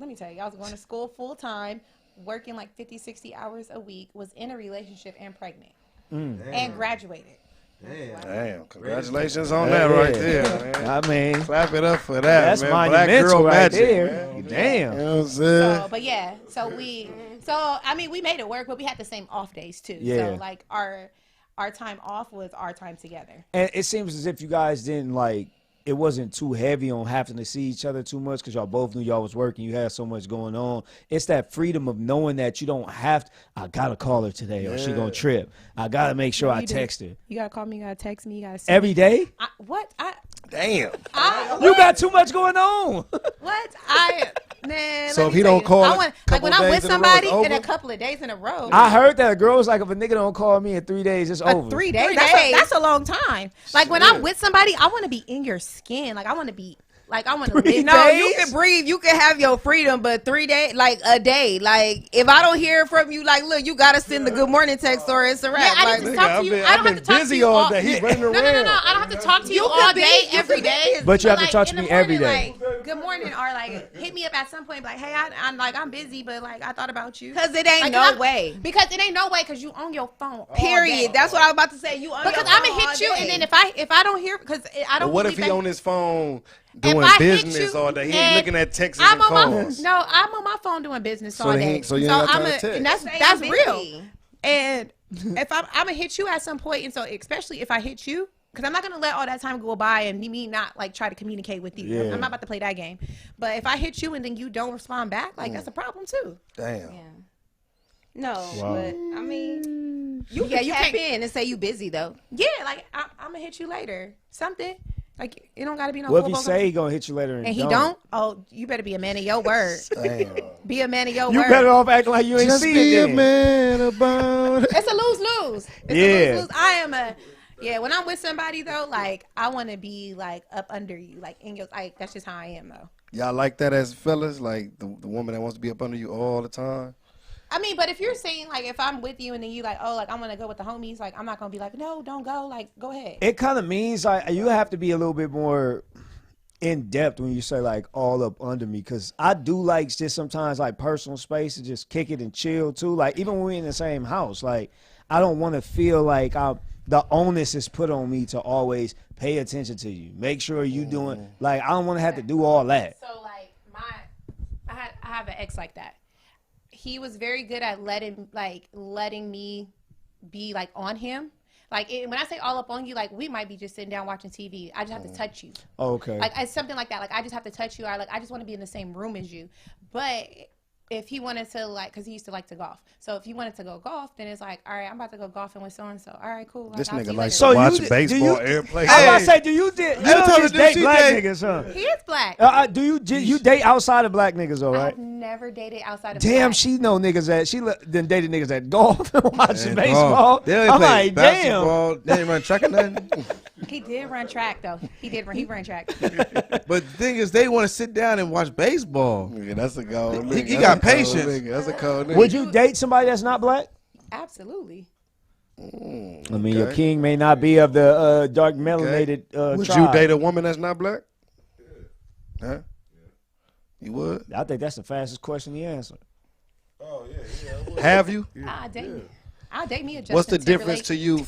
me tell you, I was going to school full time, working like 50, 60 hours a week, was in a relationship and pregnant, and graduated.
Damn, congratulations on that right there, man.
I mean,
Clap it up for that,
that's
man. Black
monumental
girl
right
magic,
there.
man.
Damn.
You know what I'm saying?
But yeah, we made it work, but we had the same off days too.
Yeah.
So like our time off was our time together.
And it seems as if you guys didn't like. It wasn't too heavy on having to see each other too much because y'all both knew y'all was working. You had so much going on. It's that freedom of knowing that you don't have to. I gotta call her today or she gonna trip. I gotta make sure I text her
You gotta call me. You gotta text me. You gotta
every day.
Damn.
You got too much going on.
Man,
So
let
if
me
he
tell
don't
you,
call
I
a
want,
couple
like when I'm
days
with
in a row, it's
somebody in a
over?
couple of days in a row.
I heard that a girl was like, if a nigga don't call me in 3 days, it's over.
3 days. That's a long time. Like when I'm with somebody, I want to be in your skin. Like I want to be Like I want to
3
live.
No, you
days?
can breathe. You can have your freedom, but 3 days, like a day. Like if I don't hear from you, like look, you gotta send the good morning text or it's a wrap.
Yeah, I
like,
need to talk to you. I don't have to talk to you
all day. He running
No,
around.
I don't have to talk to you
You
all
could be-
day,
you
every
could be
day.
busy.
But you have to
like,
talk to
in the
me every
morning,
day.
Like, good morning, or like hit me up at some point. Like, hey, I'm busy, but like I thought about you.
Cause it ain't
Like,
no way.
Because it ain't no way. Cause you on your phone. all
Period.
day.
That's what I was about to say. You on
Because
your
I'm
phone
gonna hit
all
you,
day.
and then if I don't hear, because I don't.
But what if
believe
he
that-
on his phone
If
doing
I hit
business
you
all day? He ain't
and
looking at texts
I'm
and
on
calls.
I'm on my phone doing business
So
all
he
day.
ain't- so you ain't got time to text.
and that's
Say
that's
I'm
real.
busy.
And if I'm gonna hit you at some point, and so especially if I hit you, because I'm not gonna let all that time go by and me not like try to communicate with you.
Yeah.
I'm not about to play that game. But if I hit you and then you don't respond back, like that's a problem too.
Damn.
Yeah. No,
Wow.
but I mean, you
can
tap
text-
in and say you busy though.
Yeah, like I'm gonna hit you later. Something like it don't gotta be no.
What if he
full-blown
say he gonna hit you later and
and he don't? Oh, you better be a man of your word.
Damn.
Be a man of your
You
word.
better off acting like you ain't
Just
see
be
it
a
then.
man about it.
It's a lose-lose. It's
Yeah.
a lose-lose. I am a when I'm with somebody though, like I want to be like up under you, like in your like that's just how I am though.
Y'all like that as fellas? Like the woman that wants to be up under you all the time?
I mean, but if you're saying like if I'm with you and then you like, oh, like I'm gonna go with the homies, like I'm not gonna be like, no, don't go, like go ahead.
It kind of means like you have to be a little bit more in depth when you say like all up under me, because I do like just sometimes like personal space to just kick it and chill too. Like even when we're in the same house, like I don't want to feel like the onus is put on me to always pay attention to you, make sure you doing like I don't want to have to do all that.
So like I have an ex like that. He was very good at letting me be like on him. Like when I say all up on you, like we might be just sitting down watching TV. I just have to touch you.
Okay.
Like it's something like that. Like I just have to touch you. I just want to be in the same room as you. But if he wanted to because he used to like to golf. So if he wanted to go golf, then it's like, all right, I'm about to go golfing with so and so. All right, cool.
This
I'll see
nigga
you
likes
later.
to watch
do
baseball
you-
airplay.
I was about to say, do you just date black niggas, huh?
He is black.
Do you date outside of black niggas, all right?
I've never dated outside of
Damn,
black.
she know niggas that then dated niggas at golf and watching
And
baseball.
They only
I'm
play
like, damn.
basketball. They ain't run track or nothing.
He did run track though. He ran track.
But the thing is, they want to sit down and watch baseball.
Yeah, that's a cold
He
nigga.
got
That's a cold
patience.
nigga. That's a cold nigga.
Would you date somebody that's not black?
Absolutely.
I mean, your king may not be of the dark melanated
Would
tribe.
you date a woman that's not black? Huh? You would?
I think that's the fastest question he answered.
Oh yeah.
Have you?
I'll date me a Justin
What's the
Timberlake.
difference to you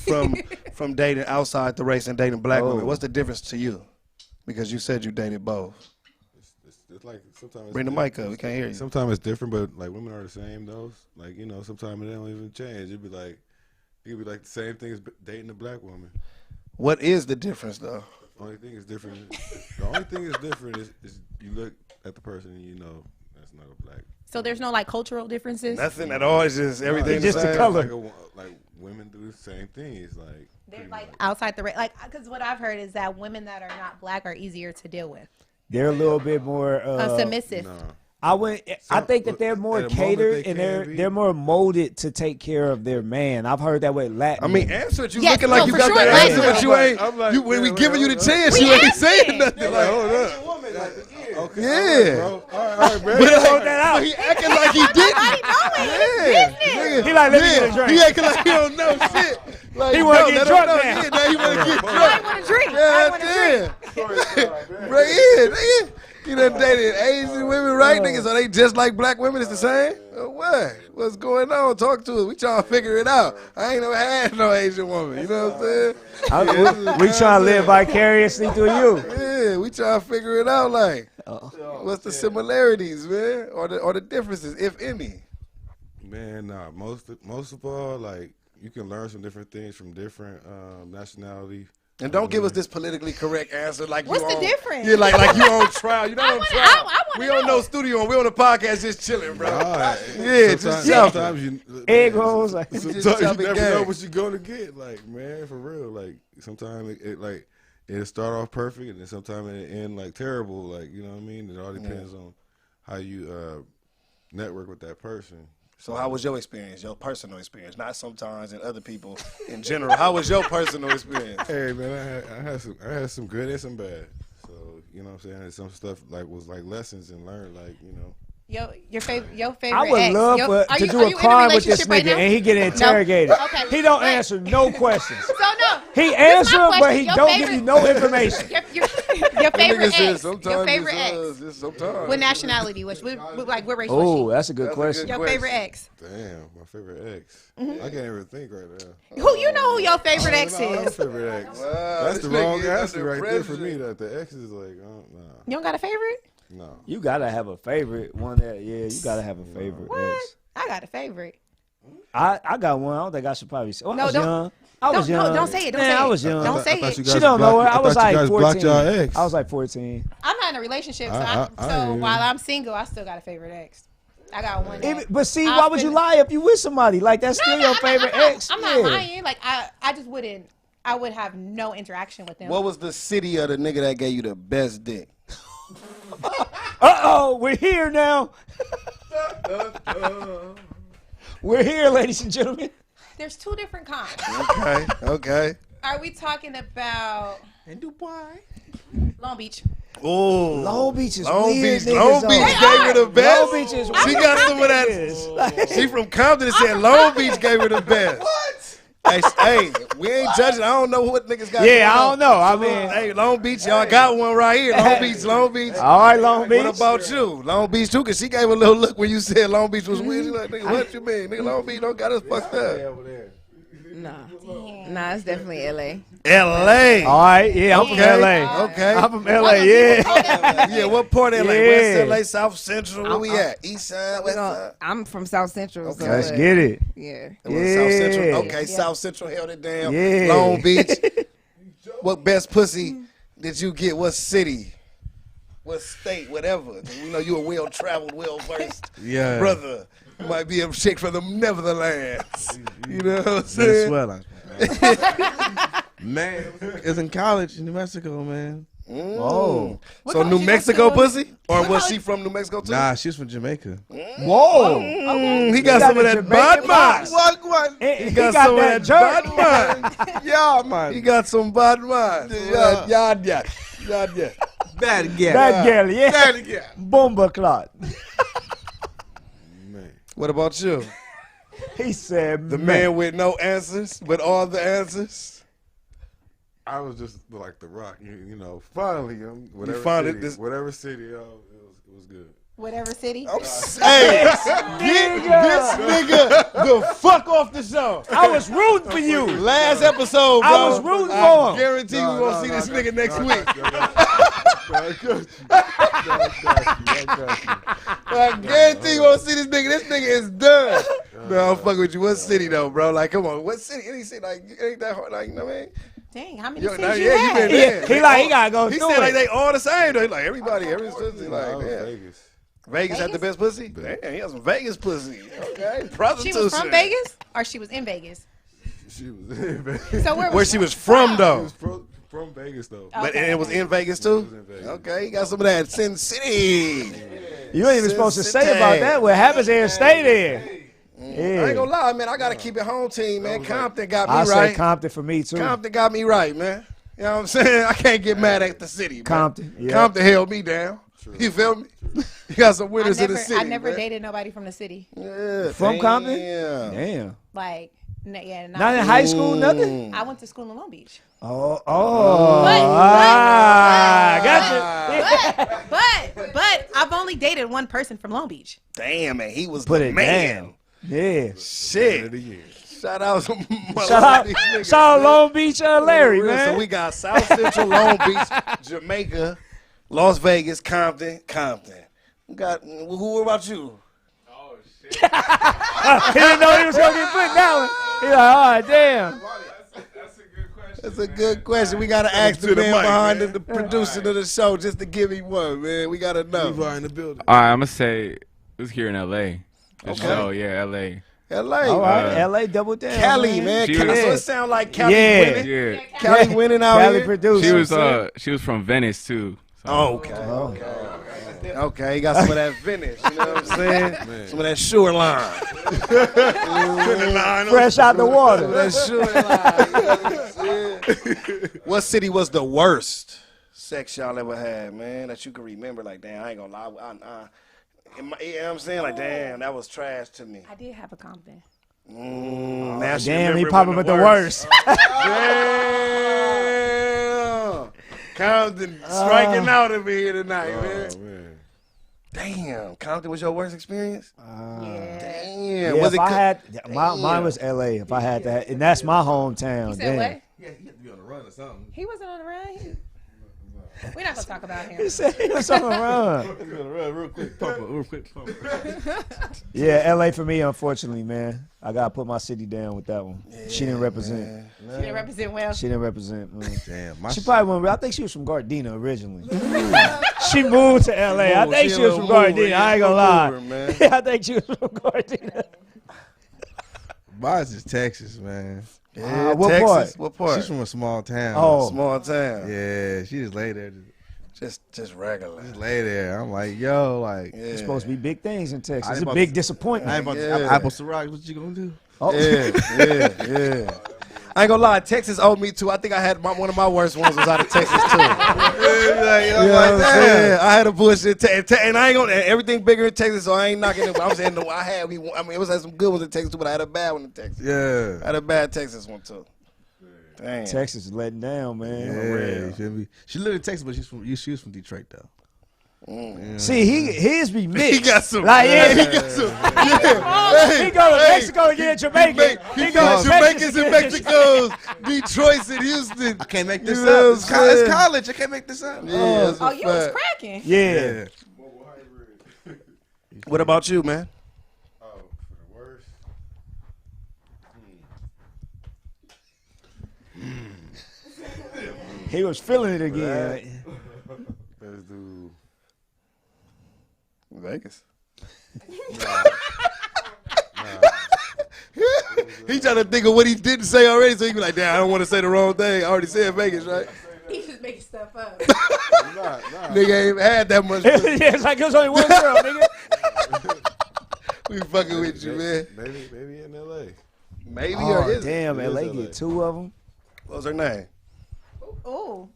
from dating outside the race and dating black women?
Oh.
What's the difference to you? Because you said you dated both.
It's like sometimes.
Bring the mic up. We can't hear you.
Sometimes it's different, but like women are the same though. Like sometimes they don't even change. It could be like the same thing as dating a black woman.
What is the difference though?
The only thing is different. The only thing is different is you look at the person and you know that's not a black.
So there's no like cultural differences.
Nothing at all. It's just everything.
It's just the
same.
color.
Like women do the same things. Like
They're
pretty
like
much.
outside the race. Like because what I've heard is that women that are not black are easier to deal with.
They're a little bit more
Submissive.
No.
I think that they're more
at the moment
catered
they
and
can be.
they're more molded to take care of their man. I've heard that way Latin.
I mean, answer it. You
Yes,
looking
no,
like you
for
got
sure,
the
Latin.
answer, but you ain't.
I'm like,
you when we
yeah,
giving you the
wait,
chance,
We
you ain't
asking.
saying nothing. Like,
Hold up. Okay.
Yeah.
Bro. All right, bro.
But hold that out.
But he acting like he didn't. Yeah. Nigga,
He like, let me get a drink.
He acting like he don't know shit. Like,
He wanna
no,
get
let him
drunk
know.
now.
Yeah, now he want to get drunk.
I want to drink. I want to drink.
Yeah. Bro, yeah, nigga. You done dated Asian women, right, niggas? Are they just like black women? It's the same? Or what? What's going on? Talk to us. We trying to figure it out. I ain't never had no Asian woman. You know what I'm saying?
we trying to live vicariously through you.
Yeah, we trying to figure it out. Like, what's the similarities, man, or the differences, if any?
Man, nah. Most of all, like you can learn some different things from different nationality.
And don't give us this politically correct answer like
What's
you
the
on,
difference?
Yeah, like you on trial. You not on trial.
I
We
wanna
on
know.
no studio. We on the podcast just chilling, bro.
Nah,
Yeah, just jumping.
sometimes you
Egg rolls. Like,
Sometimes
Just
you
jumping
never
game.
know what you're gonna get, like man, for real. Like sometimes it'll start off perfect, and then sometimes it end like terrible. Like you know what I mean. It all depends on how you network with that person.
So how was your experience, your personal experience? Not sometimes and other people in general. How was your personal experience?
Hey man, I had some good and some bad. So you know what I'm saying? And some stuff like was like lessons and learned, like, you know.
Your favorite
I would
ex.
love to do a crime with this nigga and he get interrogated.
No? Okay.
He don't answer no questions.
So no.
He answer them, but he
Your
don't
favorite-
give you no information.
Your favorite ex. Your
Sometimes
favorite
it's,
ex.
sometimes.
What nationality was? What race was
Oh, that's a good question.
she? Your favorite ex.
Damn, my favorite ex. I can't even think right now.
Who you know who your favorite ex
My
is?
favorite ex.
Wow,
That's
this
the wrong
nigga
answer
under
right there for
pressure.
me. That the ex is like, nah,
You don't got a favorite?
no.
You gotta have a favorite one that you gotta have a favorite
What?
ex.
I got a favorite.
I got one. I don't think I should probably say. Well,
No,
I was
don't-
young. I was young.
don't say it. Don't
Man,
say
I
it.
was young.
Don't say
I thought
it.
you
She
guys
don't know
blocked-
her. I was
thought you
like
guys
14.
blocked y'all ex.
I was like 14.
I'm not in a relationship, so,
I hear you.
while I'm single, I still got a favorite ex. I got one.
But see,
I'll
why would you
spend-
lie if you with somebody? Like that's still your favorite ex.
I'm not lying. Like I just wouldn't. I would have no interaction with them.
What was the city of the nigga that gave you the best dick?
Uh-oh, we're here now. We're here, ladies and gentlemen.
There's two different kinds.
Okay, okay.
Are we talking about
In Dubai.
Long Beach?
Oh,
Long Beach is
Long
weird.
Beach. Long Beach gave her the best.
Long Beach is
She
weird.
got some of that. She from Compton and said Long Beach gave her the best. What? Hey, we ain't judging. I don't know what niggas got.
Yeah,
going
I
on.
don't know. I mean,
Hey, Long Beach, y'all got one right here. Long Beach, Long Beach.
all right, Long Beach.
What about you? Long Beach too? Cause she gave a little look when you said Long Beach was weird. She like, nigga, what you mean? Nigga, Long Beach don't got us fucked up.
Nah, it's definitely LA.
L.A.
All right, yeah, I'm from
Okay,
LA.
okay.
I'm from LA, yeah.
Yeah, what part of LA?
Yeah.
West LA, South Central? Where we at? East side, west side?
I'm from South Central. So
Let's get it.
Yeah.
It was South Central.
Yeah.
Okay, South Central held it down.
Yeah.
Long Beach. What best pussy did you get? What city? What state? Whatever. We know you a well traveled, well versed brother. You might be a chick from the Netherlands. You know what I'm saying?
Venezuela. Man, it's in college in New Mexico, man.
Whoa.
So New Mexico pussy? Or was she from New Mexico too?
Nah, she's from Jamaica.
Whoa.
He got some of that bad man.
What?
He got some of that bad man.
Yeah, man.
He got some bad man. Yeah.
Bad girl.
That girl, yeah.
Bad girl.
Bomba clot.
What about you?
He said,
The man with no answers, but all the answers.
I was just like The Rock, you know. Finally, whatever
found
city,
it this-
whatever city, it was good.
Whatever city.
Hey, get this nigga the fuck off the show.
I was rooting for you.
Last episode, bro.
I was rooting for
I
him.
guarantee we won't see this nigga next week. I guarantee you won't see this nigga. This nigga is done. No, I'm fucking with you. What city though, bro? Like, come on. What city? Any city? Like, it ain't that hard. Like, you know what I mean?
Dang, how many
Yo,
cities
now,
you
yeah, you
had?
been there.
He like, he gotta go
He
through
said like
it.
they all the same though. He like everybody, every city. Like,
I was
yeah.
Vegas.
Vegas had the best pussy? Damn, he has some Vegas pussy. Okay.
She
Prostitution.
was from Vegas, or she was in Vegas.
She was in Vegas.
So
Where she was from
She
though.
was from Vegas though.
But
Okay.
and it was in Vegas too?
It was in Vegas.
Okay, he got some of that Sin City.
You ain't even supposed to say
Cincinnati.
about that. What happens there, stay there.
I ain't gonna lie, man. I gotta keep it home team, man. Compton got me
I say
right.
Compton for me too.
Compton got me right, man. You know what I'm saying? I can't get mad at the city, man.
Compton, yeah.
Compton held me down. You feel me? You got some winners in the city.
I never
man.
dated nobody from the city.
Yeah,
From Compton?
damn.
Damn.
Like, yeah,
Not in high school, nothing.
I went to school in Long Beach.
Oh, gotcha.
But I've only dated one person from Long Beach.
Damn, man. He was
Put
the
it
man.
down. Yeah.
Shit. Shout out to
Shout out Long Beach, Larry,
For real.
man.
So we got South Central, Long Beach, Jamaica, Las Vegas, Compton. We got who about you?
He didn't know he was gonna get put down. He like, all right, damn.
That's a good question. We gotta ask the man behind the producer of the show just to give me one, man. We gotta know.
in the building.
All right, I'm gonna say it was here in L.A. The
Okay.
show, yeah, L.A.
L.A.
All right,
Uh,
L.A. double down.
Cali, man.
She
Cali.
was-
So it sound like Cali
Yeah.
winning.
Yeah,
Cali winning out
Cali
here.
producer.
she was from Venice too. So.
Oh, okay. Okay, he got some of that Venice, you know what I'm saying? Some of that shore line.
Fresh out the water.
That shore line. You know what I'm saying? What city was the worst sex y'all ever had, man, that you can remember? Like, damn, I ain't gonna lie. You know what I'm saying? Like, damn, that was trash to me.
I did have a Compton.
Now she
Damn, he
remember
popping
when
with the worst.
Damn. Compton striking out over here tonight, man. Damn, Compton was your worst experience? Damn.
Yeah,
Was
if
it
I
good?
had, mine was L.A. If I had that, and that's my hometown.
You said
Damn.
what?
Yeah, he had to be on the run or something.
He wasn't on the run. We're not gonna talk about him.
He said he was on the run.
Real quick, real quick.
Yeah, L.A. for me, unfortunately, man. I gotta put my city down with that one. She didn't represent.
She didn't represent well.
She didn't represent. Man.
Damn,
She probably went. I think she was from Gardena originally. She moved to L.A. I think she was from Gardena. I ain't gonna lie. I think she was from Gardena.
Mine's is Texas, man.
Yeah,
what
Texas?
part?
What part?
She's from a small town.
Oh.
Small town.
Yeah, she just lay there.
Just regular.
Just lay there. I'm like, yo, like.
Yeah.
It's supposed to be big things in Texas.
I
It's
ain't
a
about
big
to-
disappointment.
I ain't about to
Yeah.
apple Ciroc. What you gonna do?
Oh.
Yeah. I ain't gonna lie, Texas owed me too. I think I had one of my worst ones was out of Texas too. You know what I'm saying? I had a bullshit, and I ain't gonna. And everything bigger in Texas, so I ain't knocking it. But I'm saying it was had some good ones in Texas too, but I had a bad one in Texas.
Yeah.
I had a bad Texas one too. Damn.
Texas is letting down, man.
Yeah, you feel me? She lived in Texas, but she was from Detroit though.
See, his be mixed.
He got some.
Like, yeah,
he got some.
he go to Mexico and get Jamaican.
He got Jamaicans and Mexicos, Detroits and Houston.
I can't make this
You know
up.
what I'm saying?
It's college. I can't make this up.
Yeah, that's a
Oh, you was
fact.
cracking.
Yeah.
What about you, man?
Oh, for the worst.
He was feeling it again.
Let's do.
Vegas. He trying to think of what he didn't say already, so he be like, damn, I don't want to say the wrong thing. I already said Vegas, right?
He just making stuff up.
Nigga ain't had that much.
Yeah, it's like there's only one girl, nigga.
We fucking with you, man.
Maybe in L.A.
Maybe or
Oh,
is it?
damn,
It is
LA
LA.
get two of them.
What was her name?
Ooh.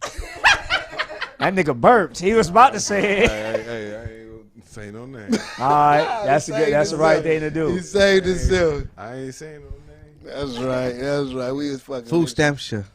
That nigga burped. He was about to say it.
Hey, I ain't gonna say no name.
All right, that's the right thing to
He
do.
saved himself.
I ain't saying no name.
That's right. We was fucking
Food
with
stamps, yeah.
you.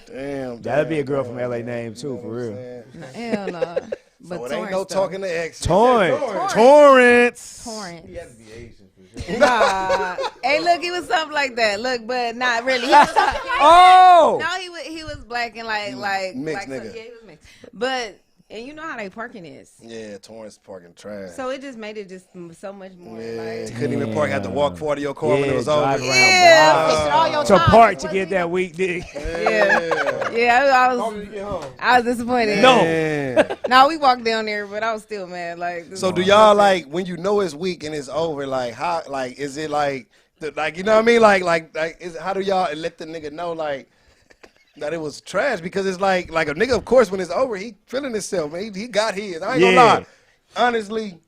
Damn.
That'd be a girl from LA name too, for real.
Hell no. But
So it ain't no
Torrance, though.
talking to exes.
Torrance.
Torrance.
Torrance.
He had to be Asian for sure.
Nah. Hey, look, he was something like that. Look, but not really. He was something like
Oh.
No, he was black and like
Mixed
black,
nigga.
yeah, he was mixed. But and you know how they parking is.
Yeah, Torrance parking trash.
So it just made it just so much more
Yeah,
like.
couldn't even park. Had to walk 40 your car when it was over.
drive around
Yeah.
Wasted all your
to
time.
park to get that weak dick.
Yeah, I was disappointed.
No.
No, we walked down there, but I was still mad. Like, this
So
is-
do y'all like when you know it's weak and it's over? Like how? Like is it like you know what I mean? Like how do y'all let the nigga know like that it was trash? Because it's like a nigga. Of course, when it's over, he feeling himself, man. He got his. I ain't gonna lie. Honestly,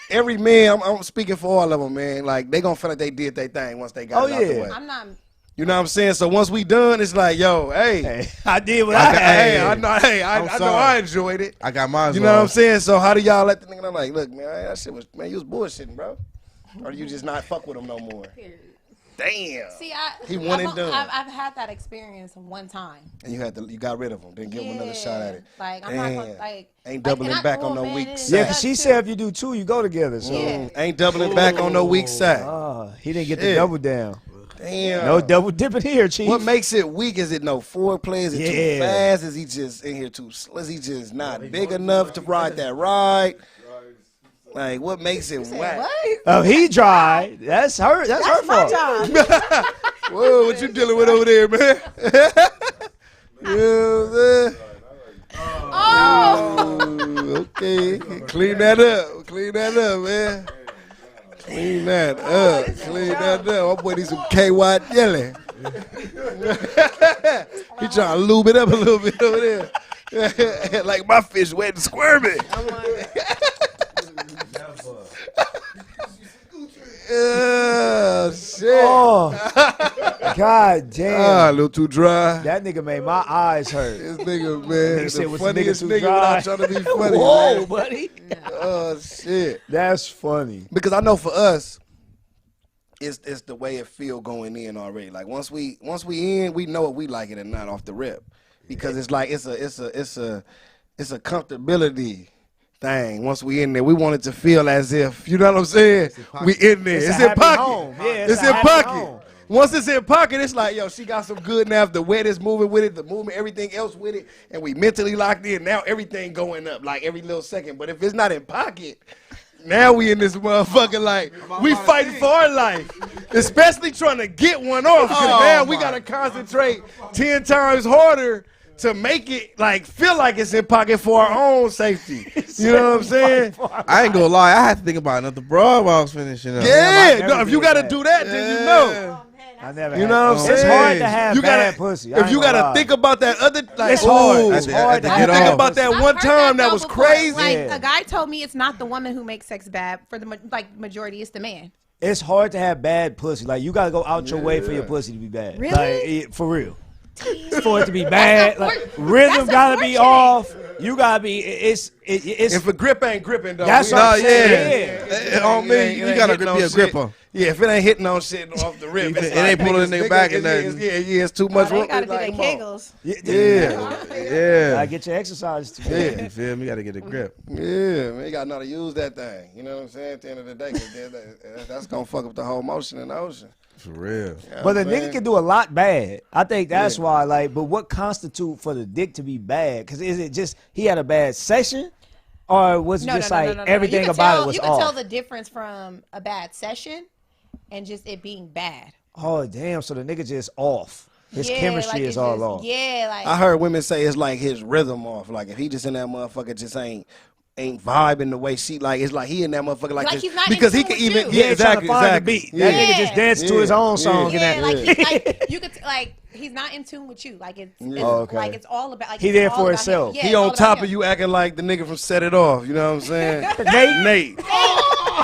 every man, I'm speaking for all of them, man. Like they gonna feel like they did their thing once they got it out the way.
I'm not.
You know what I'm saying? So once we done, it's like, yo, hey,
I did what I had.
I know I enjoyed it.
I got mine.
You know what I'm saying? So how do y'all let the nigga know, like, look, man, that shit was, man, you was bullshitting, bro. Or do you just not fuck with him no more? Damn.
See,
He one and done.
I've had that experience one time.
And you got rid of him. Didn't give him another shot at it.
Like I'm not gonna
Damn.
like.
Ain't doubling
and
back
I-
on no
man,
weak
it is
side.
Yeah, because she
too.
said if you do two, you go together. So
Yeah.
Ain't doubling back on no weak side.
he didn't get the
Shit.
double down.
Damn.
No double dipping here, Chief.
What makes it weak? Is it no foreplay? Is it too
Yeah.
fast? Is he just in here too slow? Is he just not big enough to ride that ride? Like, what makes it whack?
Oh, he tried. That's her. That's her
My
fault.
job.
Whoa, what you dealing with over there, man? You know what I'm saying? Oh, okay. Clean that up. Clean that up, man. Clean that up. Clean that up. My boy needs some KY jelly. He trying to lube it up a little bit over there. Like my fish wet and squirming.
Shit.
Oh, God damn.
Ah, a little too dry.
That nigga made my eyes hurt.
This nigga, man.
Nigga said,
The
"Was the nigga
funniest
too
nigga
dry?"
without trying to be funny.
Whoa,
man.
buddy.
Oh, shit.
That's funny.
Because I know for us, it's the way it feel going in already. Like once we in, we know if we like it or not off the rip. Because it's like it's a comfortability thing. Once we in there, we want it to feel as if, you know what I'm saying? We in there. It's in pocket.
Home. Yeah,
It's in pocket. Once it's in pocket, it's like, yo, she got some good now. The wet is moving with it, the movement, everything else with it, and we mentally locked in. Now everything going up like every little second. But if it's not in pocket, now we in this motherfucker like we fighting for our life, especially trying to get one off. Cause now we gotta concentrate 10 times harder to make it like feel like it's in pocket for our own safety. You know what I'm saying?
I ain't gonna lie, I had to think about another broad while I was finishing up.
Yeah, no, if you gotta do that, then you know.
I never.
You know what I'm saying?
It's hard to have
you
bad pussy.
If you gotta think about that other, like,
it's hard.
ooh,
It's hard to
you
have
think
bad
about
pussy.
that one time that was crazy.
Like
Yeah.
a guy told me it's not the woman who makes sex bad. For the majority, it's the man.
It's hard to have bad pussy. Like you gotta go out your way for your pussy to be bad.
Really?
Like for real. For it to be bad, like rhythm gotta be off. You gotta be. It's.
If a grip ain't gripping, though.
That's what I'm saying.
On me, you gotta be a gripper.
Yeah, if it ain't hitting on shit off the rip,
It ain't pulling the nigga back and nothing.
Yeah, it's too much.
They gotta do
Like,
their
come on.
kegels.
Yeah.
Gotta get your exercise together.
You feel me? You gotta get a grip.
Yeah, man, you gotta know how to use that thing. You know what I'm saying? At the end of the day, 'cause that's gonna fuck up the whole motion in the ocean.
For real.
You know
But
what
the
I'm
nigga
saying?
can do a lot bad. I think that's why. Like, but what constitute for the dick to be bad? Because is it just he had a bad session, or was it just like everything about it was
You
off?
can tell the difference from a bad session and just it being bad.
Oh damn! So the nigga just off. His
Yeah,
chemistry
like
is
it's
all
just-
off.
Yeah, like
I heard women say it's like his rhythm off. Like if he just in that motherfucker just ain't vibing the way she like. It's like he in that motherfucker like
Like
this
he's not
because
in
he
tune
can
with
even
you.
Yeah, exactly. Trying to find the beat.
Yeah.
That nigga just dances to his own song.
yeah,
and that.
like he's like you could like he's not in tune with you. Like it's
Oh, okay.
like it's all about like
He
it's
there
all
for
about
himself.
him. Yeah,
He
it's all
on
about
top
him.
of you acting like the nigga from Set It Off. You know what I'm saying?
Nate,
Nate.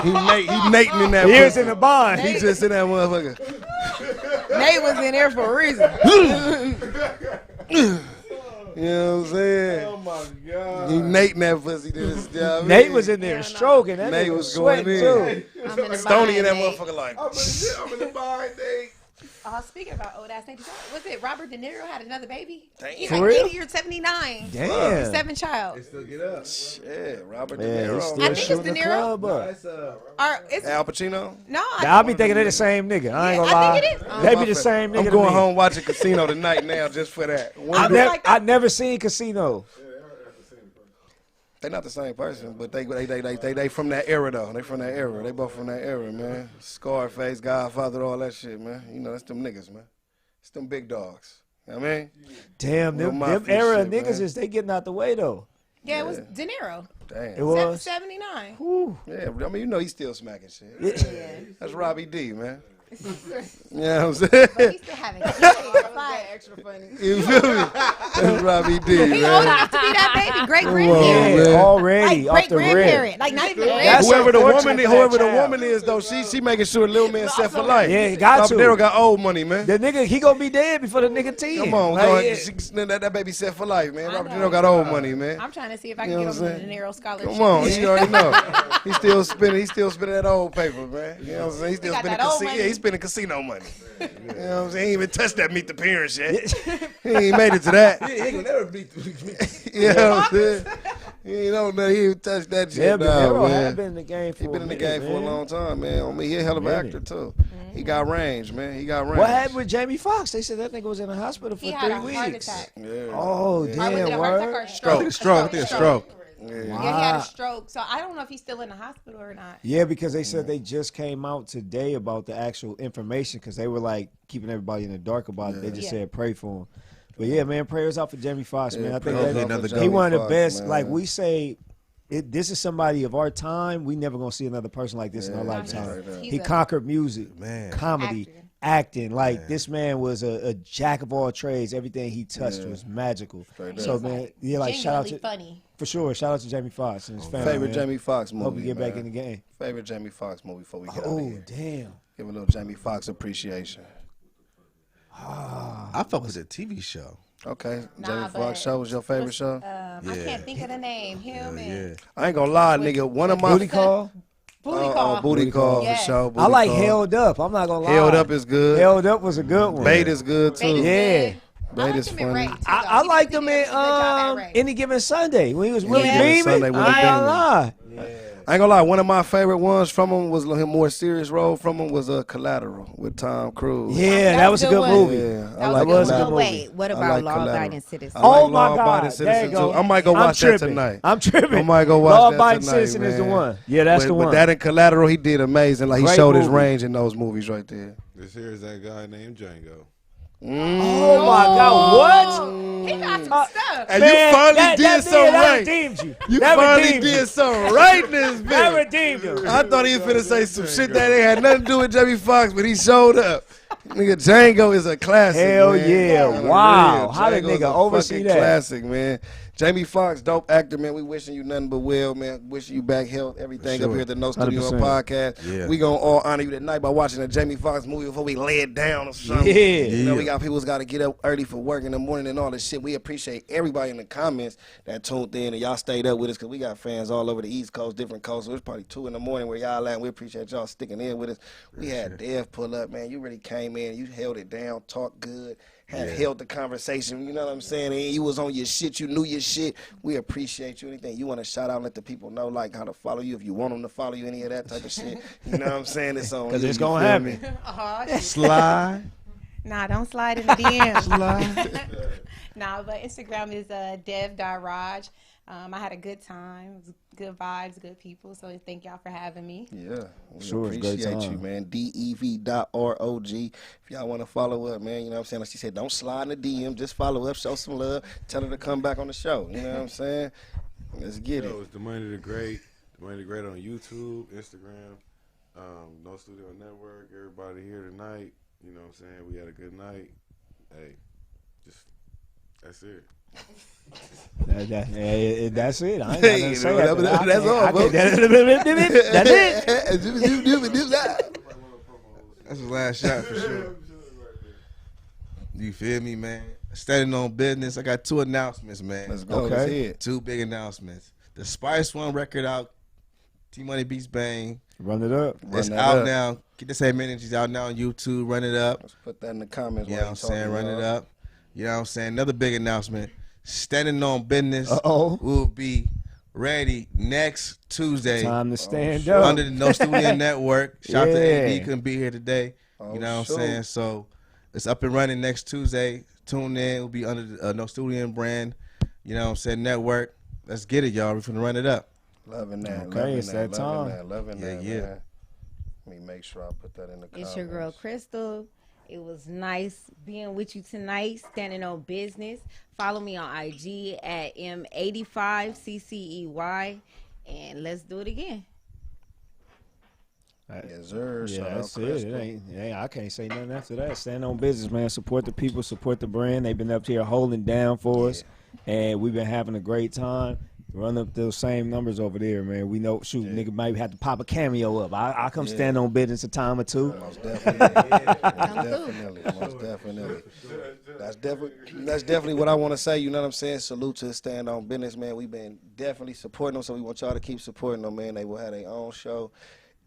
He Nating in that.
he is
pussy.
in the bond.
He just in that motherfucker.
Nate was in there for a reason.
You know what I'm saying?
Oh my God.
He Nating that pussy. This, you know what I
Nate
mean?
was in there stroking. That
Nate
nigga
was going
sweating
in.
too.
I'm in the
Stoney in that
bind, Nate.
motherfucker like.
I'm in the bind, Nate.
Speaking about old ass Nate, was it Robert De Niro had another baby?
Damn.
He's
For
like
real?
80 or 79.
Damn.
Seventh child.
Still get up.
Shit, Robert De
Man, he's
Niro.
still
I think it's
shooting
De
the
Niro.
club up.
Nice,
Or it's
Al Pacino.
no.
I'll be thinking they're the same nigga. I ain't gonna
Yeah, I
lie.
think it is.
They be the same nigga.
I'm
to
going
me.
home watching Casino tonight now just for that.
I never seen Casino.
They not the same person, but they from that era though. They from that era. They both from that era, man. Scarface, Godfather, all that shit, man. You know that's them niggas, man. It's them big dogs. You know what I mean?
Damn,
Real
them
mafia
era
shit,
niggas
man.
is they getting out the way though.
Yeah, it was De Niro.
It
Damn.
was.
79.
Whew.
Yeah, I mean you know he's still smacking shit.
Yeah.
That's Robbie D, man. You know what I'm saying?
But he's still having kids. Like,
Extra funny.
You feel me? That's Robbie D,
he old
man.
enough to be that baby. Great
on,
grandparent.
man.
Already
Like
off the
great
rip.
grandparent. Like not even
That's
Whoever the
unfortunate
woman,
for
whoever
that
the
child.
woman is though, she making sure little man set for life.
Yeah, he got
Robert
to.
De Niro got old money, man.
The nigga, he gonna be dead before the nigga 10.
Come on,
Like,
go
yeah.
ahead. That baby set for life, man.
I
Robert De
know.
Niro got old money, man.
I'm trying to see if I
You
can
know
get
what
him
I'm
the
saying?
De Niro scholarship.
Come on, you already know. He's still spending that old paper, man. You know what I'm saying? He's still
got
spending
that old
casino.
money.
Yeah, he's spending casino money. You know what I'm saying? He ain't even touched that Meet the Parents yet. He ain't made it to that.
He ain't gonna never beat
You know what I'm saying? He ain't know nothing. He ain't touched that
Yeah,
shit,
De
dog,
Niro
man.
have been in the game for
He been in the game for a
man.
long time, man. I mean, he a hell of an actor too. He got range, man. He got range.
What happened with Jamie Foxx? They said that nigga was in the hospital for
He
3
had a
weeks.
heart attack.
Yeah.
Oh,
Or was it
damn,
a heart attack or
word.
a stroke?
a stroke. I think a stroke.
Yeah.
Yeah, he had a stroke. So I don't know if he's still in the hospital or not.
Yeah, because they said they just came out today about the actual information because they were like keeping everybody in the dark about it. They just
Yeah.
said pray for him. But yeah, man, prayers out for Jamie Foxx, man. I think
prayers
that
out for
another
Jamie
he one of the
Foxx,
best.
man.
Like we say, this is somebody of our time. We never gonna see another person like this in our lifetime.
He's
He
a
conquered music,
Man.
comedy,
actor.
acting. Like this man was a jack of all trades. Everything he touched was magical. So man, shout out to
funny.
For sure. Shout out to Jamie Foxx and his family.
Favorite Jamie Foxx movie.
Hope we get back in the game.
Favorite Jamie Foxx movie before we get out of here.
Damn.
Give a little Jamie Foxx appreciation.
I fuck with the TV show.
Okay, Jamie Foxx show was your favorite show?
I can't think of the name. Him and
I ain't gonna lie, nigga. One of my
Booty Call.
Booty Call for sure.
I like Held Up. I'm not gonna lie.
Held Up is good.
Held Up was a good one.
Bait is good too.
Yeah.
Bait is funny.
I liked him in Any Given Sunday when he was really beaming. I ain't gonna lie.
I ain't gonna lie, one of my favorite ones from him was his more serious role from him was Collateral with Tom Cruise.
Yeah, that was a good movie.
Yeah,
I like that. Wait, what about Law Abiding Citizen?
Oh my God, there you go.
I might go watch that tonight.
I'm tripping.
I might go watch
Law
that
Abiding
tonight,
Citizen is the one. Yeah, that's the one.
But that and Collateral, he did amazing. Like he
Great
showed his
movie.
range in those movies right there.
This here is that guy named Django.
Oh my God, what?
He got some stuff.
And you finally did something
that
right.
redeemed you.
You
That
finally
redeemed you.
did something right in this
That
bitch.
redeemed him.
I thought he was finna say some shit that ain't had nothing to do with Jamie Foxx, but he showed up. Nigga, Django is a classic.
Hell
man.
yeah.
On the
Wow.
real,
How did
Django's
nigga
a
oversee
fucking
that?
Classic, man. Jamie Foxx, dope actor, man. We wishing you nothing but well, man. Wishing you back health, everything up here at the No Studio
100%.
Podcast.
Yeah.
We gonna all honor you tonight by watching a Jamie Foxx movie before we lay it down or something.
Yeah.
You know, we got people who's got to get up early for work in the morning and all this shit. We appreciate everybody in the comments that tuned in and y'all stayed up with us because we got fans all over the East Coast, different coasts. So it's probably 2 in the morning where y'all at. And we appreciate y'all sticking in with us. We had Dev pull up, man. You really came in. You held it down, talked good. Held the conversation, you know what I'm saying? And you was on your shit, you knew your shit. We appreciate you. Anything you want to shout out and let the people know, like how to follow you, if you want them to follow you, any of that type of shit. You know what I'm saying? It's on
Because
you,
it's
you
going to
feel
happen.
me?
Slide.
Nah, don't slide in the DM. Nah, but Instagram is dev.raj. I had a good time. It was good vibes, good people. So thank y'all for having me.
Yeah, we
Sure, it's a great
appreciate you,
time.
man. DEV.ROG. If y'all want to follow up, man, you know what I'm saying? Like she said, don't slide in the DM. Just follow up, show some love, tell her to come back on the show. You know what I'm saying? Let's get it.
It's the Money the Great. The Money the Great on YouTube, Instagram, No Studio Network. Everybody here tonight. You know what I'm saying? We had a good night. Hey, just that's it.
That's it. I ain't got nothing to say after that.
That's all, folks.
That's it.
That's the last shot for sure. You feel me, man? Standing on business. I got 2 announcements, man.
Let's go.
Okay.
Let's hear it.
2 big announcements. The Spice One record out. T Money Beats Bang.
Run it up.
It's
that
out
up.
now. Get the same energy's out now on YouTube. Run it up.
Let's put that in the comments.
You know what I'm saying? Run it up. You know what I'm saying? Another big announcement. Standing on business will be ready next Tuesday.
Time to stand up.
Under the No Studio Network. Shout out to
Yeah.
AD, couldn't be here today. You know what I'm
shoot.
saying? So it's up and running next Tuesday. Tune in. It'll be under the No Studio brand. You know what I'm saying? Network. Let's get it, y'all. We're finna run it up.
Loving that.
Okay,
loving
it's that time.
Loving that. Loving that,
Yeah.
man. Let me make sure I put that in the comments.
It's your girl Crystal. It was nice being with you tonight, standing on business. Follow me on IG at M85CCEY, and let's do it again.
Yes, sir.
Yeah,
Shout out
that's it.
Crystal.
It ain't, I can't say nothing after that. Stand on business, man. Support the people, support the brand. They've been up here holding down for us, and we've been having a great time. Run up those same numbers over there, man. We know, shoot, nigga might have to pop a cameo up. I come stand on business a time or two.
Most definitely. Most definitely. That's definitely what I want to say. You know what I'm saying? Salute to Stand On Business, man. We've been definitely supporting them, so we want y'all to keep supporting them, man. They will have their own show.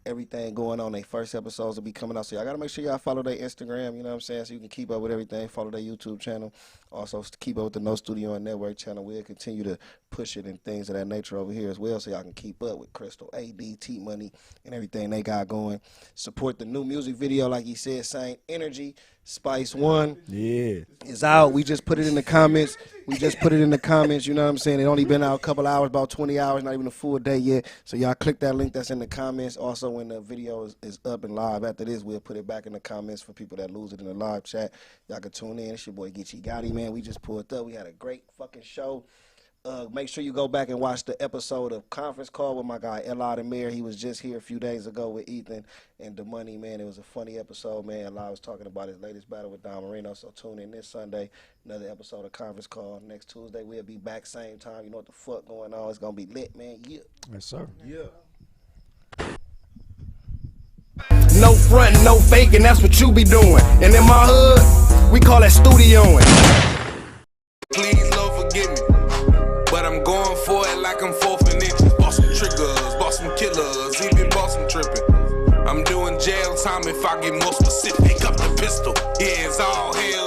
Everything going on. Their first episodes will be coming out. So y'all got to make sure y'all follow their Instagram, you know what I'm saying, so you can keep up with everything. Follow their YouTube channel. Also, keep up with the No Studio and Network channel. We'll continue to push it and things of that nature over here as well, so y'all can keep up with Crystal, AD, T-Money, and everything they got going. Support the new music video, like he said, Same Energy, Spice One.
Yeah.
Is out. We just put it in the comments. You know what I'm saying? It only been out a couple hours, about 20 hours, not even a full day yet. So y'all click that link that's in the comments. Also, when the video is up and live after this, we'll put it back in the comments for people that lose it in the live chat. Y'all can tune in. It's your boy Geechi Gotti, man. We just pulled up. We had a great fucking show. Make sure you go back and watch the episode of Conference Call with my guy Eli the Mayor. He was just here a few days ago with Ethan and the Money, man. It was a funny episode, man. Eli was talking about his latest battle with Don Marino. So tune in this Sunday, another episode of Conference Call. Next Tuesday, we'll be back same time. You know what the fuck going on. It's going to be lit, man. Yeah.
Yes, sir.
Yeah.
No frontin', no faking, that's what you be doing. And in my hood, we call that studioing.
Please, Lord, forgive me. But I'm going for it like I'm 4th and inches. Bought some triggers, bought some killers, even bought some tripping. I'm doing jail time if I get more specific. Up the pistol, yeah, it's all hell.